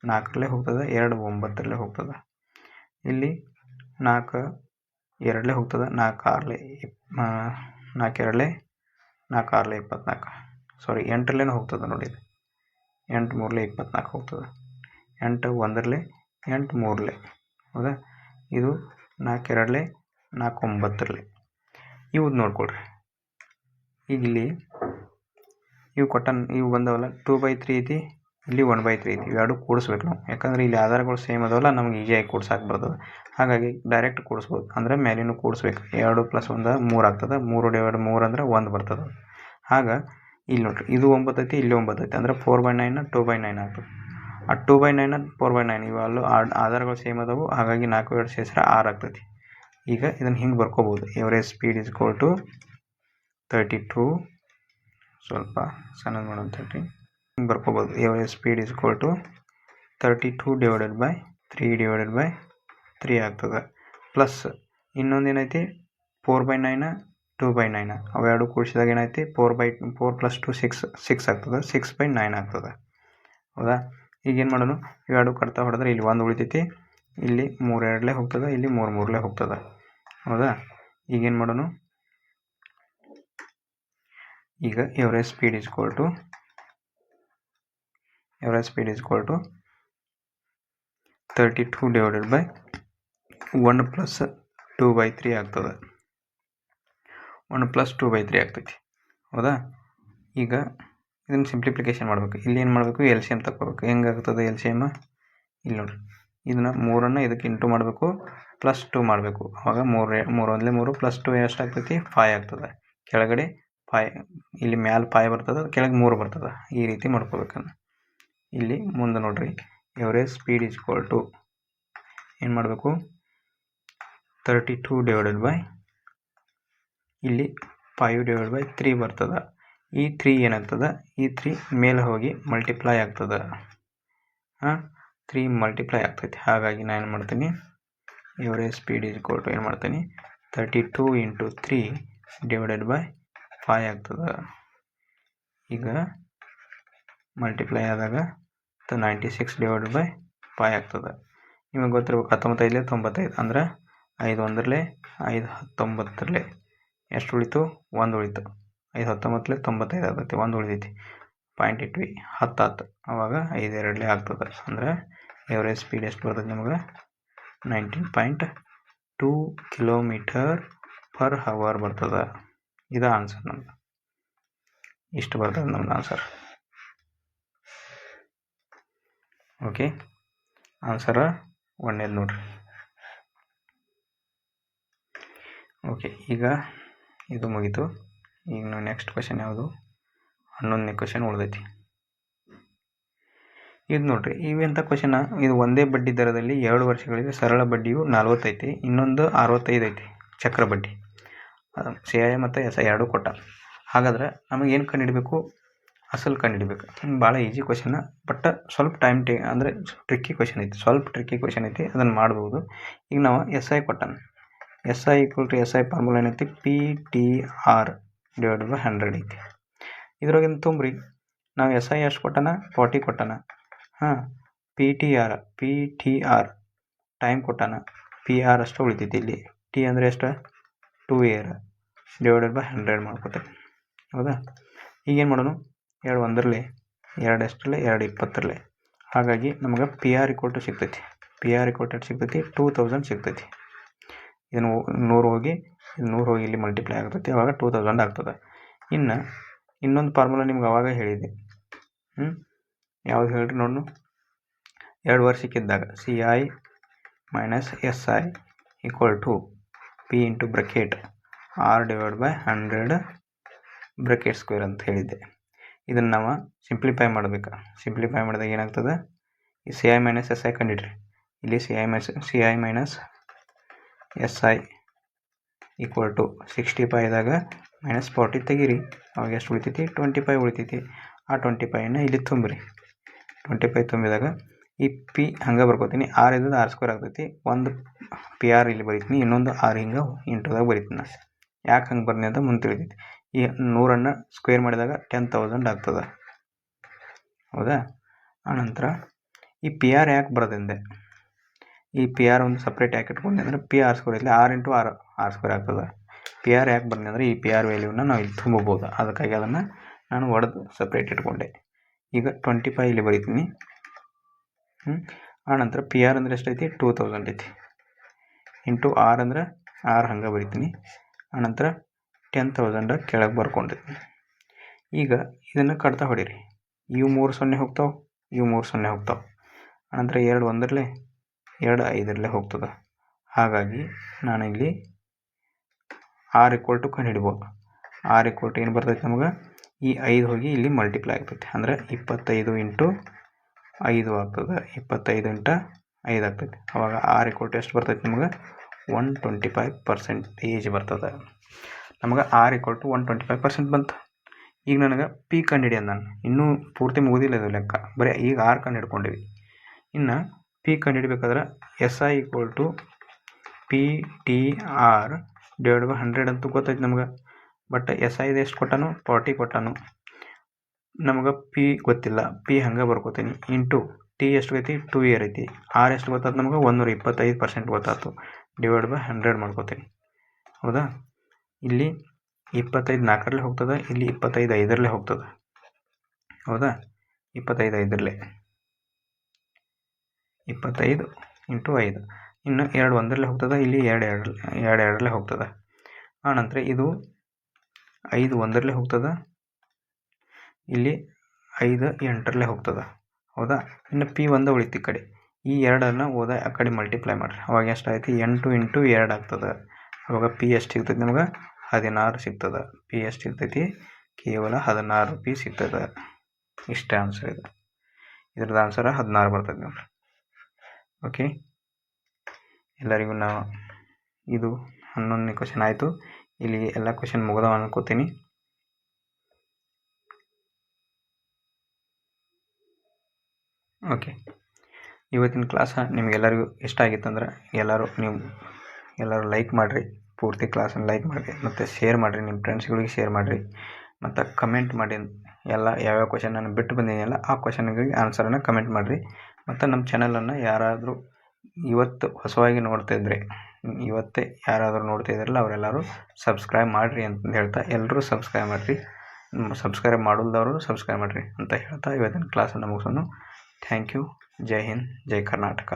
4 ಹೋಗ್ತದೆ, 2 9 ಹೋಗ್ತದೆ. ಇಲ್ಲಿ 4 2 ಹೋಗ್ತದೆ, 4 2 4 24. ಸಾರಿ, 8 ಹೋಗ್ತದೆ ನೋಡಿ, 8 3 24 ಹೋಗ್ತದೆ. 8 1 8 3. ಹೌದಾ? ಇದು 4 2 4 9. ಇವು ನೋಡ್ಕೊಳ್ರಿ. ಈಗ ಇಲ್ಲಿ ಇವು ಬಂದವಲ್ಲ, 2/3 ಐತಿ, ಇಲ್ಲಿ 1/3 ಐತಿ. ಇವೆರಡು ಕೂಡಿಸ್ಬೇಕು ನಾವು. ಯಾಕಂದರೆ ಇಲ್ಲಿ ಆಧಾರಗಳು ಸೇಮ್ ಅದಾವಲ್ಲ, ನಮ್ಗೆ ಈಸಿಯಾಗಿ ಕೂಡ್ಸಕ್ಕೆ ಬರ್ತದೆ. ಹಾಗಾಗಿ ಡೈರೆಕ್ಟ್ ಕೂಡಿಸ್ಬೋದು. ಅಂದರೆ ಮೇಲಿನೂ ಕೂಡಿಸ್ಬೇಕು. 2 + 1 3 ಆಗ್ತದೆ. 3 / 3 ಅಂದರೆ 1 ಬರ್ತದೆ. ಆಗ ಇಲ್ಲಿ ನೋಡ್ರಿ, ಇದು 9 ಐತಿ, ಇಲ್ಲಿ 9 ಐತಿ, ಅಂದರೆ 4/9 2/9 ಆಗ್ತದೆ. ಆ 2/9 4/9 ಇವೆಲ್ಲ ಆಧಾರಗಳು ಸೇಮ್ ಅದಾವು. ಹಾಗಾಗಿ 4 2 ಸೇರಿಸಿದ್ರೆ 6 ಆಗ್ತೈತಿ. ಈಗ ಇದನ್ನು ಹಿಂಗೆ ಬರ್ಕೋಬೋದು, ಎವರೇಜ್ ಸ್ಪೀಡ್ = 32. ಸ್ವಲ್ಪ ಸಣ್ಣದು ಮಾಡೋಂತ ಹೇಳ್ರಿ, ಹಿಂಗೆ ಬರ್ಕೋಬೋದು. ಎವರೇಜ್ ಸ್ಪೀಡ್ = 32 / 3 ಆಗ್ತದೆ. ಪ್ಲಸ್ ಇನ್ನೊಂದು ಏನೈತಿ, 4/9 2/9. ಅವೆರಡು ಕೂಡಿಸಿದಾಗ ಏನೈತಿ, 4 + 2 6 ಆಗ್ತದೆ. 6/9 ಆಗ್ತದೆ. ಹೌದಾ? ಈಗೇನು ಮಾಡೋಣ, ಇವೆರಡು ಕಟ್ತಾ ಹೊಡೆದ್ರೆ ಇಲ್ಲಿ 1 ಉಳಿತೈತಿ, ಇಲ್ಲಿ 3 2 ಹೋಗ್ತದೆ, ಇಲ್ಲಿ 3 3 ಹೋಗ್ತದೆ. ಹೌದಾ? ಈಗೇನು ಮಾಡೋಣ, ಈಗ average speed = average speed is equal to 32 divided by 1 plus 2/3 ಆಗ್ತದೆ. 1 ಪ್ಲಸ್ 2/3 ಆಗ್ತೈತಿ. ಹೌದಾ? ಈಗ ಇದನ್ನು ಸಿಂಪ್ಲಿಫಿಕೇಶನ್ ಮಾಡಬೇಕು. ಇಲ್ಲಿ ಏನು ಮಾಡಬೇಕು? ಎಲ್ ಸಿ ಎಮ್ ತಗೋಬೇಕು. ಹೆಂಗಾಗ್ತದೆ ಎಲ್ ಸಿ ಎಮ್? ಇಲ್ಲಿ ನೋಡಿರಿ, ಇದನ್ನು 3 ಇದಕ್ಕೆ ಇಂಟು ಮಾಡಬೇಕು, ಪ್ಲಸ್ 2 ಮಾಡಬೇಕು. ಆವಾಗ 3 ಪ್ಲಸ್ 2 ಎಷ್ಟಾಗ್ತೈತಿ? 5 ಆಗ್ತದೆ. ಕೆಳಗಡೆ 5, ಇಲ್ಲಿ ಮ್ಯಾಲೆ 5 ಬರ್ತದೆ, ಕೆಳಗೆ 3 ಬರ್ತದೆ. ಈ ರೀತಿ ಮಾಡ್ಕೋಬೇಕನ್ನು. ಇಲ್ಲಿ ಮುಂದೆ ನೋಡಿರಿ, average speed is equal to ಏನು ಮಾಡಬೇಕು? 32 ಡಿವೈಡೆಡ್ ಬೈ ಇಲ್ಲಿ 5 ಡಿವೈಡ್ ಬೈ 3 ಬರ್ತದೆ. ಈ 3 ಏನಾಗ್ತದೆ? ಈ 3 ಮೇಲೆ ಹೋಗಿ ಮಲ್ಟಿಪ್ಲೈ ಆಗ್ತದೆ. 3 ಮಲ್ಟಿಪ್ಲೈ ಆಗ್ತೈತಿ. ಹಾಗಾಗಿ ನಾನು ಏನು ಮಾಡ್ತೀನಿ? Average speed is equal to ಏನು ಮಾಡ್ತೀನಿ? 32 ಇಂಟು 3 ಡಿವೈಡೆಡ್ ಬೈ 5 ಆಗ್ತದೆ. ಈಗ ಮಲ್ಟಿಪ್ಲೈ ಆದಾಗ 96 ಡಿವೈಡೆಡ್ ಬೈ 5 ಆಗ್ತದೆ. ನಿಮಗೆ ಗೊತ್ತಿರ್ಬೇಕು, 19 95 ಅಂದ್ರೆ 5 1 5 19 ಎಷ್ಟು ಉಳಿತು? 1 ಉಳಿತು. 5 19 95 ಆಗ್ತೈತಿ, 1 ಉಳಿದೈತಿ. ಪಾಯಿಂಟ್ ಇಟ್ವಿ, 10 ಆಯ್ತು. ಆವಾಗ 5 2 ಆಗ್ತದೆ. ಅಂದ್ರೆ ಎವರೇಜ್ ಸ್ಪೀಡ್ ಎಷ್ಟು ಬರ್ತದೆ ನಮಗೆ? 19.2 ಕಿಲೋಮೀಟರ್ ಪರ್ ಹವರ್ ಬರ್ತದೆ. ಇದು ಆನ್ಸರ್ ನಮ್ದು. ಇಷ್ಟು ಬರ್ತದೆ ನಮ್ದು ಆನ್ಸರ್. ಓಕೆ, ಆನ್ಸರ 1ನೇದು ನೋಡ್ರಿ. ಓಕೆ, ಈಗ ಇದು ಮುಗೀತು. ಈಗ ನಾವು ನೆಕ್ಸ್ಟ್ ಕ್ವಶನ್ ಯಾವುದು? 11ನೇ ಕ್ವಶನ್ ಉಳಿದೈತಿ. ಇದು ನೋಡ್ರಿ, ಇವೆಂಥ ಕ್ವಶನ್. ಇದು ಒಂದೇ ಬಡ್ಡಿ ದರದಲ್ಲಿ 2 ವರ್ಷಗಳಿಗೆ ಸರಳ ಬಡ್ಡಿಯು 40 ಐತಿ, ಇನ್ನೊಂದು 65 ಐತಿ ಚಕ್ರ ಬಡ್ಡಿ. CI ಮತ್ತು SI ಎರಡೂ ಕೊಟ್ಟ. ಹಾಗಾದ್ರೆ ನಮಗೇನು ಕಂಡುಹಿಡಬೇಕು? ಅಸಲು ಕಂಡುಹಿಡಬೇಕು. ಭಾಳ ಈಜಿ ಕ್ವಶನ್, ಬಟ್ ಸ್ವಲ್ಪ ಟೈಮ್ ಅಂದರೆ ಟ್ರಿಕ್ಕಿ ಕ್ವಶನ್ ಐತಿ, ಸ್ವಲ್ಪ ಟ್ರಿಕ್ಕಿ ಕ್ವಶನ್ ಐತಿ. ಅದನ್ನು ಮಾಡ್ಬೋದು. ಈಗ ನಾವು SI ಕೊಟ್ಟಾನ. SI equal to SI formula ಏನೈತಿ? PTR ಡಿವೈಡ್ ಬೈ 100 ಐತಿ. ಇದ್ರಾಗಿಂದ ತುಂಬ್ರಿ. ನಾವು SI ಎಷ್ಟು ಕೊಟ್ಟಾನ? 40 ಕೊಟ್ಟಾನ. PTR ಟೈಮ್ ಕೊಟ್ಟಾನ. PR ಅಷ್ಟು ಉಳಿತೈತಿ. ಇಲ್ಲಿ T ಅಂದರೆ ಎಷ್ಟು? 2 ಡಿವೈಡೆಡ್ ಬೈ 100 ಮಾಡ್ಕೋತೇವೆ. ಹೌದಾ? ಈಗೇನು ಮಾಡೋಣ? 2 1 2 ಎಷ್ಟರಲ್ಲೇ? 2 20. ಹಾಗಾಗಿ ನಮಗೆ PR ಈಕ್ವಲ್ ಟು ಸಿಗ್ತೈತಿ. PR ಈಕ್ವಲ್ ಟು ಎಷ್ಟು ಸಿಗ್ತೈತಿ? 2000 ಸಿಗ್ತೈತಿ. ಇದನ್ನು 100 ಹೋಗಿ ಇಲ್ಲಿ ಮಲ್ಟಿಪ್ಲೈ ಆಗ್ತೈತಿ. ಅವಾಗ 2000 ಆಗ್ತದೆ. ಇನ್ನು ಇನ್ನೊಂದು ಫಾರ್ಮುಲಾ ನಿಮ್ಗೆ ಅವಾಗ ಹೇಳಿದೆ. ಯಾವ್ದು ಹೇಳ್ರಿ ನೋಡು? 2 ವರ್ಷಕ್ಕಿದ್ದಾಗ CI minus SI equal to P into bracket R divide by 100 bracket square ಅಂತ ಹೇಳಿದ್ದೆ. ಇದನ್ನು ನಾವು ಸಿಂಪ್ಲಿಫೈ ಮಾಡಬೇಕು. ಸಿಂಪ್ಲಿಫೈ ಮಾಡಿದಾಗ ಏನಾಗ್ತದೆ? ಈ CI ಮೈನಸ್ SI ಕಂಡಿಡ್ರಿ. ಇಲ್ಲಿ CI minus SI equal to 65ದಾಗ ಮೈನಸ್ 40 ತೆಗೀರಿ. ಅವಾಗ ಎಷ್ಟು ಉಳಿತೈತಿ? 25 ಉಳಿತೈತಿ. ಆ 25ನ ಇಲ್ಲಿ ತುಂಬ್ರಿ. 25 ತುಂಬಿದಾಗ ಈ P ಹಂಗೆ ಬರ್ಕೋತೀನಿ. R ಇದ್ದದ್ದು R² ಆಗ್ತೈತಿ. ಒಂದು PR ಇಲ್ಲಿ ಬರೀತೀನಿ, ಇನ್ನೊಂದು R ಹಿಂಗೆ ಇಂಟುದಾಗ ಬರೀತೀನಿ ನಾನು. ಯಾಕೆ ಹಂಗೆ ಬರ್ನಿ ಅಂತ ಮುಂದೆ ತಿಳಿತೈತಿ. ಈ 100ನ್ನು ಸ್ಕ್ವೇರ್ ಮಾಡಿದಾಗ 10,000 ಆಗ್ತದೆ. ಹೌದಾ? ಆನಂತರ ಈ PR ಯಾಕೆ ಬರೋದಂದೆ? ಈ PR ಒಂದು ಸಪ್ರೇಟ್ ಯಾಕೆ ಇಟ್ಕೊಂಡೆ ಅಂದರೆ PR² ಇಲ್ಲಿ R ಇಂಟು R² ಆಗ್ತದೆ. PR ಯಾಕೆ ಬರ್ನಿ ಅಂದರೆ ಈ PR ವ್ಯಾಲ್ಯೂನ ನಾವು ಇಲ್ಲಿ ತುಂಬಬಹುದು. ಅದಕ್ಕಾಗಿ ಅದನ್ನು ನಾನು ಒಡೆದು ಸಪ್ರೇಟ್ ಇಟ್ಕೊಂಡೆ. ಈಗ 25 ಇಲ್ಲಿ ಬರೀತೀನಿ. ಆನಂತರ PR ಅಂದರೆ ಎಷ್ಟೈತಿ? 2000 ಐತಿ. ಇಂಟು R ಅಂದರೆ R ಹಂಗೆ ಬರೀತೀನಿ. ಆನಂತರ 10,000 ಕೆಳಗೆ ಬರ್ಕೊಂಡಿರ್ತೀನಿ. ಈಗ ಇದನ್ನು ಕಟ್ತಾ ಹೊಡೀರಿ. ಇವು 3 0 ಹೋಗ್ತಾವೆ, ಇವು 3 0 ಹೋಗ್ತಾವೆ. ಆನಂತರ 2 1 2 5 ಹೋಗ್ತದೆ. ಹಾಗಾಗಿ ನಾನು ಇಲ್ಲಿ R ಈಕ್ವಲ್ ಟು ಕಂಡುಹಿಡ್ಬೋದು. R ಈಕ್ವಲ್ ಟು ಏನು ಬರ್ತೈತೆ ನಮಗೆ? ಈ 5 ಹೋಗಿ ಇಲ್ಲಿ ಮಲ್ಟಿಪ್ಲೈ ಆಗ್ತೈತೆ. ಅಂದರೆ 25 ಇಂಟು 5 ಆಗ್ತದೆ. 25 ಇಂಟು 5 ಆಗ್ತೈತೆ. ಅವಾಗ R ಈಕ್ವಲ್ ಟು ಎಷ್ಟು ಬರ್ತೈತೆ ನಮಗೆ? 125% ಬರ್ತದೆ. ನಮಗೆ R ಈಕ್ವಲ್ ಟು 125% ಬಂತು. ಈಗ ನನಗೆ P ಕಂಡುಹಿಡಿಯೋದು. ನಾನು ಇನ್ನೂ ಪೂರ್ತಿ ಮುಗಿದಿಲ್ಲ ಇದು ಲೆಕ್ಕ, ಬರೀ ಈಗ R ಕಂಡು ಹಿಡ್ಕೊಂಡಿವಿ. ಇನ್ನು P ಕಂಡುಹಿಡ್ಬೇಕಾದ್ರೆ SI equal to PTR divide by 100 ಅಂತೂ ಗೊತ್ತೈತೆ ನಮ್ಗೆ. ಬಟ್ SI ಎಷ್ಟು ಕೊಟ್ಟಾನು? 40 ಕೊಟ್ಟಾನು. ನಮಗೆ P ಗೊತ್ತಿಲ್ಲ. P ಹಂಗೆ ಬರ್ಕೋತೀನಿ. ಇಂಟು T ಎಷ್ಟು ಐತಿ? 2 ಐತಿ. R ಎಷ್ಟು ಗೊತ್ತಾಯ್ತು ನಮಗೆ? 125% ಗೊತ್ತಾಯ್ತು. ಡಿವೈಡ್ ಬೈ 100 ಮಾಡ್ಕೋತೀನಿ. ಹೌದಾ? ಇಲ್ಲಿ 25 4 ಹೋಗ್ತದೆ, ಇಲ್ಲಿ 25 5 ಹೋಗ್ತದೆ. ಹೌದಾ? 25 ಐದರಲ್ಲೇ 25 × 5. ಇನ್ನು 2 ಒಂದರಲ್ಲೇ ಹೋಗ್ತದೆ, ಇಲ್ಲಿ 2 ಎರಡರಲ್ಲೇ ಹೋಗ್ತದೆ. ಆನಂತರ ಇದು 5 ಒಂದರಲ್ಲೇ ಹೋಗ್ತದೆ, ಇಲ್ಲಿ 5 ಎಂಟರಲ್ಲೇ ಹೋಗ್ತದೆ. ಹೌದಾ? ಇನ್ನು P ಒಂದು ಉಳಿತು ಈ ಕಡೆ. ಈ ಎರಡನ್ನು ಹೋದ ಆ ಕಡೆ ಮಲ್ಟಿಪ್ಲೈ ಮಾಡಿರಿ. ಅವಾಗ ಎಷ್ಟಾಯ್ತು? 8 × 2 ಆಗ್ತದೆ. ಅವಾಗ P ಎಷ್ಟು ಸಿಗ್ತೈತಿ ನಮ್ಗೆ? 16 ಸಿಗ್ತದೆ. P ಎಷ್ಟು ಸಿಗ್ತೈತಿ? ಕೇವಲ 16 ರೂಪಾಯಿ ಸಿಗ್ತದೆ. ಇಷ್ಟೇ ಆನ್ಸರ್ ಇದು. ಇದ್ರದ್ದು ಆನ್ಸರ್ 16 ಬರ್ತದೆ ನೋಡ್ರಿ. ಓಕೆ, ಎಲ್ಲರಿಗೂ ಇದು 11ನೇ ಕ್ವಶನ್ ಆಯಿತು. ಇಲ್ಲಿ ಎಲ್ಲ ಕ್ವಶನ್ ಮುಗಿದವ ಅನ್ಕೋತೀನಿ. ಓಕೆ, ಇವತ್ತಿನ ಕ್ಲಾಸ ನಿಮಗೆಲ್ಲರಿಗೂ ಇಷ್ಟ ಆಗಿತ್ತಂದ್ರೆ ಎಲ್ಲರೂ ಲೈಕ್ ಮಾಡಿರಿ. ಪೂರ್ತಿ ಕ್ಲಾಸನ್ನು ಲೈಕ್ ಮಾಡಿರಿ ಮತ್ತು ಶೇರ್ ಮಾಡಿರಿ, ನಿಮ್ಮ ಫ್ರೆಂಡ್ಸ್ಗಳಿಗೆ ಶೇರ್ ಮಾಡಿರಿ ಮತ್ತು ಕಮೆಂಟ್ ಮಾಡಿ. ಯಾವ್ಯಾವ ಕ್ವಶನ್ ನಾನು ಬಿಟ್ಟು ಬಂದಿದ್ದೀನಲ್ಲ ಆ ಕ್ವಶನ್ಗಳಿಗೆ ಆನ್ಸರನ್ನು ಕಮೆಂಟ್ ಮಾಡಿರಿ. ಮತ್ತು ನಮ್ಮ ಚಾನಲನ್ನು ಯಾರಾದರೂ ಇವತ್ತು ಹೊಸವಾಗಿ ಇವತ್ತೇ ಯಾರಾದರೂ ನೋಡ್ತಾ ಇದ್ದಾರಲ್ಲ ಅವರೆಲ್ಲರೂ ಸಬ್ಸ್ಕ್ರೈಬ್ ಮಾಡಿರಿ ಅಂತ ಹೇಳ್ತಾ, ಎಲ್ಲರೂ ಸಬ್ಸ್ಕ್ರೈಬ್ ಮಾಡಿರಿ. ಸಬ್ಸ್ಕ್ರೈಬ್ ಮಾಡೋದವರು ಸಬ್ಸ್ಕ್ರೈಬ್ ಮಾಡಿರಿ ಅಂತ ಹೇಳ್ತಾ ಇವತ್ತಿನ ಕ್ಲಾಸನ್ನು ಮುಗಿಸೋಣ. Thank you. ಜೈ ಹಿಂದ್, ಜೈ ಕರ್ನಾಟಕ.